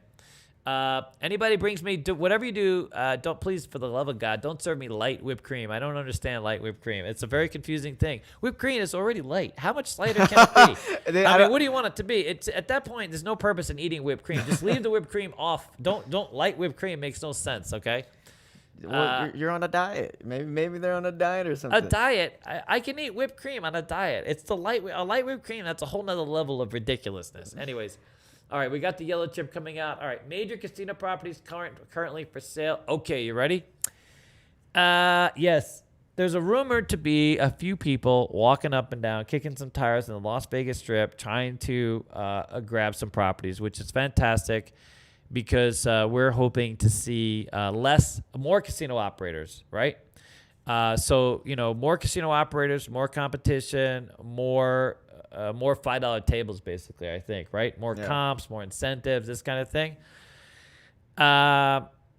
Anybody brings me whatever you do. Don't, please, for the love of God, don't serve me light whipped cream. I don't understand light whipped cream. It's a very confusing thing. Whipped cream is already light. How much lighter can it be? I mean, what do you want it to be? It's at that point. There's no purpose in eating whipped cream. Just leave the whipped cream off. Don't light whipped cream makes no sense. Okay. Well, you're on a diet. Maybe they're on a diet or something. A diet. I can eat whipped cream on a diet. It's a light whipped cream. That's a whole nother level of ridiculousness. Anyways, all right, we got the yellow chip coming out. All right, major casino properties currently for sale. Okay, you ready? Yes. There's a rumored to be a few people walking up and down, kicking some tires in the Las Vegas Strip, trying to grab some properties, which is fantastic. Because we're hoping to see more casino operators, right? So, more casino operators, more competition, more $5 tables, basically, I think, right? More comps, more incentives, this kind of thing.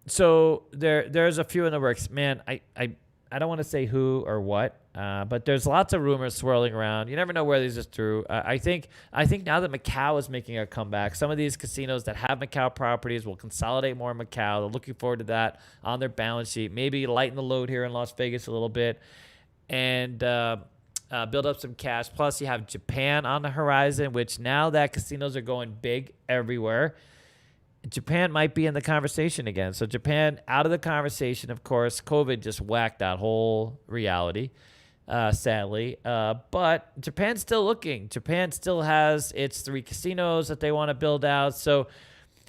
So there's a few in the works. Man, I don't want to say who or what, but there's lots of rumors swirling around. You never know where these are true. I think now that Macau is making a comeback, some of these casinos that have Macau properties will consolidate more in Macau. They're looking forward to that on their balance sheet. Maybe lighten the load here in Las Vegas a little bit and build up some cash. Plus, you have Japan on the horizon, which now that casinos are going big everywhere, Japan might be in the conversation again. So Japan out of the conversation, of course. COVID just whacked that whole reality, sadly. But Japan's still looking. Japan still has its 3 casinos that they want to build out. So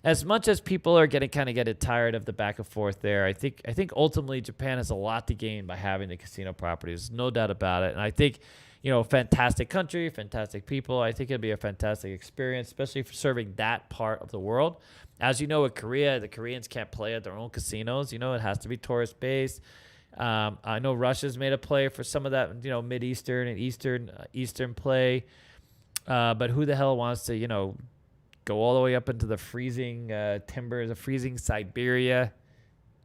as much as people are getting tired of the back and forth there, I think ultimately Japan has a lot to gain by having the casino properties. No doubt about it. And I think, fantastic country, fantastic people. I think it'll be a fantastic experience, especially for serving that part of the world. As you know, with Korea, the Koreans can't play at their own casinos. It has to be tourist-based. I know Russia's made a play for some of that, Mid-Eastern and Eastern play. But who the hell wants to, go all the way up into the freezing timbers, the freezing Siberia?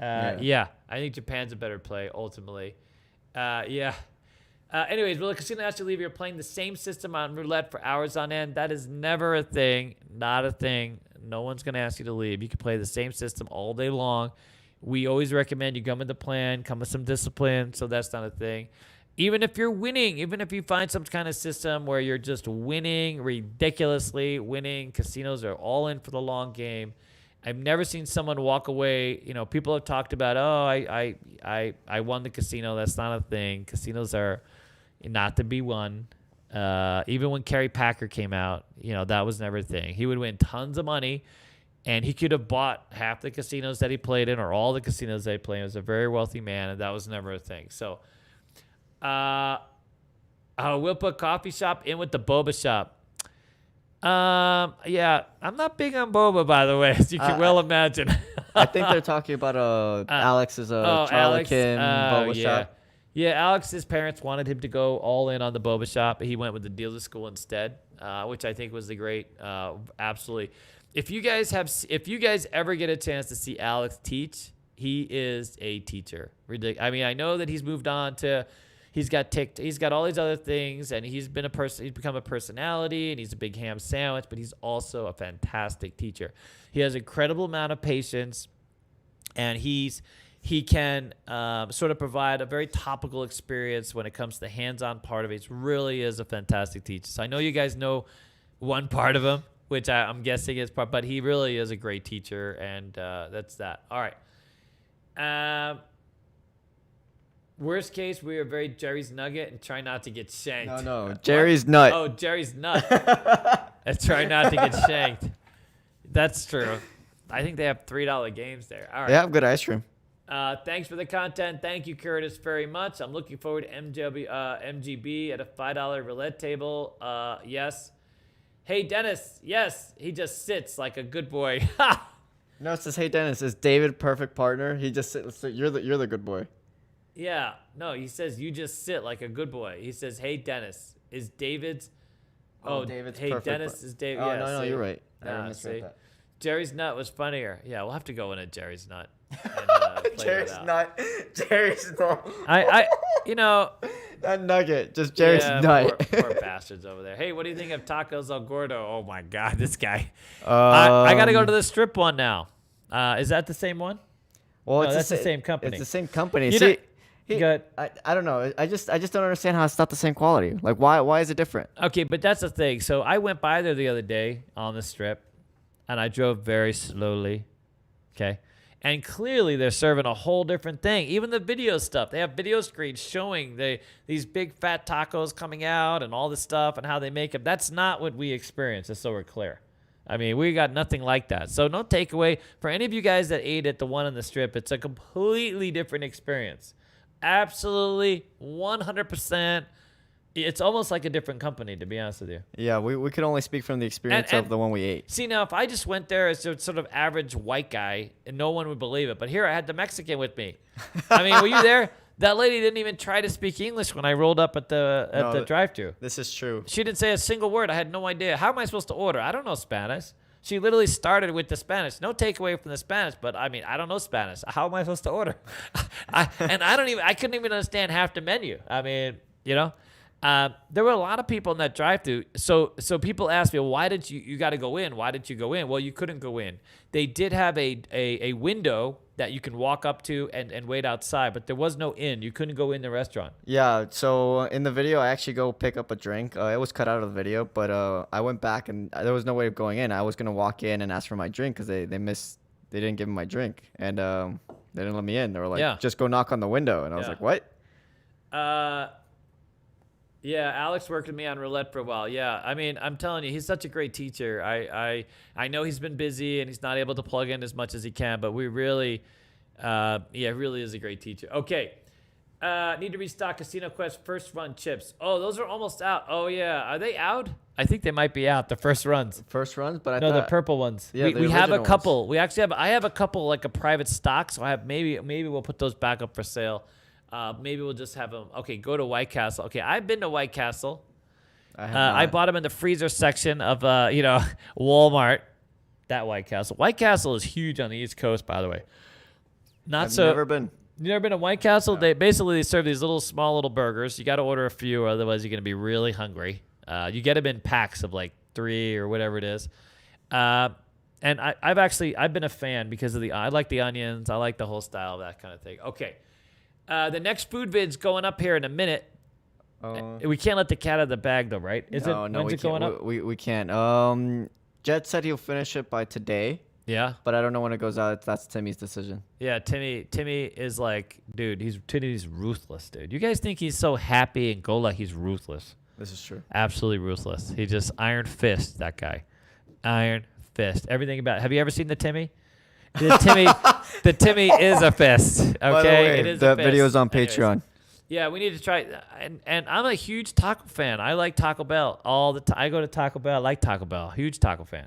Yeah, I think Japan's a better play, ultimately. Anyways, will the casino ask you to leave? You're playing the same system on roulette for hours on end. That is never a thing. Not a thing. No one's going to ask you to leave. You can play the same system all day long. We always recommend you come with a plan, come with some discipline, so that's not a thing. Even if you're winning, even if you find some kind of system where you're just winning, ridiculously winning, casinos are all in for the long game. I've never seen someone walk away. You know, people have talked about, I won the casino. That's not a thing. Casinos are not to be won. Even when Kerry Packer came out, you know, that was never a thing. He would win tons of money, and he could have bought half the casinos that he played in or all the casinos that he played in. He was a very wealthy man, and that was never a thing. So, we'll put coffee shop in with the boba shop. Yeah, I'm not big on boba, by the way, as you can well imagine. I think they're talking about Alex's Charlie Kim boba shop. Yeah, Alex's parents wanted him to go all in on the boba shop. He went with the dealer school instead, which I think was the great, absolutely. If you guys ever get a chance to see Alex teach, he is a teacher. I mean, I know that he's moved on to, he's got all these other things, and he's become a personality, and he's a big ham sandwich, but he's also a fantastic teacher. He has an incredible amount of patience, and he can sort of provide a very topical experience when it comes to the hands-on part of it. He really is a fantastic teacher. So I know you guys know one part of him, which I'm guessing is part, but he really is a great teacher, and that's that. All right. Worst case, we are very Jerry's Nugget and try not to get shanked. No, Jerry's Nut. Oh, Jerry's Nut. And try not to get shanked. That's true. I think they have $3 games there. All right. They have good ice cream. Thanks for the content. Thank you, Curtis, very much. I'm looking forward to MGB at a $5 roulette table. Yes. Hey, Dennis. Yes, he just sits like a good boy. No, it says, hey, Dennis, is David perfect partner? He just sits. So you're the good boy. Yeah. No, he says you just sit like a good boy. He says, hey, Dennis, is David's. Oh, David's hey, perfect. Dennis is David. Oh, yeah, no, see? you're right. Nah, I see? that. Jerry's Nut was funnier. Yeah, we'll have to go in a Jerry's Nut. And, Jerry's Nut. Jerry's Nut. You know. That nugget. Just Jerry's Nut. Poor bastards over there. Hey, what do you think of Tacos El Gordo? Oh, my God, this guy. I got to go to the strip one now. Is that the same one? Well, no, that's the same company. It's the same company. You See, I don't know. I just don't understand how it's not the same quality. Like, why is it different? Okay, but that's the thing. So I went by there the other day on the strip, and I drove very slowly. Okay. And clearly they're serving a whole different thing. Even the video stuff. They have video screens showing these big fat tacos coming out and all this stuff and how they make them. That's not what we experience, just so we're clear. I mean, we got nothing like that. So no takeaway. For any of you guys that ate at the one on the strip, it's a completely different experience. Absolutely, 100%. It's almost like a different company, to be honest with you. Yeah, we could only speak from the experience of the one we ate. See, now, if I just went there as a sort of average white guy, and no one would believe it. But here I had the Mexican with me. I mean, were you there? That lady didn't even try to speak English when I rolled up at the drive-thru. This is true. She didn't say a single word. I had no idea. How am I supposed to order? I don't know Spanish. She literally started with the Spanish. No takeaway from the Spanish, but I mean, I don't know Spanish. How am I supposed to order? I couldn't even understand half the menu. I mean, you know. There were a lot of people in that drive-thru. So people asked me, well, why did you got to go in? Why did you go in? Well, you couldn't go in. They did have a window that you can walk up to and wait outside, but there was no in. You couldn't go in the restaurant. Yeah. So in the video, I actually go pick up a drink. It was cut out of the video, but I went back and there was no way of going in. I was gonna walk in and ask for my drink because they didn't give me my drink, and they didn't let me in. They were like, just go knock on the window, and I was like, what? Yeah, Alex worked with me on roulette for a while. Yeah, I mean, I'm telling you, he's such a great teacher. I know he's been busy and he's not able to plug in as much as he can, but we really, really is a great teacher. Okay, need to restock Casino Quest first run chips. Oh, those are almost out. Oh yeah, are they out? I think they might be out. The first runs. First runs, but the purple ones. Yeah, we have a couple. Ones. We actually have. I have a couple like a private stock, so I have maybe we'll put those back up for sale. Maybe we'll just have them. Okay, go to White Castle. Okay, I've been to White Castle. I bought them in the freezer section of Walmart. That White Castle. White Castle is huge on the East Coast, by the way. I've never been. You never been to White Castle? No. They serve these small little burgers. You got to order a few, or otherwise you're gonna be really hungry. You get them in packs of like 3 or whatever it is. And I've been a fan because of I like the onions. I like the whole style of that kind of thing. Okay. The next food vid's going up here in a minute. We can't let the cat out of the bag, though, right? When's it going up? We can't. Jet said he'll finish it by today. Yeah. but I don't know when it goes out. That's Timmy's decision. Yeah, Timmy is like, dude, Timmy's ruthless, dude. You guys think he's so happy and go like he's ruthless. This is true. Absolutely ruthless. He just iron fist, that guy. Iron fist. Everything about it. Have you ever seen the Timmy? The Timmy is a fist. Okay, By the way, it is the a fist. video's on Anyways. Patreon. Yeah, we need to try. And I'm a huge taco fan. I like Taco Bell all the time. I go to Taco Bell. I like Taco Bell. Huge taco fan.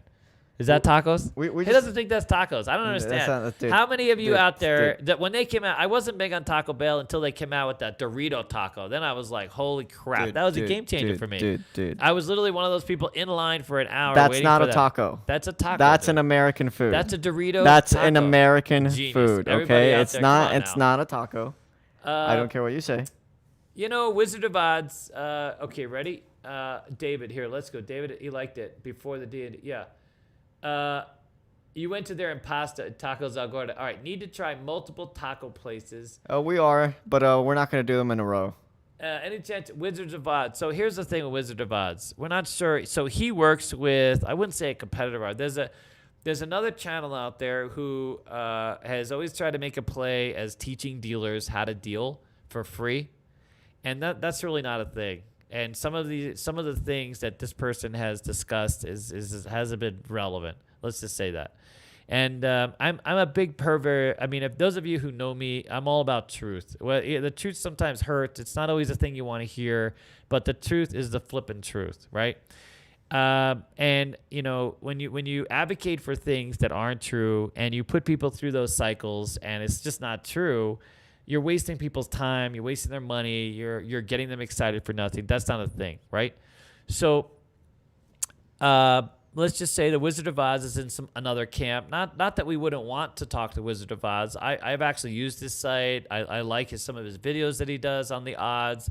Is that tacos? we He just- doesn't think that's tacos. I don't That's understand. not- dude, How many of you dude, out there dude. that when they came out, I wasn't big on Taco Bell until they came out with that Dorito taco. Then I was like, holy crap. Dude, that was a dude, game changer dude, for me. Dude. I was literally one of those people in line for an hour. That's waiting not for a that. taco. That's a taco. That's dude. an American food. That's a Dorito That's taco. an American Genius. food. Everybody Okay, out it's there, not. come on It's now. not a taco. I don't care what you say. You know, Wizard of Odds. Okay, ready? David, here, let's go. David, he liked it before the D&D. Yeah. You went to their Impasta Tacos Al Gordo. All right, need to try multiple taco places. We are, but we're not gonna do them in a row. Any chance Wizards of Odds? So here's the thing with Wizard of Odds. We're not sure. So he works with, I wouldn't say a competitor. There's another channel out there who has always tried to make a play as teaching dealers how to deal for free, and that's really not a thing. And some of the things that this person has discussed hasn't been relevant. Let's just say that. And I'm a big pervert. I mean, if those of you who know me, I'm all about truth. Well, the truth sometimes hurts. It's not always the thing you want to hear, but the truth is the flippin' truth, right? And you know, when you advocate for things that aren't true and you put people through those cycles and it's just not true, you're wasting people's time. You're wasting their money. You're getting them excited for nothing. That's not a thing, right? So, let's just say the Wizard of Oz is in another camp. Not that we wouldn't want to talk to Wizard of Oz. I've actually used this site. I like some of his videos that he does on the odds.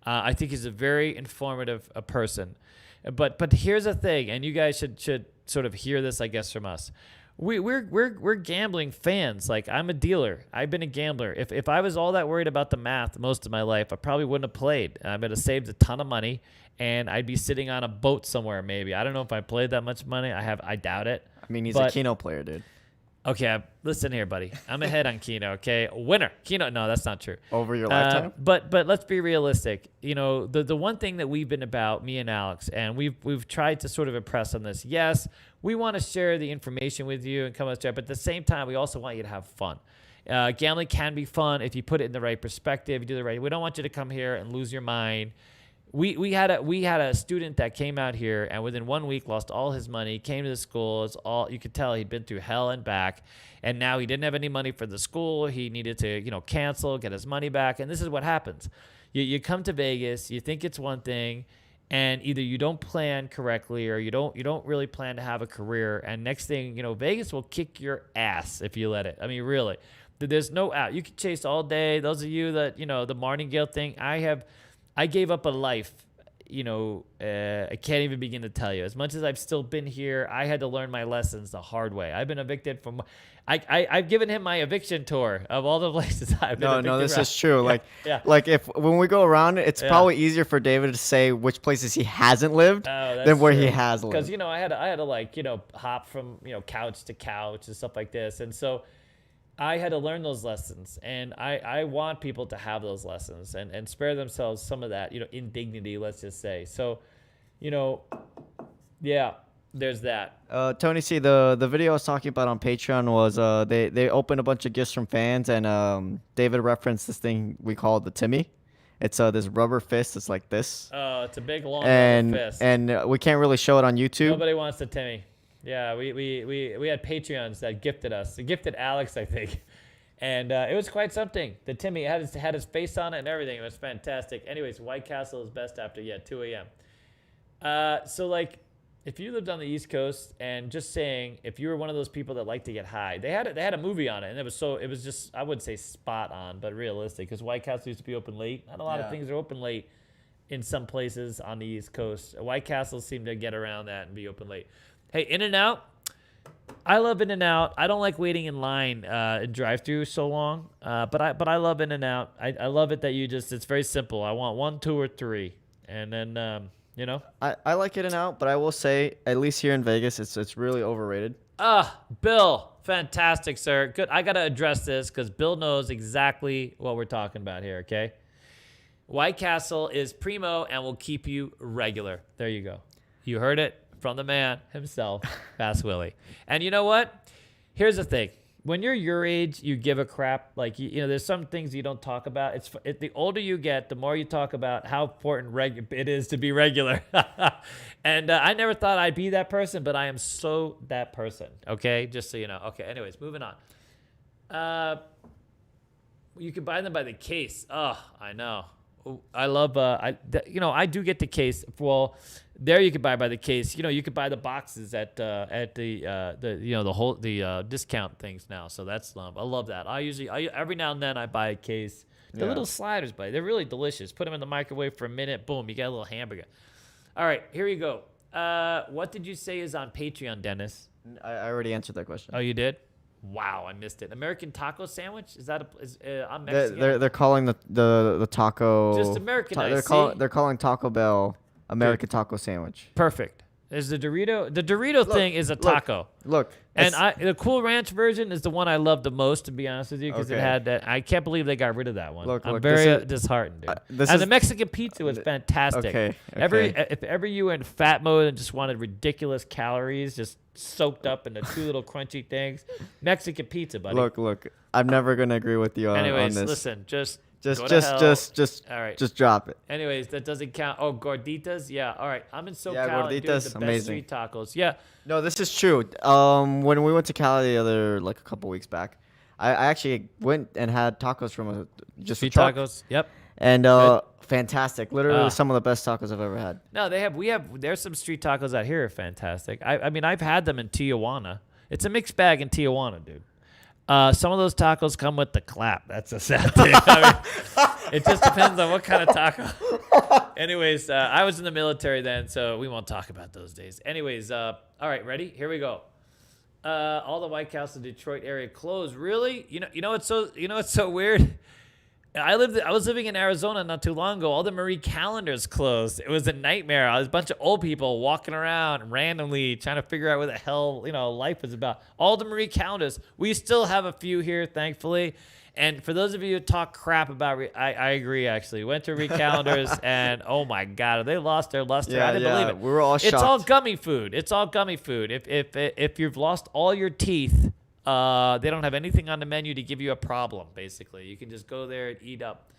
I think he's a very informative person. But here's the thing, and you guys should sort of hear this, I guess, from us. We're gambling fans. Like, I'm a dealer. I've been a gambler. If I was all that worried about the math most of my life, I probably wouldn't have played. I would have saved a ton of money, and I'd be sitting on a boat somewhere maybe. I don't know if I played that much money. I doubt it. I mean, he's But- a Keno player, dude. Okay, listen here, buddy. I'm ahead on Keno, okay? Winner. Keno, no, that's not true. Over your lifetime? But let's be realistic. You know, the one thing that we've been about, me and Alex, and we've tried to sort of impress on this. Yes, we want to share the information with you and come up there, but at the same time, we also want you to have fun. Gambling can be fun if you put it in the right perspective, you do the right. We don't want you to come here and lose your mind. We had a student that came out here and within 1 week lost all his money, came to the school. It's all you could tell he'd been through hell and back, and now he didn't have any money for the school. He needed to cancel, get his money back, and this is what happens. You come to Vegas, you think it's one thing, and either you don't plan correctly or you don't really plan to have a career, and next thing Vegas will kick your ass if you let it. I mean, really, there's no out. You can chase all day. Those of you that the martingale thing, I gave up a life, I can't even begin to tell you. As much as I've still been here, I had to learn my lessons the hard way. I've been evicted from, I've given him my eviction tour of all the places I've been evicted No, this from. is true. Yeah. Like when we go around, it's Yeah. probably easier for David to say which places he hasn't lived than where he has lived. Because I had to hop from couch to couch and stuff like this, and so I had to learn those lessons, and I want people to have those lessons and spare themselves some of that indignity, let's just say. So, yeah, there's that. Tony C, the video I was talking about on Patreon was they opened a bunch of gifts from fans, and David referenced this thing we call the Timmy. It's this rubber fist. It's like this, It's a big long and rubber fist. and we can't really show it on YouTube. Nobody wants the Timmy. Yeah, we had Patreons that gifted us. They gifted Alex, I think. And it was quite something. The Timmy had his face on it and everything. It was fantastic. Anyways, White Castle is best after 2 a.m. So if you lived on the East Coast, and just saying, if you were one of those people that like to get high, they had a movie on it, and it was just, I wouldn't say spot on, but realistic, because White Castle used to be open late. Not a lot of things are open late in some places on the East Coast. White Castles seem to get around that and be open late. Hey, In-N-Out. I love In-N-Out. I don't like waiting in line in drive-thru so long, but I love In-N-Out. I love it that it's very simple. I want 1, 2, or 3, and then I like it and out, but I will say, at least here in Vegas, it's really overrated. Bill, fantastic, sir. Good. I got to address this because Bill knows exactly what we're talking about here, okay? White Castle is primo and will keep you regular. There you go. You heard it from the man himself, Fast Willie. And you know what? Here's the thing. When you're your age, you give a crap. Like, you know, there's some things you don't talk about. The older you get, the more you talk about how important it is to be regular. And I never thought I'd be that person, but I am so that person. Okay? Just so you know. Okay, anyways, moving on. You can buy them by the case. Oh, I know. I love, I do get the case. Well, there you could buy by the case. You know, you could buy the boxes at the discount things now. So that's, I love that. Every now and then I buy a case. The little sliders, buddy, they're really delicious. Put them in the microwave for a minute. Boom, you got a little hamburger. All right, here you go. What did you say is on Patreon, Dennis? I already answered that question. Oh, you did? Wow, I missed it. American taco sandwich? Is that I'm Mexican? They're calling the taco Just Americanized. They're calling Taco Bell American taco sandwich. Perfect. There's the Dorito. The Dorito thing is a taco. Look. And the Cool Ranch version is the one I love the most, to be honest with you, because it had that. I can't believe they got rid of that one. I'm very disheartened, dude. The Mexican pizza was fantastic. Okay. If ever you were in fat mode and just wanted ridiculous calories, just soaked up into two little crunchy things, Mexican pizza, buddy. Look. I'm never gonna agree with you on this. Listen, just all right. Just drop it. Anyways, that doesn't count. Oh, gorditas? Yeah. All right. I'm in SoCal. Yeah, gorditas, and doing the best amazing. street tacos. Yeah. No, this is true. When we went to Cali a couple weeks back, I actually went and had tacos from street tacos. Yep. And fantastic. Literally some of the best tacos I've ever had. No, there's some street tacos out here are fantastic. I mean, I've had them in Tijuana. It's a mixed bag in Tijuana, dude. Some of those tacos come with the clap. That's a sad thing. I mean, it just depends on what kind of taco. Anyways, I was in the military then, so we won't talk about those days. Anyways, all right, ready? Here we go. All the White Castle Detroit area closed. Really? You know what's so weird? I was living in Arizona not too long ago. All the Marie Callender's closed. It was a nightmare. I was a bunch of old people walking around randomly trying to figure out what the hell, life was about. All the Marie Callender's. We still have a few here, thankfully. And for those of you who talk crap about, I agree, actually. Went to Marie Callender's and, oh, my God, they lost their luster. I didn't believe it. We were all shocked. It's all gummy food. If you've lost all your teeth, they don't have anything on the menu to give you a problem, basically. You can just go there and eat up.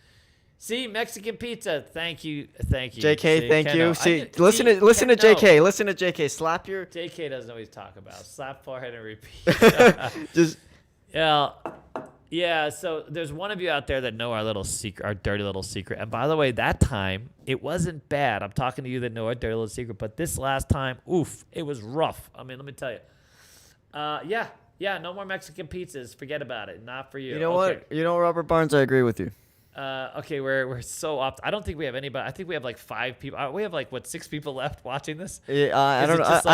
See, Mexican pizza. Thank you. JK, See, thank Keno. you. See, listen to JK. Listen to JK. Slap your... JK doesn't know what he's talking about. Slap forehead and repeat. Just... Yeah, so there's one of you out there that know our little secret, our dirty little secret. And by the way, that time, it wasn't bad. I'm talking to you that know our dirty little secret. But this last time, oof, it was rough. I mean, let me tell you. Yeah, no more Mexican pizzas. Forget about it. Not for you. You know what? You know, Robert Barnes, I agree with you. Okay, we're so off. I don't think we have anybody. I think we have like 5 people. We have like 6 people left watching this. Yeah, I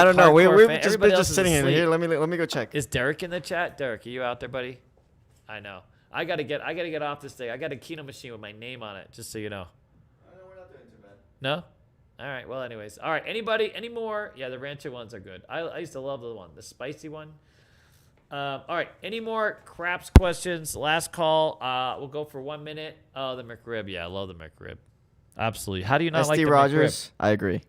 don't know. We've just been sitting in here. Let me go check. Is Derek in the chat? Derek, are you out there, buddy? I know. I gotta get off this thing. I got a Keno machine with my name on it, just so you know. I know we're not doing too bad. No? All right. Well, anyways. All right. Anybody? Any more? Yeah, the rancher ones are good. I used to love the spicy one. All right. Any more craps questions? Last call. We'll go for 1 minute. Oh, the McRib. Yeah, I love the McRib. Absolutely. How do you not like the Rogers? McRib? I agree.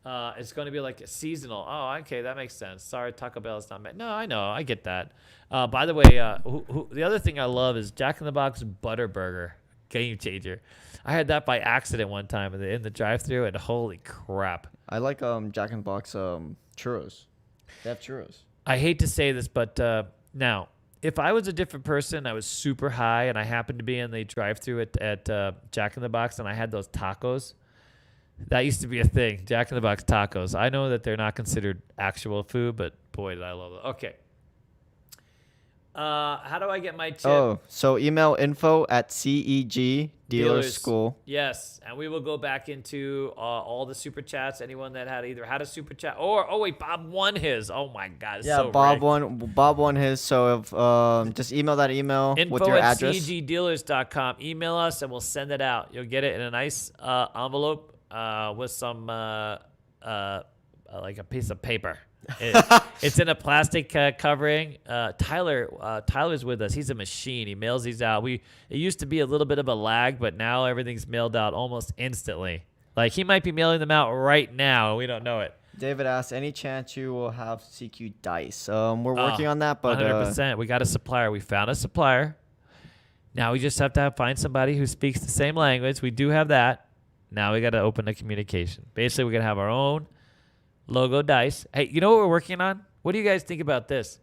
It's going to be like a seasonal. Oh, okay. That makes sense. Sorry, Taco Bell is not. No, I know. I get that. By the way, the other thing I love is Jack in the Box Butter Burger. Game changer. I had that by accident one time in the drive-thru, and holy crap. I like Jack in the Box churros. They have churros. I hate to say this, but now, if I was a different person, I was super high, and I happened to be in the drive-thru at Jack in the Box, and I had those tacos. That used to be a thing, Jack in the Box tacos. I know that they're not considered actual food, but boy, did I love it. Okay. How do I get my tip? Oh, so email info@CEG Dealer School. Yes, and we will go back into all the super chats. Anyone that either had a super chat or wait, Bob won his. Oh my God, it's so Bob rigged. Bob won his. So if just email that email with your address. info@cegdealers.com. Email us and we'll send it out. You'll get it in a nice envelope with some like a piece of paper. It's in a plastic covering. Tyler's with us. He's a machine. He mails these out. It used to be a little bit of a lag, but now everything's mailed out almost instantly. Like he might be mailing them out right now. We don't know it. David asks, any chance you will have CQ dice? We're working on that, but 100%. We got a supplier. We found a supplier. Now we just have to find somebody who speaks the same language. We do have that. Now we got to open the communication. Basically, we're going to have our own logo dice. Hey, you know what we're working on? What do you guys think about this?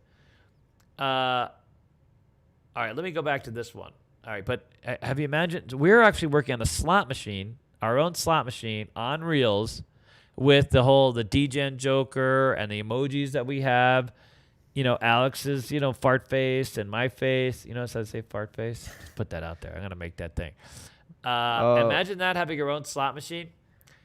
All right, let me go back to this one. All right, but have you imagined? We're actually working on a slot machine, our own slot machine on reels with the D-Gen Joker and the emojis that we have. You know, Alex's, fart face and my face. You notice I say fart face? Just put that out there. I'm going to make that thing. Imagine that, having your own slot machine.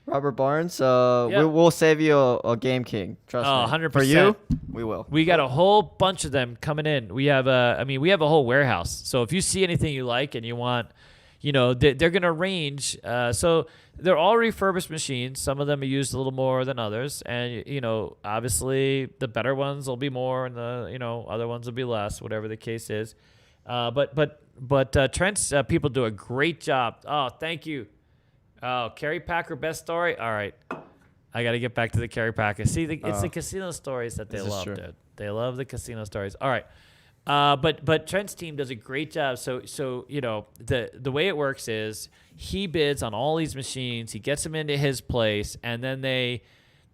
Robert Barnes, we'll save you a Game King. Trust me. 100%. For you, we will. We got a whole bunch of them coming in. We have we have a whole warehouse. So if you see anything you like and you want, they're going to range. So they're all refurbished machines. Some of them are used a little more than others. And, obviously the better ones will be more and the, other ones will be less, whatever the case is. But Trent's people do a great job. Oh, thank you. Oh, Kerry Packer, best story? All right. I got to get back to the Kerry Packer. See, it's the casino stories that they love, dude. They love the casino stories. All right. But Trent's team does a great job. So the way it works is he bids on all these machines. He gets them into his place, and then they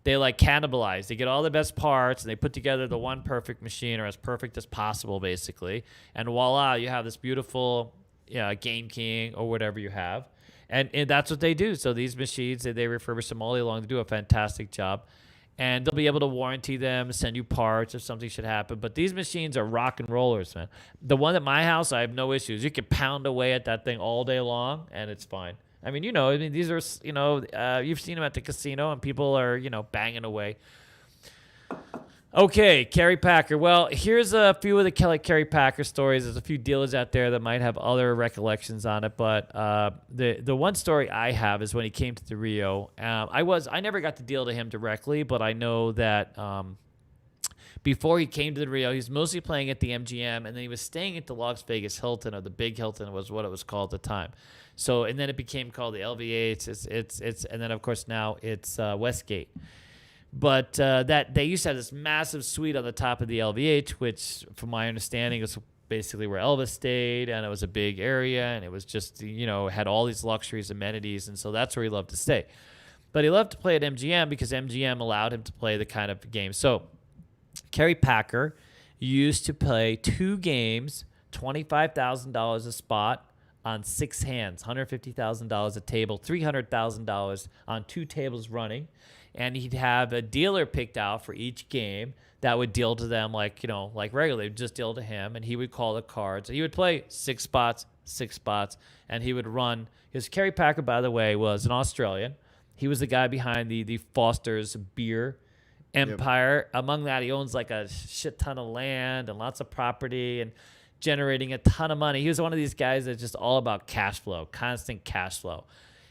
like cannibalize. They get all the best parts, and they put together the one perfect machine, or as perfect as possible, basically. And voila, you have this beautiful Game King or whatever you have. And that's what they do. So these machines, they refurbish them all day long. They do a fantastic job. And they'll be able to warranty them, send you parts if something should happen. But these machines are rock and rollers, man. The one at my house, I have no issues. You can pound away at that thing all day long, and it's fine. I mean, these are, you've seen them at the casino, and people are, banging away. Okay, Kerry Packer. Well, here's a few of the Kerry Packer stories. There's a few dealers out there that might have other recollections on it, but the one story I have is when he came to the Rio. I never got to deal to him directly, but I know that before he came to the Rio, he was mostly playing at the MGM, and then he was staying at the Las Vegas Hilton, or the Big Hilton was what it was called at the time. So, and then it became called the LVH. And then of course now it's Westgate. But that they used to have this massive suite on the top of the LVH, which, from my understanding, is basically where Elvis stayed, and it was a big area, and it was just, had all these luxuries, amenities, and so that's where he loved to stay. But he loved to play at MGM because MGM allowed him to play the kind of game. So Kerry Packer used to play 2 games, $25,000 a spot on 6 hands, $150,000 a table, $300,000 on 2 tables running. And he'd have a dealer picked out for each game that would deal to them like regularly, just deal to him. And he would call the cards. He would play 6 spots, and he would run. Because Kerry Packer, by the way, was an Australian. He was the guy behind the Foster's beer empire. Yep. Among that, he owns like a shit ton of land and lots of property and generating a ton of money. He was one of these guys that's just all about cash flow, constant cash flow.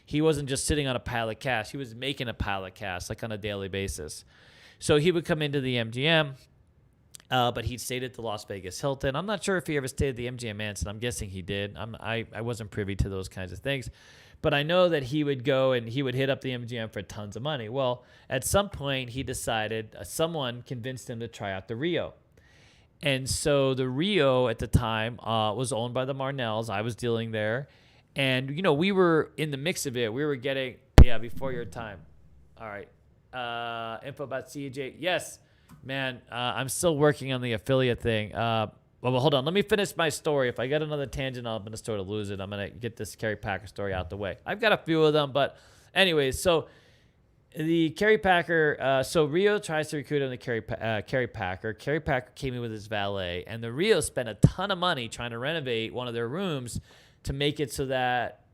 He wasn't just sitting on a pile of cash. He was making a pile of cash, like on a daily basis. So he would come into the MGM, but he stayed at the Las Vegas Hilton. I'm not sure if he ever stayed at the MGM Mansion. I'm guessing he did. I wasn't privy to those kinds of things. But I know that he would go and he would hit up the MGM for tons of money. Well, at some point, he decided, someone convinced him to try out the Rio. And so the Rio at the time was owned by the Marnells. I was dealing there. And, we were in the mix of it. We were getting, before your time. All right. Info about CEG. Yes, man, I'm still working on the affiliate thing. Well, hold on. Let me finish my story. If I get another tangent, I'm going to sort of lose it. I'm going to get this Kerry Packer story out the way. I've got a few of them, but anyways, so the Kerry Packer, so Rio tries to recruit him to Kerry Packer. Kerry Packer came in with his valet, and the Rio spent a ton of money trying to renovate one of their rooms to make it so that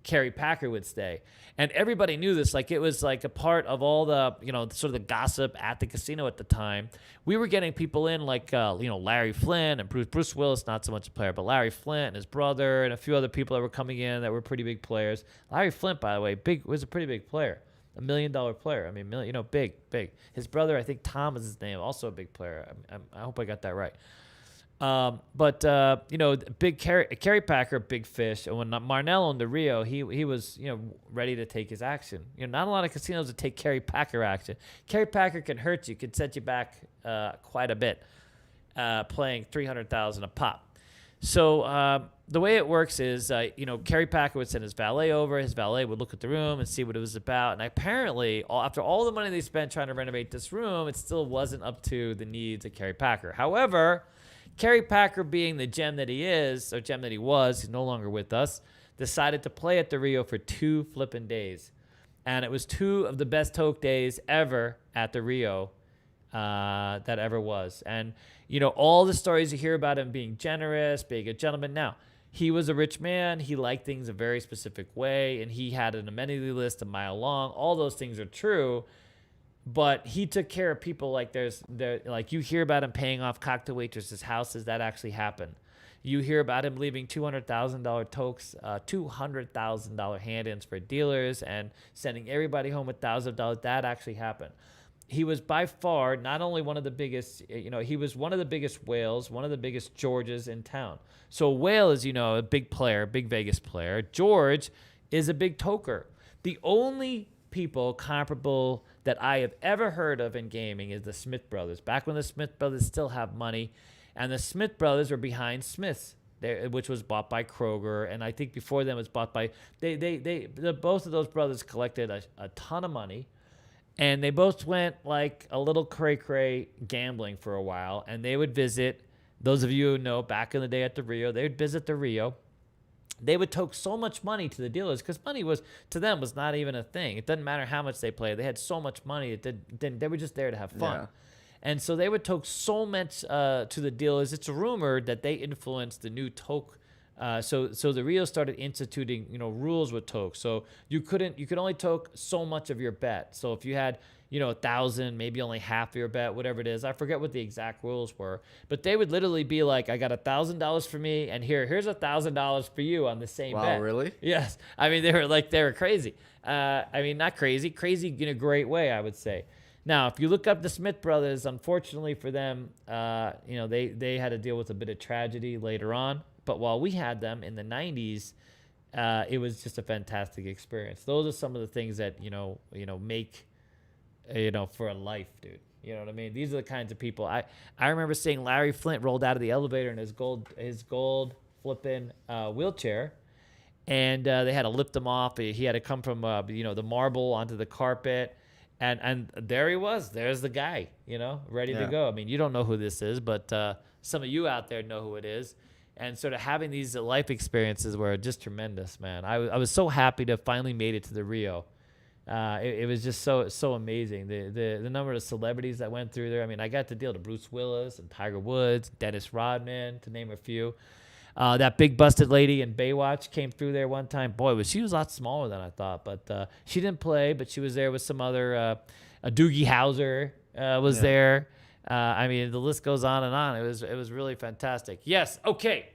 Kerry Packer would stay. And everybody knew this. Like, it was like a part of all the, sort of the gossip at the casino at the time. We were getting people in like, Larry Flynn and Bruce Willis, not so much a player, but Larry Flint and his brother and a few other people that were coming in that were pretty big players. Larry Flint, by the way, was a pretty big player. $1 million player. I mean, big. His brother, I think Tom is his name, also a big player. I hope I got that right. Big Kerry Packer, big fish. And when Marnell owned the Rio, he was, ready to take his action. Not a lot of casinos that take Kerry Packer action. Kerry Packer can hurt you, can set you back quite a bit, playing $300,000 a pop. So the way it works is, Kerry Packer would send his valet over. His valet would look at the room and see what it was about. And apparently, after all the money they spent trying to renovate this room, it still wasn't up to the needs of Kerry Packer. However, Kerry Packer, being the gem that he is, or gem that he was, he's no longer with us, decided to play at the Rio for 2 flipping days. And it was 2 of the best toke days ever at the Rio that ever was. And, all the stories you hear about him being generous, being a gentleman. Now, he was a rich man. He liked things a very specific way, and he had an amenity list a mile long. All those things are true. But he took care of people like like you hear about him paying off cocktail waitresses' houses. That actually happened. You hear about him leaving $200,000 tokes, $200,000 hand-ins for dealers and sending everybody home with $1,000. That actually happened. He was by far not only one of the biggest, he was one of the biggest whales, one of the biggest Georges in town. So whale is, a big player, big Vegas player. George is a big toker. The only people comparable that I have ever heard of in gaming is the Smith brothers. Back when the Smith brothers still have money, and the Smith brothers were behind Smith's, which was bought by Kroger, and I think before them it was bought by both of those brothers collected a ton of money, and they both went like a little cray gambling for a while, and they would visit. Those of you who know, back in the day at the Rio, they would visit the Rio. They would toke so much money to the dealers because money was not even a thing. It doesn't matter how much they played. They had so much money they were just there to have fun. Yeah. And so they would toke so much to the dealers. It's rumored that they influenced the new toke. So the Rio started instituting rules with toke. So you could only toke so much of your bet. So if you had 1,000, maybe only half of your bet, whatever it is. I forget what the exact rules were, but they would literally be like, I got $1,000 for me, and here's $1,000 for you on the same bet. Wow, really? Yes. I mean, they were crazy. Not crazy in a great way, I would say. Now, if you look up the Smith brothers, unfortunately for them, they had to deal with a bit of tragedy later on. But while we had them in the 90s, it was just a fantastic experience. Those are some of the things that, make for a life, dude. You know what I mean? These are the kinds of people. I remember seeing Larry Flint rolled out of the elevator in his gold flipping wheelchair, and they had to lift him off. He had to come from the marble onto the carpet, and there he was. There's the guy, ready to go. I mean, you don't know who this is, but some of you out there know who it is. And sort of having these life experiences were just tremendous, man. I was so happy to finally made it to the Rio. It was just so amazing. The number of celebrities that went through there. I mean, I got to deal to Bruce Willis and Tiger Woods, Dennis Rodman, to name a few. That big busted lady in Baywatch came through there one time. Boy, she was a lot smaller than I thought, but she didn't play, but she was there with some other. Doogie Howser was there. I mean, the list goes on and on. It was really fantastic. Yes. Okay.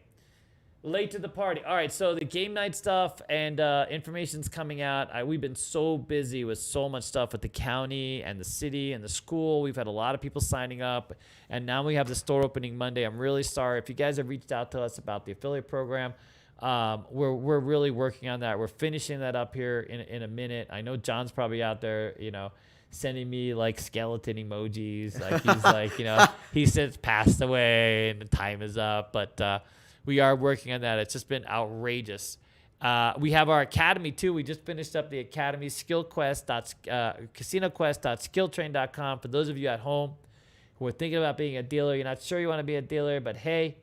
Late to the party. All right, so the game night stuff and information's coming out. We've been so busy with so much stuff with the county and the city and the school. We've had a lot of people signing up, and now we have the store opening Monday. I'm really sorry. If you guys have reached out to us about the affiliate program, we're really working on that. We're finishing that up here in a minute. I know John's probably out there, sending me like skeleton emojis. Like he's like, he says passed away and the time is up, but we are working on that. It's just been outrageous. We have our academy too. We just finished up the academy, casinoquest.skilltrain.com. For those of you at home who are thinking about being a dealer, you're not sure you want to be a dealer, but hey,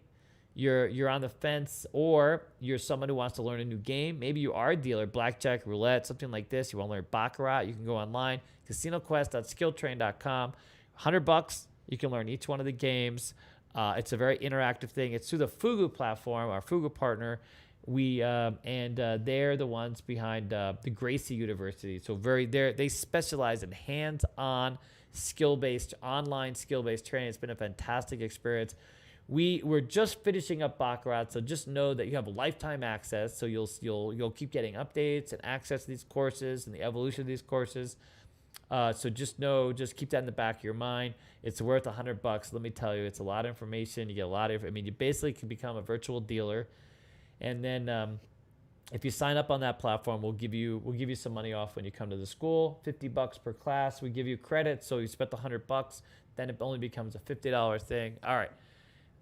you're on the fence, or you're someone who wants to learn a new game. Maybe you are a dealer, blackjack, roulette, something like this. You want to learn Baccarat, you can go online, casinoquest.skilltrain.com. $100, you can learn each one of the games. It's a very interactive thing. It's through the Fugu platform, our Fugu partner. They're the ones behind the Gracie University. So they specialize in hands-on, skill-based, online skill-based training. It's been a fantastic experience. We're just finishing up Baccarat, so just know that you have lifetime access. So you'll keep getting updates and access to these courses and the evolution of these courses. So just keep that in the back of your mind. It's worth $100. Let me tell you, it's a lot of information. You get a lot of, you basically can become a virtual dealer. And then if you sign up on that platform, we'll give you some money off when you come to the school. $50 per class. We give you credit, so you spent $100, then it only becomes a $50 thing. All right.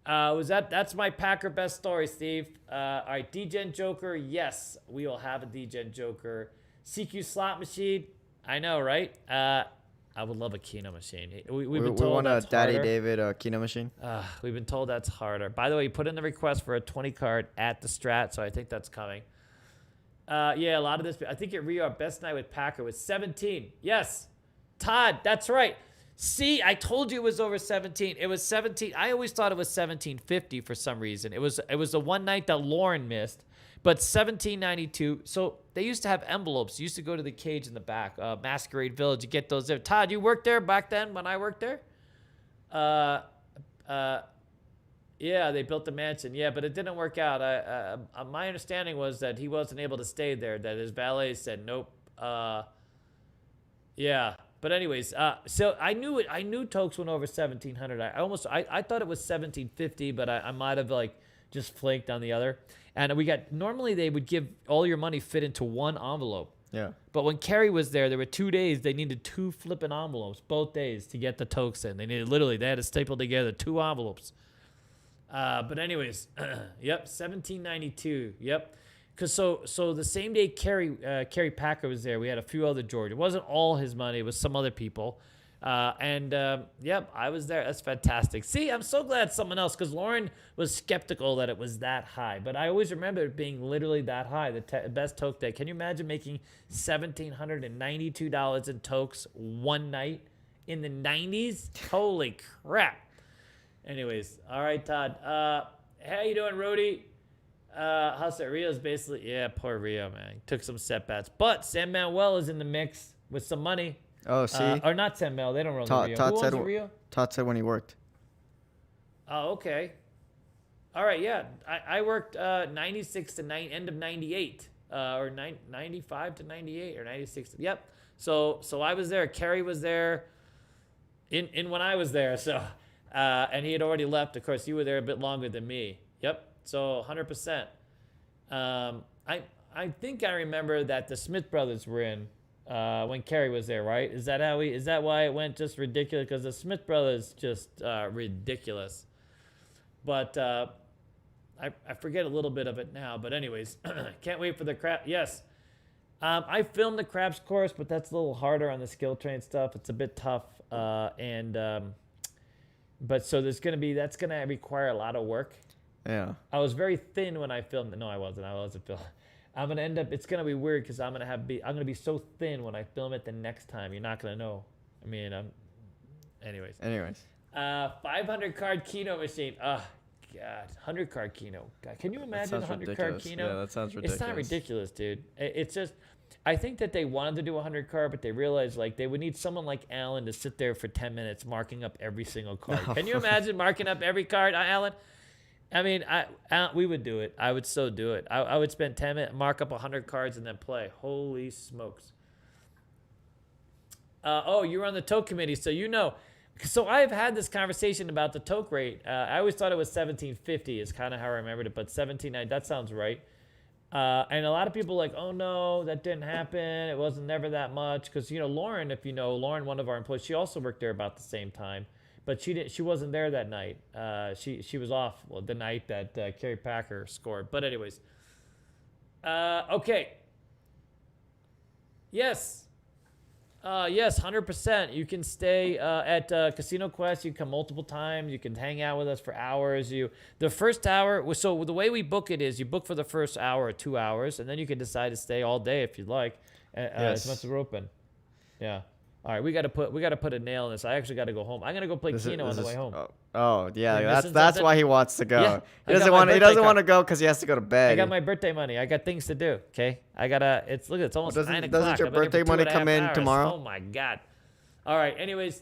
That's my Packer best story, Steve. All right, D-Gen Joker. Yes, we will have a D-Gen Joker. CQ slot machine. I know, right? I would love a Keno machine. We've been told want that's a Daddy harder. David Keno machine. We've been told that's harder. By the way, you put in the request for a 20 card at the Strat, so I think that's coming. Yeah, a lot of this. I think at Rio, our best night with Packer was 17. Yes, Todd, that's right. See, I told you it was over 17. It was 17. I always thought it was 1750 for some reason. It was the one night that Lauren missed, but 1792. So they used to have envelopes. You used to go to the cage in the back, Masquerade Village. You get those there. Todd, you worked there back then when I worked there? Yeah, they built the mansion. Yeah, but it didn't work out. My understanding was that he wasn't able to stay there, that his valet said nope. Yeah. But anyways, so I knew Tokes went over 1700. I thought it was 1750, but I might have like just flaked on the other. And normally they would give all your money fit into one envelope. Yeah. But when Kerry was there were 2 days, they needed 2 flipping envelopes both days to get the Tokes in. They had to staple together 2 envelopes. But anyways, yep, 1792. Yep. Cause so the same day Kerry Packer was there, we had a few other George. It wasn't all his money; it was some other people. Yep, I was there. That's fantastic. See, I'm so glad someone else, because Lauren was skeptical that it was that high, but I always remember it being literally that high. The best toke day. Can you imagine making $1,792 in tokes one night in the 90s? Holy crap! Anyways, all right, Todd. How you doing, Rudy? How's that? Rio's basically, yeah, poor Rio, man. He took some setbacks. But San Manuel is in the mix with some money. Oh, see? Or not San Manuel. They don't run the Rio. Who owns the Rio? Todd said when he worked. Oh, okay. All right, yeah. I worked 96 to end of 98. Or 95 to 98 or 96. Yep. So I was there. Kerry was there in when I was there. So, and he had already left. Of course, you were there a bit longer than me. Yep. So 100%. I think I remember that the Smith brothers were in when Kerry was there, right? Is that why it went just ridiculous? Because the Smith brothers just ridiculous. But I forget a little bit of it now. But anyways, can't wait for the crab. Yes, I filmed the craps course, but that's a little harder on the skill train stuff. It's a bit tough, but so that's gonna require a lot of work. Yeah. I was very thin when I filmed it. No, I wasn't filming. I'm gonna end up. It's gonna be weird because I'm gonna be so thin when I film it the next time. You're not gonna know. I mean, anyways. 500 card Keno machine. Oh, God, 100 card Keno. God, can you imagine 100 card Keno? Yeah, that sounds ridiculous. It's not ridiculous, dude. It's just. I think that they wanted to do 100 card, but they realized like they would need someone like Alan to sit there for 10 minutes marking up every single card. No. Can you imagine marking up every card, Alan? I mean, we would do it. I would so do it. I would spend 10 minutes, mark up 100 cards, and then play. Holy smokes. You were on the toke committee, so you know. So I've had this conversation about the toke rate. I always thought it was 1750 is kind of how I remembered it, but 1790, that sounds right. And a lot of people are like, oh, no, that didn't happen. It wasn't never that much. Because, Lauren, if you know, Lauren, one of our employees, she also worked there about the same time. But she wasn't there that night. She was off the night that Kerry Packer scored. But anyways, okay. Yes, 100%. You can stay at Casino Quest. You can come multiple times. You can hang out with us for hours. The first hour. So the way we book it is you book for the first hour or 2 hours, and then you can decide to stay all day if you'd like, as much as we're open. Yeah. All right, we got to put a nail in this. I actually got to go home. I'm gonna go play Keno on the way home. Oh yeah, that's why he wants to go. Yeah, he doesn't want to go because he has to go to bed. I got my birthday money. I got things to do. Okay, it's almost 9 o'clock. Doesn't your birthday money come in tomorrow? Oh my God, All right. Anyways,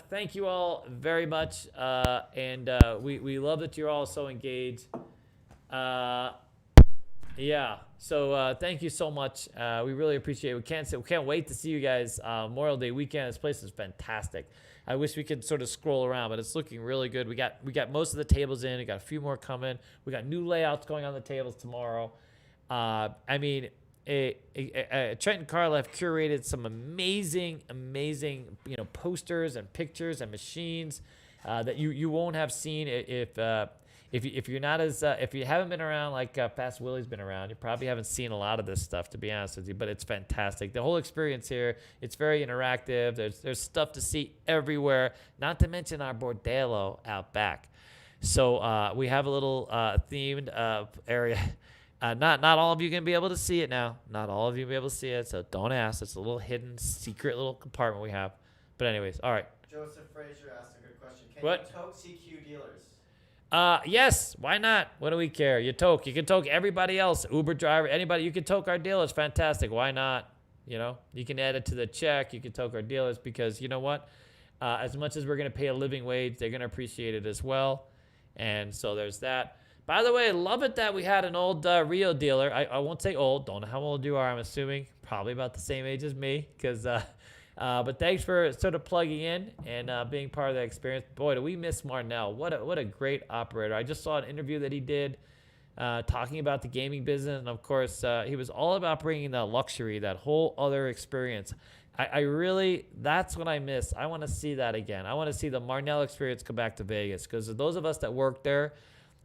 thank you all very much, and we love that you're all so engaged. Yeah. So thank you so much. We really appreciate it. We can't wait to see you guys Memorial Day weekend. This place is fantastic. I wish we could sort of scroll around, but it's looking really good. We got most of the tables in. We got a few more coming. We got new layouts going on the tables tomorrow. I mean, Trent and Carla have curated some amazing, posters and pictures and machines that you won't have seen if you're not as if you haven't been around like Fast Willie's been around. You probably haven't seen a lot of this stuff, to be honest with you. But it's fantastic. The whole experience here, it's very interactive. There's stuff to see everywhere. Not to mention our bordello out back. So we have a little themed area. Not all of you can be able to see it now. Not all of you will be able to see it, so don't ask. It's a little hidden, secret little compartment we have. But anyways, all right. Joseph Frazier asked a good question. Can What? you toke CQ dealers? Yes, why not? What do we care? You can toke everybody else, Uber driver, anybody. You can toke our dealers. Fantastic. Why not? You can add it to the check. You can toke our dealers because you know what? As much as we're going to pay a living wage, they're going to appreciate it as well. And so there's that. By the way, love it that we had an old Rio dealer. I won't say old. Don't know how old you are. I'm assuming probably about the same age as me. But thanks for sort of plugging in and being part of that experience. Boy, do we miss Marnell. What a great operator. I just saw an interview that he did talking about the gaming business. And, of course, he was all about bringing that luxury, that whole other experience. I really, that's what I miss. I want to see that again. I want to see the Marnell experience come back to Vegas because those of us that worked there,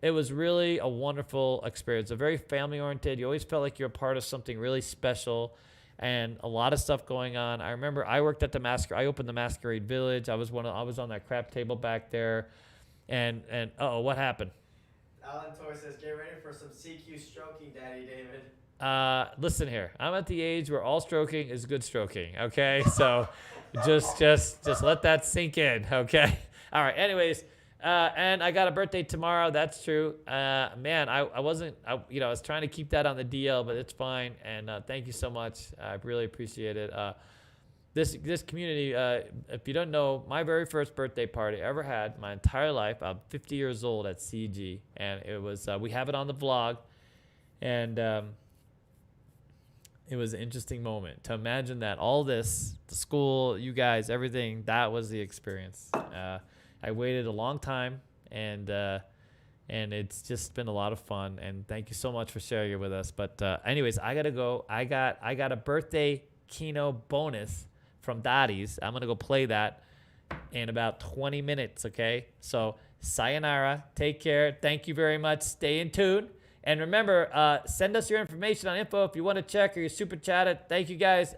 it was really a wonderful experience. A very family-oriented. You always felt like you're a part of something really special, and a lot of stuff going on. I remember I worked at the Masquerade. I opened the Masquerade Village. I was on that crap table back there, and what happened? Alan Toy says, "Get ready for some CQ stroking, Daddy David." Listen here. I'm at the age where all stroking is good stroking. Okay, so just let that sink in. Okay. All right. Anyways. And I got a birthday tomorrow. That's true. Man, I was trying to keep that on the DL, but it's fine. And thank you so much. I really appreciate it. This community, if you don't know, my very first birthday party I ever had my entire life. I'm 50 years old at CEG, and it was we have it on the vlog, and it was an interesting moment to imagine that all this, the school, you guys, everything, that was the experience. I waited a long time, and it's just been a lot of fun. And thank you so much for sharing it with us. But anyways, I gotta go. I got a birthday Keno bonus from Dottie's. I'm gonna go play that in about 20 minutes. Okay, so sayonara. Take care. Thank you very much. Stay in tune. And remember, send us your information on info if you want to check or you super chat it. Thank you guys.